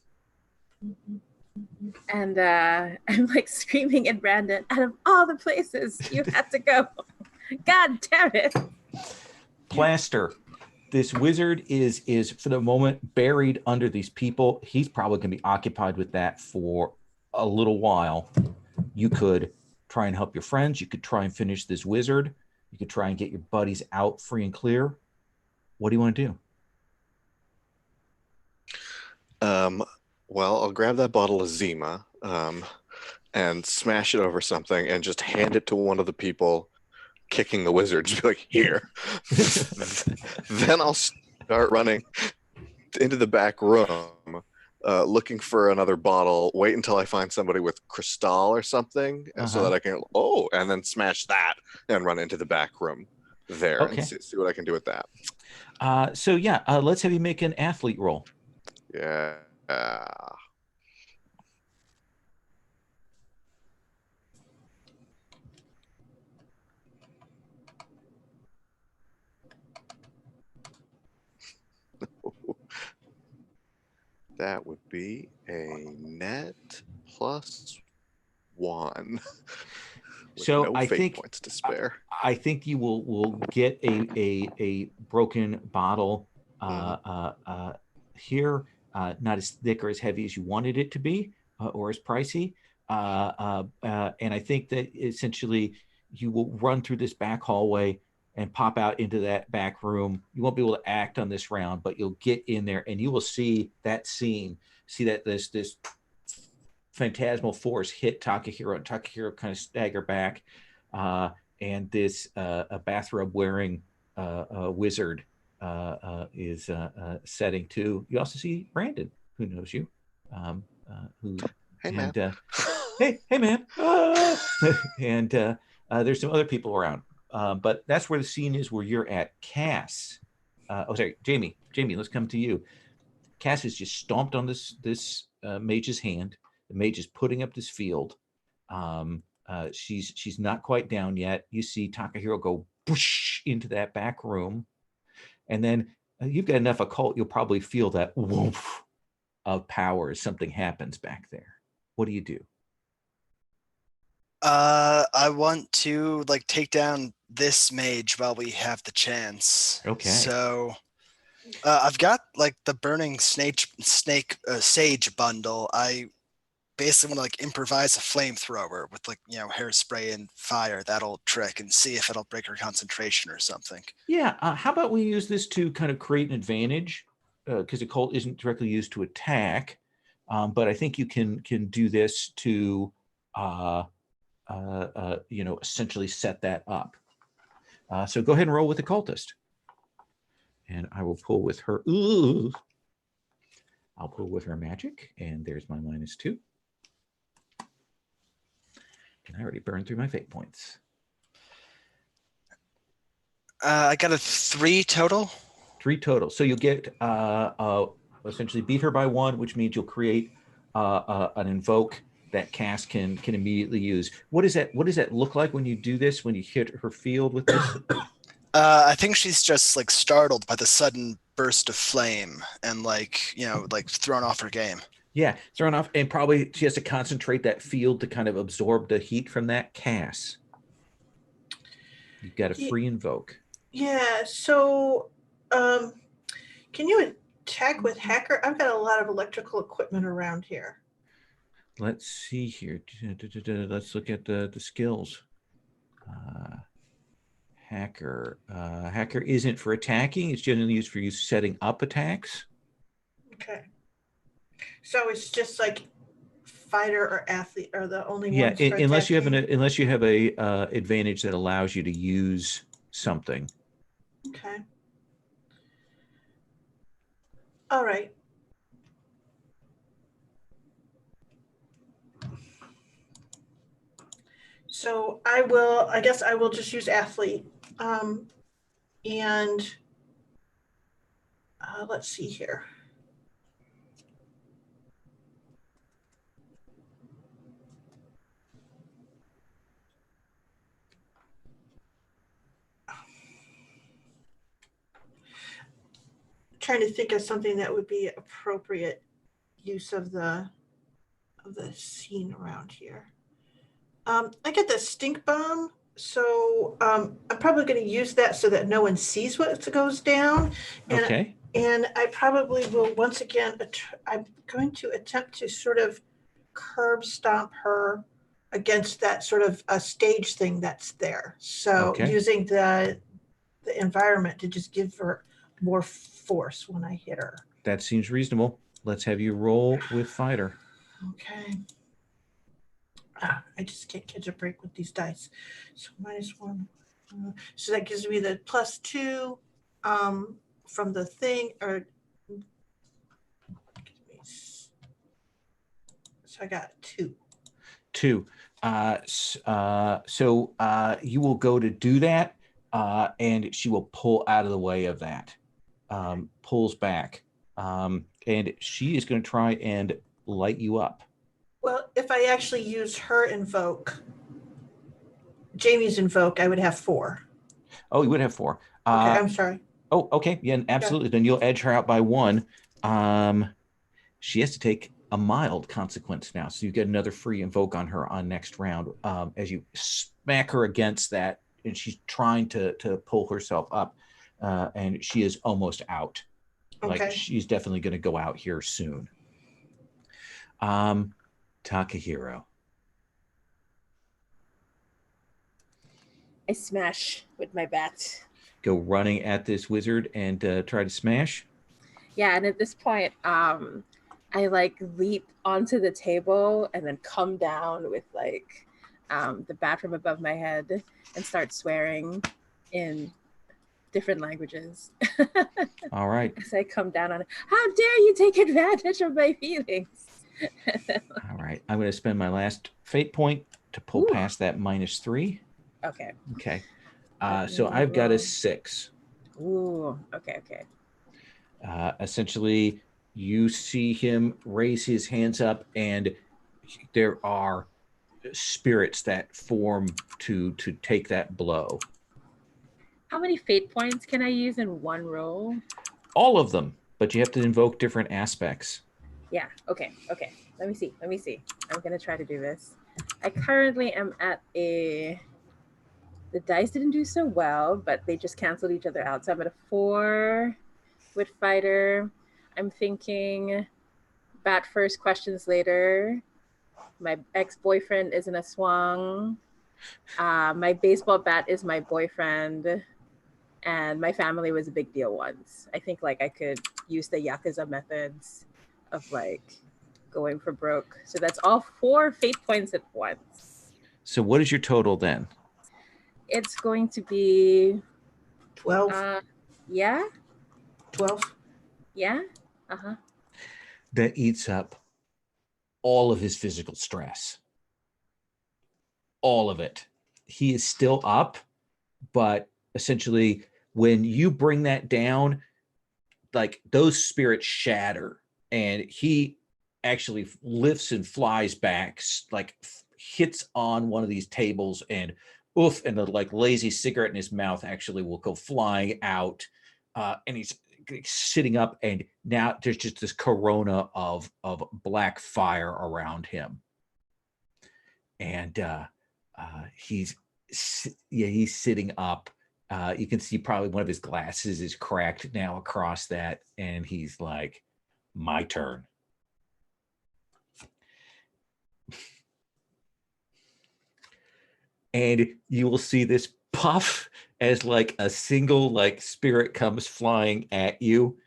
And I'm like screaming at Brandon, out of all the places you had to go. God damn it. Plaster. This wizard is for the moment buried under these people. He's probably going to be occupied with that for a little while. You could try and help your friends. You could try and finish this wizard. You could try and get your buddies out free and clear. What do you want to do? Well, I'll grab that bottle of Zima and smash it over something and just hand it to one of the people kicking the wizard. Just be like, here. Then I'll start running into the back room, looking for another bottle, wait until I find somebody with crystal or something, so that I can, and then smash that and run into the back room there and see what I can do with that. Let's have you make an athlete roll. Yeah. That would be a net +1. So no I fate think points to spare. I think you will get a broken bottle Here, not as thick or as heavy as you wanted it to be, or as pricey. And I think that essentially you will run through this back hallway and pop out into that back room. You won't be able to act on this round, but you'll get in there and you will see that scene. See that this phantasmal force hit Takahiro, and Takahiro kind of stagger back, and this a bathrobe wearing wizard is setting to. You also see Brandon, who knows you, who Hey, man. and hey man, and there's some other people around, but that's where the scene is where you're at. Cass, sorry, Jamie, let's come to you. Cass has just stomped on this mage's hand. The mage is putting up this field. She's not quite down yet. You see Takahiro go whoosh into that back room, and then you've got enough occult. You'll probably feel that woof of power as something happens back there. What do you do? I want to like take down this mage while we have the chance. Okay. So I've got like the burning sage bundle. I basically want to like improvise a flamethrower with like, you know, hairspray and fire. That'll trick and see if it'll break her concentration or something. Yeah. How about we use this to kind of create an advantage? Because the cult isn't directly used to attack, but I think you can do this to, essentially set that up. So go ahead and roll with the cultist, and I will pull with her. Ooh. I'll pull with her magic, and there's my -2. And I already burned through my fate points. I got a 3 total. 3 total. So you'll get essentially beat her by 1, which means you'll create an invoke that Cass can immediately use. What does that look like when you do this? When you hit her field with this? I think she's just like startled by the sudden burst of flame and like, you know, like thrown off her game. Yeah, thrown off, and probably she has to concentrate that field to kind of absorb the heat from that. Cass, you've got a free invoke. Yeah. So, can you attack with hacker? I've got a lot of electrical equipment around here. Let's see here. Let's look at the skills. Hacker. Hacker isn't for attacking. It's generally used for you setting up attacks. Okay. So it's just like fighter or athlete are the only ones. Yeah, for unless you have attacking? a advantage that allows you to use something. Okay. All right. So I guess I will just use athlete. And let's see here. Trying to think of something that would be appropriate use of the scene around here. I get the stink bomb, so I'm probably going to use that so that no one sees what goes down. And, Okay. And I probably will once again. I'm going to attempt to sort of curb stomp her against that sort of a stage thing that's there. So using the environment to just give her more force when I hit her. That seems reasonable. Let's have you roll with fighter. Okay. I just can't catch a break with these dice. So -1. So that gives me the +2 from the thing, or so I got 2. 2. So you will go to do that, and she will pull out of the way of that. Pulls back, and she is going to try and light you up. Well, if I actually use her invoke, Jamie's invoke, I would have 4. Oh, you would have 4. Okay, I'm sorry. Oh, okay. Yeah, absolutely. Then you'll edge her out by 1. She has to take a mild consequence now. So you get another free invoke on her on next round as you smack her against that, and she's trying to pull herself up, and she is almost out. Like Okay. she's definitely going to go out here soon. Takahiro. I smash with my bat. Go running at this wizard and try to smash. Yeah, and at this point, I like leap onto the table and then come down with like the bat from above my head and start swearing in different languages. All right. As I come down on it, how dare you take advantage of my feelings? All right. I'm going to spend my last fate point to pull Ooh. past that -3. Okay. Okay. So I've got a 6. Ooh. Okay. Essentially, you see him raise his hands up, and there are spirits that form to take that blow. How many fate points can I use in one roll? All of them, but you have to invoke different aspects. Yeah. Okay. Let me see. I'm gonna try to do this. I currently am at a. The dice didn't do so well, but they just canceled each other out. So I'm at a 4 with fighter. I'm thinking bat first, questions later. My ex-boyfriend is in a swang. My baseball bat is my boyfriend. And my family was a big deal once. I think like I could use the Yakuza methods of like going for broke. So that's all 4 fate points at once. So what is your total then? It's going to be 12. yeah. 12. Yeah. Uh-huh. That eats up all of his physical stress. All of it. He is still up, but essentially when you bring that down, like those spirits shatter, and he actually lifts and flies back, like hits on one of these tables, and oof, and the like lazy cigarette in his mouth actually will go flying out, and he's sitting up, and now there's just this corona of black fire around him, and he's sitting up. You can see probably one of his glasses is cracked now across that, and he's like, my turn. And you will see this puff as like a single like spirit comes flying at you.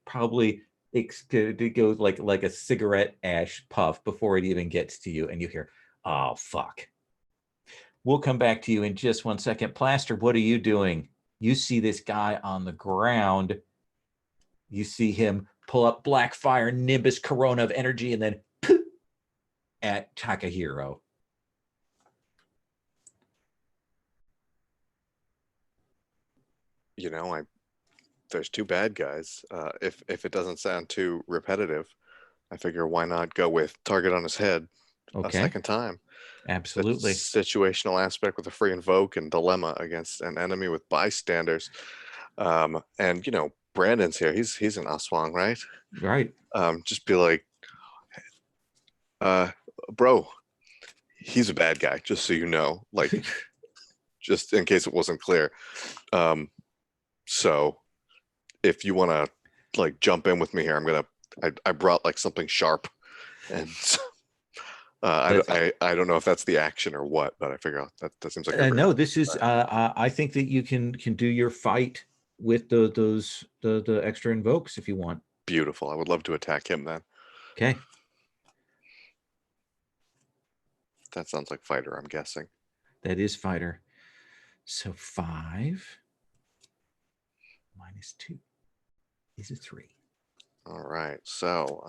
Probably it goes like a cigarette ash puff before it even gets to you, and you hear, oh fuck. We'll come back to you in just 1 second. Plaster, what are you doing? You see this guy on the ground. You see him pull up black fire, nimbus corona of energy, and then at Takahiro. You know, there's 2 bad guys. If it doesn't sound too repetitive, I figure why not go with target on his head a second time. Absolutely. The situational aspect with a free invoke and dilemma against an enemy with bystanders. And you know, Brandon's here. He's an Aswang, right? Right. Just be like, bro, he's a bad guy, just so you know. Like, just in case it wasn't clear. So if you want to like jump in with me here, I brought like something sharp, and so, I don't know if that's the action or what, but I figure that seems like no. This is. I think that you can do your fight with the extra invokes if you want. Beautiful. I would love to attack him then. Okay. That sounds like fighter, I'm guessing. That is fighter. So 5 -2 is a 3. All right. So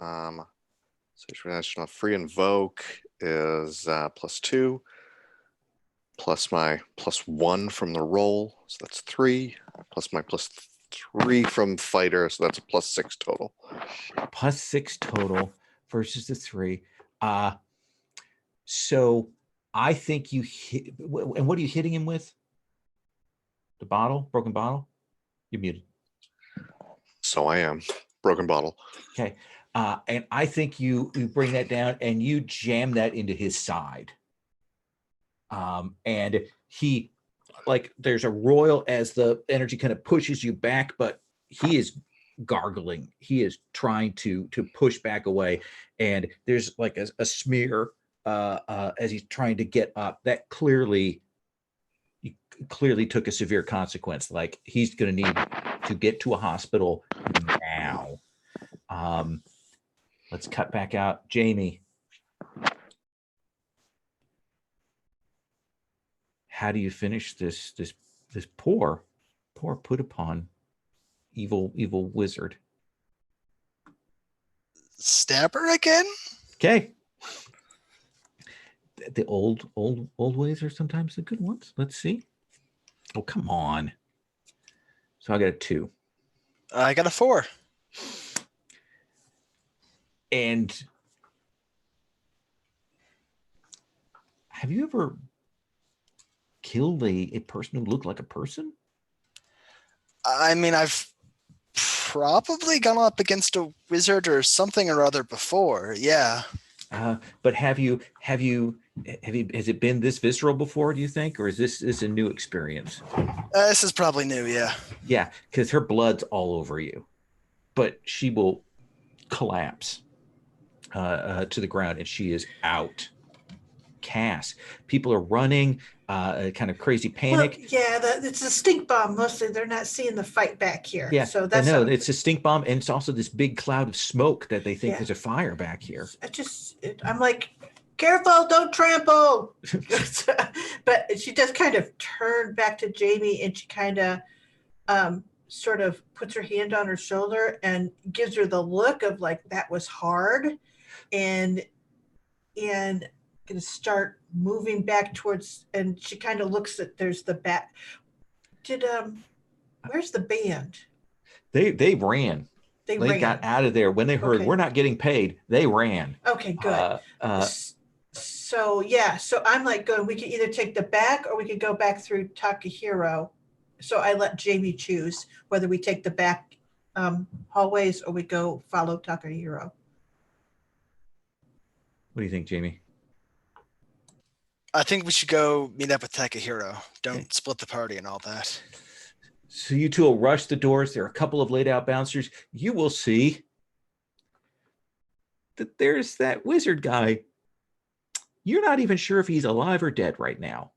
situational free invoke is +2 plus my +1 from the roll, so that's 3, plus my +3 from fighter, so that's a +6 total. +6 total versus the 3. So I think you hit, and what are you hitting him with? The bottle, broken bottle? You're muted. So I am. Broken bottle. Okay. And I think you bring that down and you jam that into his side. And he, like, there's a royal as the energy kind of pushes you back, but he is gargling. He is trying to push back away, and there's like a smear as he's trying to get up. That clearly took a severe consequence. Like he's going to need to get to a hospital now. Let's cut back out. Jamie, how do you finish this poor put upon evil wizard? Stab her again? Okay. The old ways are sometimes the good ones. Let's see. Oh, come on. So I got a 2. I got a 4. And have you ever killed a person who looked like a person? I mean, I've probably gone up against a wizard or something or other before. Yeah. But has it been this visceral before, do you think? Or is this a new experience? This is probably new. Yeah. Yeah, because her blood's all over you. But she will collapse to the ground, and she is out. Cass, people are running, kind of crazy panic. Well, yeah, it's a stink bomb. Mostly, they're not seeing the fight back here. Yeah, so that's no, it's a stink bomb, and it's also this big cloud of smoke that they think Yeah. there's a fire back here. I'm like, careful, don't trample. But she does kind of turn back to Jamie, and she kind of sort of puts her hand on her shoulder and gives her the look of like, that was hard, and going to start moving back towards, and she kind of looks at, there's the bat. Where's the band? They ran. They ran. got out of there when they heard we're not getting paid. They ran. Okay, good. So I'm like going, we could either take the back or we could go back through Takahiro. So I let Jamie choose whether we take the back hallways or we go follow Takahiro. What do you think, Jamie? I think we should go meet up with Takahiro. Don't split the party and all that. So you two will rush the doors. There are a couple of laid out bouncers. You will see that there's that wizard guy. You're not even sure if he's alive or dead right now.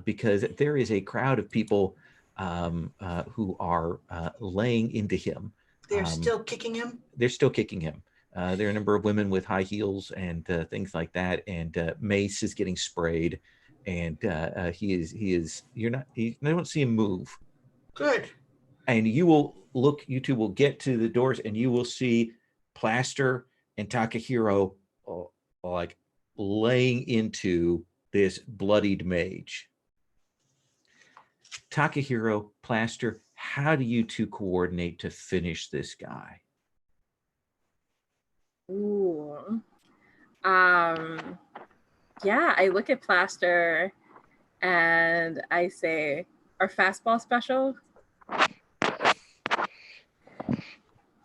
Because there is a crowd of people who are laying into him. They're still kicking him? They're still kicking him. There are a number of women with high heels and things like that. And Mace is getting sprayed. And I don't see him move. Good. And you two will get to the doors and you will see Plaster and Takahiro like laying into this bloodied mage. Takahiro, Plaster, how do you two coordinate to finish this guy? Ooh. Yeah, I look at Plaster and I say, our fastball special.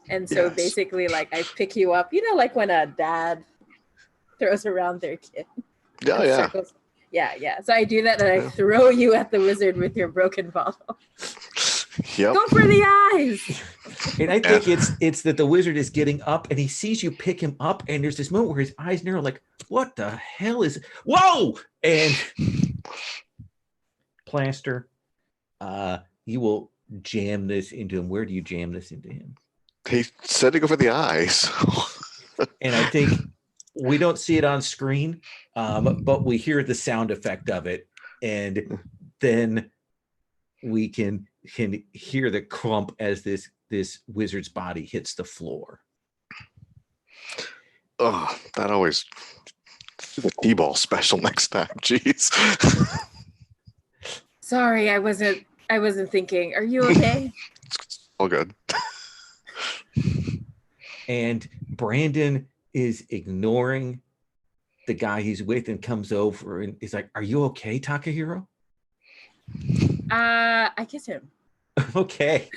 And so basically, like, I pick you up, like when a dad throws around their kid. Oh, yeah. Circles. Yeah. So I do that and I throw you at the wizard with your broken bottle. Yep. Go for the eyes. And I think it's that the wizard is getting up and he sees you pick him up, and there's this moment where his eyes narrow, like, what the hell is whoa? And Plaster, you will jam this into him. Where do you jam this into him? He said to go for the eyes. And I think we don't see it on screen, but we hear the sound effect of it, and then we can hear the crump as this wizard's body hits the floor. Oh, that always do the T-ball special next time. Jeez. Sorry, I wasn't thinking. Are you okay? It's all good. And Brandon is ignoring the guy he's with and comes over and he's like, "Are you okay, Takahiro?" I kiss him. Okay.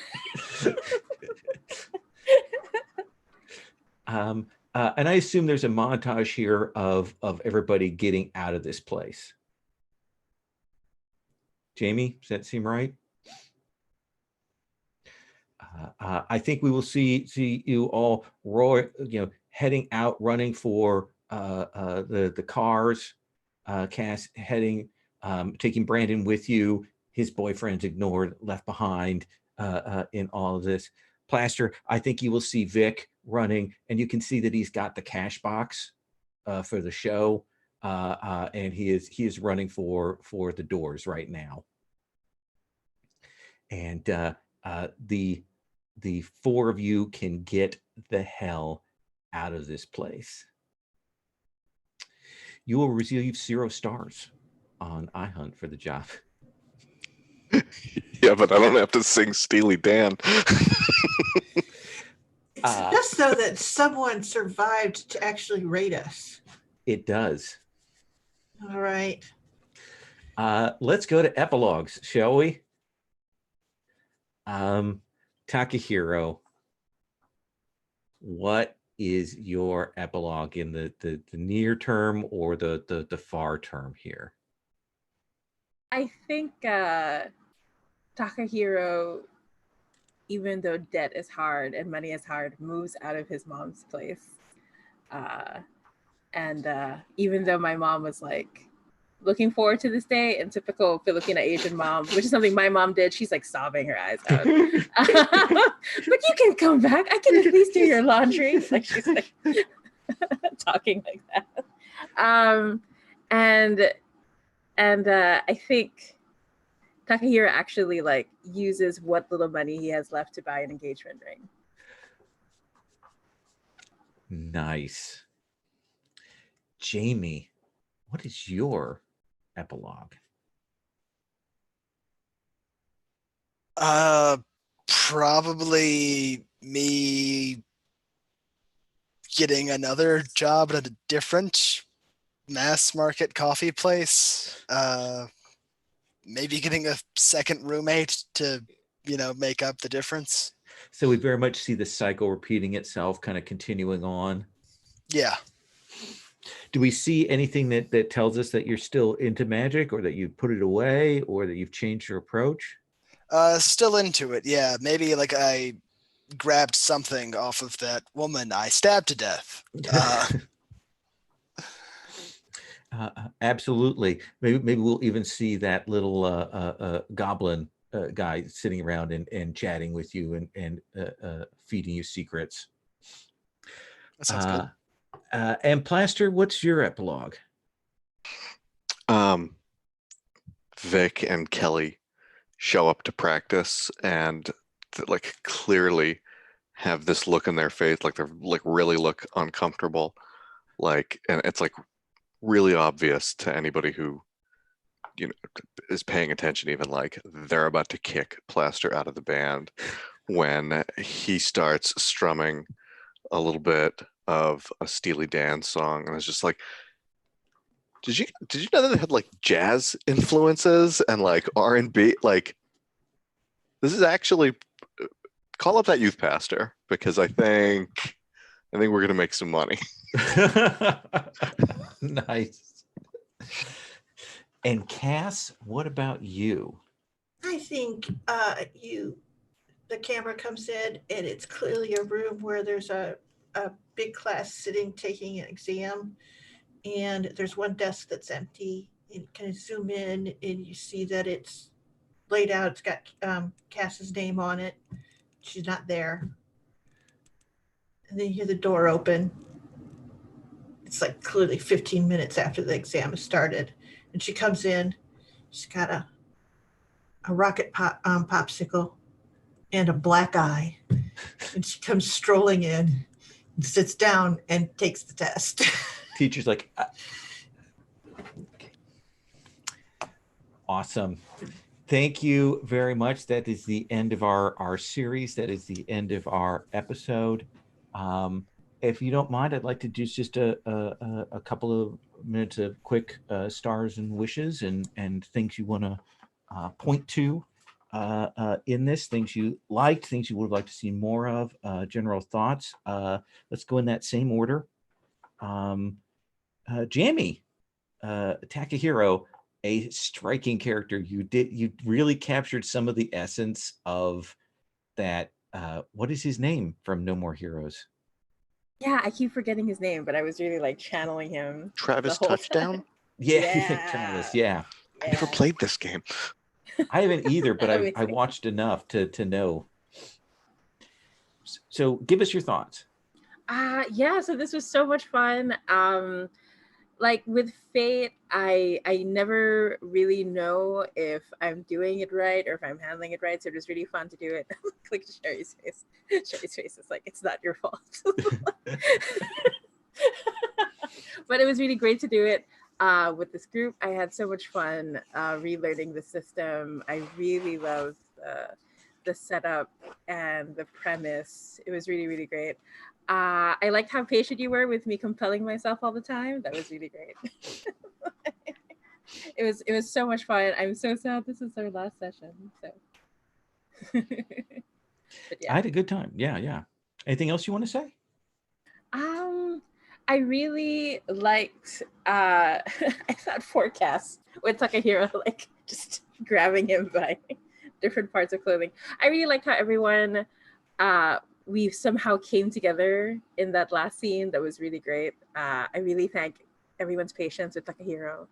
And I assume there's a montage here of everybody getting out of this place. Jamie, does that seem right? I think we will see you all roar, heading out, running for the cars. Cass heading, taking Brandon with you. His boyfriend's ignored, left behind in all of this. Plaster, I think you will see Vic running, and you can see that he's got the cash box for the show, and he is running for the doors right now. And the four of you can get the hell out of this place. You will receive 0 stars on iHunt for the job. Yeah, but I don't have to sing Steely Dan. It's just so that someone survived to actually rate us. It does. All right. Let's go to epilogues, shall we? Takahiro, what is your epilogue in the near term or the far term here? I think Takahiro, even though debt is hard and money is hard, moves out of his mom's place. And even though my mom was like looking forward to this day, in typical Filipina Asian mom, which is something my mom did, she's like sobbing her eyes out. But you can come back. I can at least do your laundry. Like she's like talking like that. And I think Takahiro actually like uses what little money he has left to buy an engagement ring. Nice. Jamie, what is your epilogue? Probably me getting another job at a different mass market coffee place. Maybe getting a second roommate to, make up the difference. So we very much see the cycle repeating itself, kind of continuing on. Yeah. Do we see anything that tells us that you're still into magic, or that you put it away, or that you've changed your approach? Still into it. Yeah. Maybe like I grabbed something off of that woman I stabbed to death. Absolutely. Maybe we'll even see that little goblin guy sitting around and chatting with you and feeding you secrets. That sounds good. And Plaster, what's your epilogue? Vic and Kelly show up to practice and like clearly have this look in their face, like they're like really look uncomfortable, like, and it's like really obvious to anybody who is paying attention, even like they're about to kick Plaster out of the band when he starts strumming a little bit of a Steely Dan song, and it's just like, did you know that they had like jazz influences and like R&B? Like, this is actually, call up that youth pastor, because I think we're gonna make some money. Nice. And Cass, what about you? I think the camera comes in and it's clearly a room where there's a big class sitting taking an exam, and there's one desk that's empty, and you can zoom in and you see that it's laid out. It's got Cass's name on it. She's not there. And then you hear the door open. It's like clearly 15 minutes after the exam has started. And she comes in. She's got a rocket popsicle and a black eye. And she comes strolling in and sits down and takes the test. Teacher's like, okay. Awesome. Thank you very much. That is the end of our series. That is the end of our episode. If you don't mind, I'd like to do just a couple of minutes of quick stars and wishes and things you want to point to in this, things you liked, things you would like to see more of, general thoughts. Let's go in that same order. Jamie, Takahiro, a striking character. You really captured some of the essence of that what is his name from No More Heroes? Yeah, I keep forgetting his name, but I was really like channeling him the Travis whole Touchdown. time. Yeah, Travis. Yeah, I never Yeah. played this game. I haven't either, but I Amazing. watched enough to know. So give us your thoughts. Yeah, so this was so much fun. Like with Fate, I never really know if I'm doing it right or if I'm handling it right. So it was really fun to do it. Click to Sherry's face. Sherry's face is like, it's not your fault. But it was really great to do it with this group. I had so much fun relearning the system. I really loved the setup and the premise. It was really, really great. I liked how patient you were with me compelling myself all the time. That was really great. It was so much fun. I'm so sad this is our last session. So, but yeah. I had a good time. Yeah. Anything else you want to say? I really liked I thought forecast with Takahiro, like just grabbing him by different parts of clothing. I really liked how everyone we somehow came together in that last scene. That was really great. I really thank everyone's patience with Takahiro.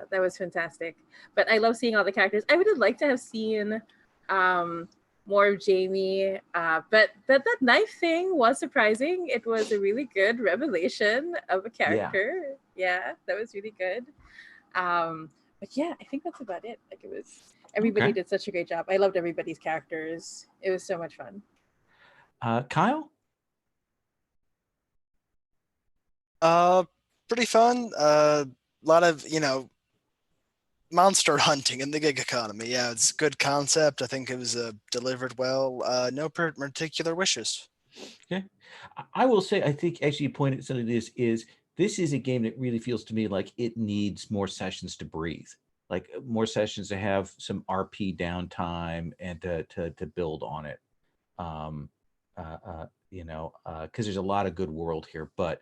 That was fantastic. But I love seeing all the characters. I would have liked to have seen more of Jamie. But that knife thing was surprising. It was a really good revelation of a character. Yeah, that was really good. But yeah, I think that's about it. Like, it was, everybody Okay. did such a great job. I loved everybody's characters. It was so much fun. Kyle? Pretty fun. A lot of, monster hunting in the gig economy. Yeah, it's a good concept. I think it was delivered well. No particular wishes. Okay. I will say, I think actually you pointed something to this is a game that really feels to me like it needs more sessions to breathe, like more sessions to have some RP downtime and to build on it. Because there's a lot of good world here, but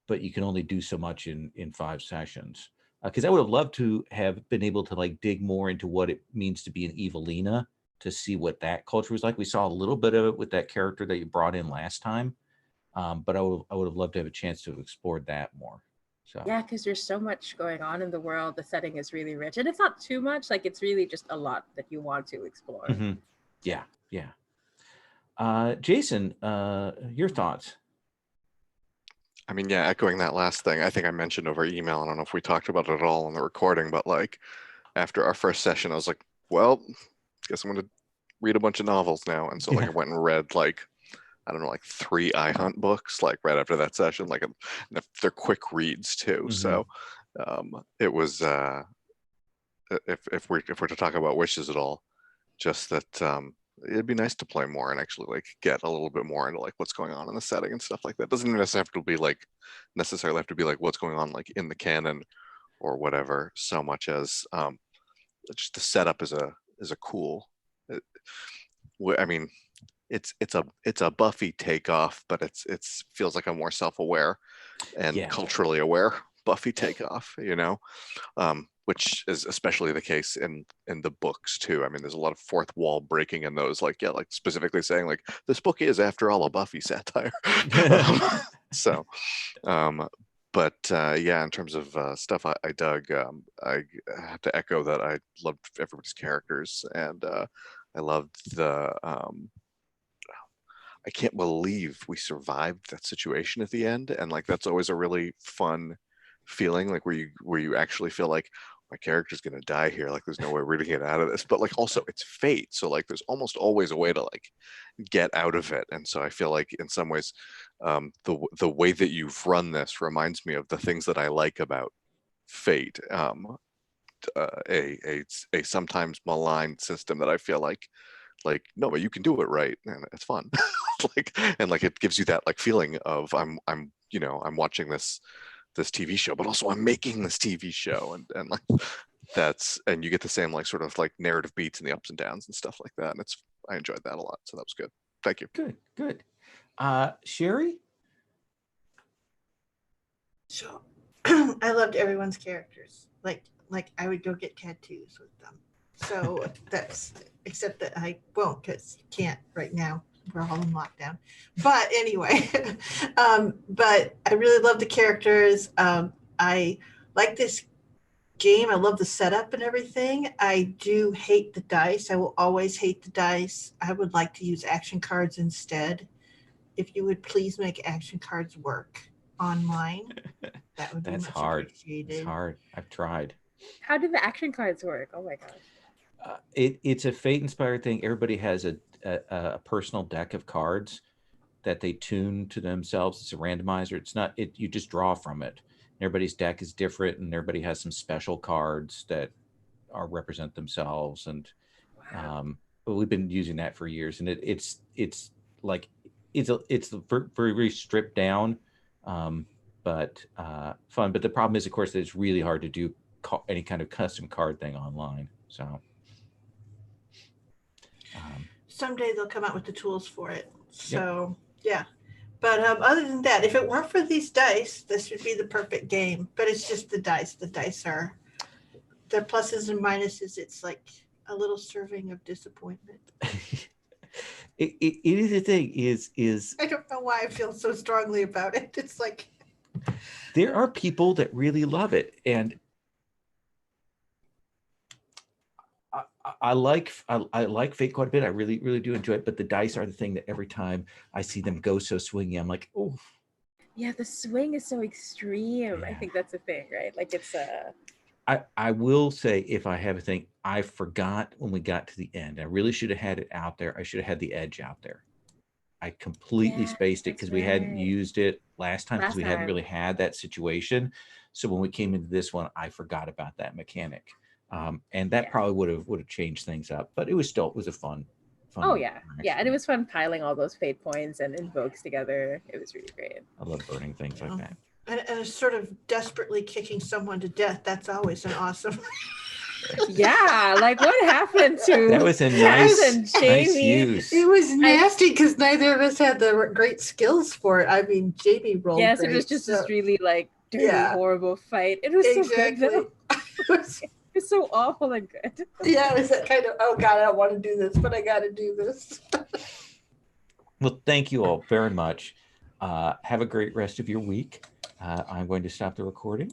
you can only do so much in 5 sessions. Because I would have loved to have been able to like dig more into what it means to be an Evelina, to see what that culture was like. We saw a little bit of it with that character that you brought in last time, but I would have loved to have a chance to have explored that more. So Yeah, because there's so much going on in the world. The setting is really rich, and it's not too much. Like, it's really just a lot that you want to explore. Mhm. Yeah. Jason, your thoughts? I mean, yeah, echoing that last thing, I think I mentioned over email. I don't know if we talked about it at all on the recording, but like after our first session, I was like, well, guess I'm going to read a bunch of novels now. And so like I went and read like, I don't know, like 3 iHunt books, like right after that session, like and they're quick reads too. Mhm. So it was, if we're to talk about wishes at all, just that it'd be nice to play more and actually like get a little bit more into like what's going on in the setting and stuff like that. Doesn't necessarily have to be like what's going on like in the canon or whatever, so much as just the setup is a cool. I mean, it's a Buffy takeoff, but it's feels like a more self-aware and culturally aware Buffy takeoff, which is especially the case in the books too. I mean, there's a lot of fourth wall breaking in those, like specifically saying like this book is after all a Buffy satire. But yeah, in terms of stuff I dug, I have to echo that I loved everybody's characters, and I loved the I can't believe we survived that situation at the end, and like that's always a really fun feeling, like where you actually feel like my character's gonna die here, like there's no way we're gonna get out of this, but like also it's fate, so like there's almost always a way to like get out of it. And so I feel like in some ways the way that you've run this reminds me of the things that I like about fate, a sometimes maligned system that I feel like no, but you can do it right and it's fun. Like, and like it gives you that like feeling of I'm watching this TV show, but also I'm making this TV show, and like and you get the same like sort of like narrative beats and the ups and downs and stuff like that, and I enjoyed that a lot, so that was good. Thank you. Good. Sherry? So I loved everyone's characters. Like I would go get tattoos with them. So that's, except that I won't because you can't right now we're all in lockdown. But anyway, but I really love the characters. I like this game. I love the setup and everything. I do hate the dice. I will always hate the dice. I would like to use action cards instead. If you would please make action cards work online, that would be That's much hard. appreciated. It's hard. I've tried. How do the action cards work? Oh my gosh. It's a fate inspired thing. Everybody has a personal deck of cards that they tune to themselves. It's a randomizer. It's not it. You just draw from it. Everybody's deck is different, and everybody has some special cards that are represent themselves. And but we've been using that for years, and it's like it's very stripped down, but fun. But the problem is, of course, that it's really hard to do any kind of custom card thing online. So Someday they'll come out with the tools for it. So yeah. But other than that, if it weren't for these dice, this would be the perfect game. But it's just the dice. The dice are their pluses and minuses. It's like a little serving of disappointment. it is a thing. Is I don't know why I feel so strongly about it. It's like there are people that really love it, and I like Fate quite a bit. I really do enjoy it. But the dice are the thing that every time I see them go so swingy, I'm like, oh. Yeah, the swing is so extreme. Yeah. I think that's the thing, right? Like it's I will say, if I have a thing, I forgot when we got to the end. I really should have had it out there. I should have had the edge out there. I completely spaced it because we hadn't used it last time because we hadn't really had that situation. So when we came into this one, I forgot about that mechanic. And that probably would have changed things up, but it was a fun. Oh yeah, and it was fun piling all those fate points and invokes together. It was really great. I love burning things like that. And it's sort of desperately kicking someone to death. That's always an awesome. Yeah, like what happened to that was a nice use. It was nasty because neither of us had the great skills for it. I mean, Jamie rolled. Yes, great, it was just this really like dirty, horrible fight. It was so good though. It's so awful and good. Yeah, it was that kind of, oh God, I don't want to do this, but I got to do this. Well, thank you all very much. Have a great rest of your week. I'm going to stop the recording.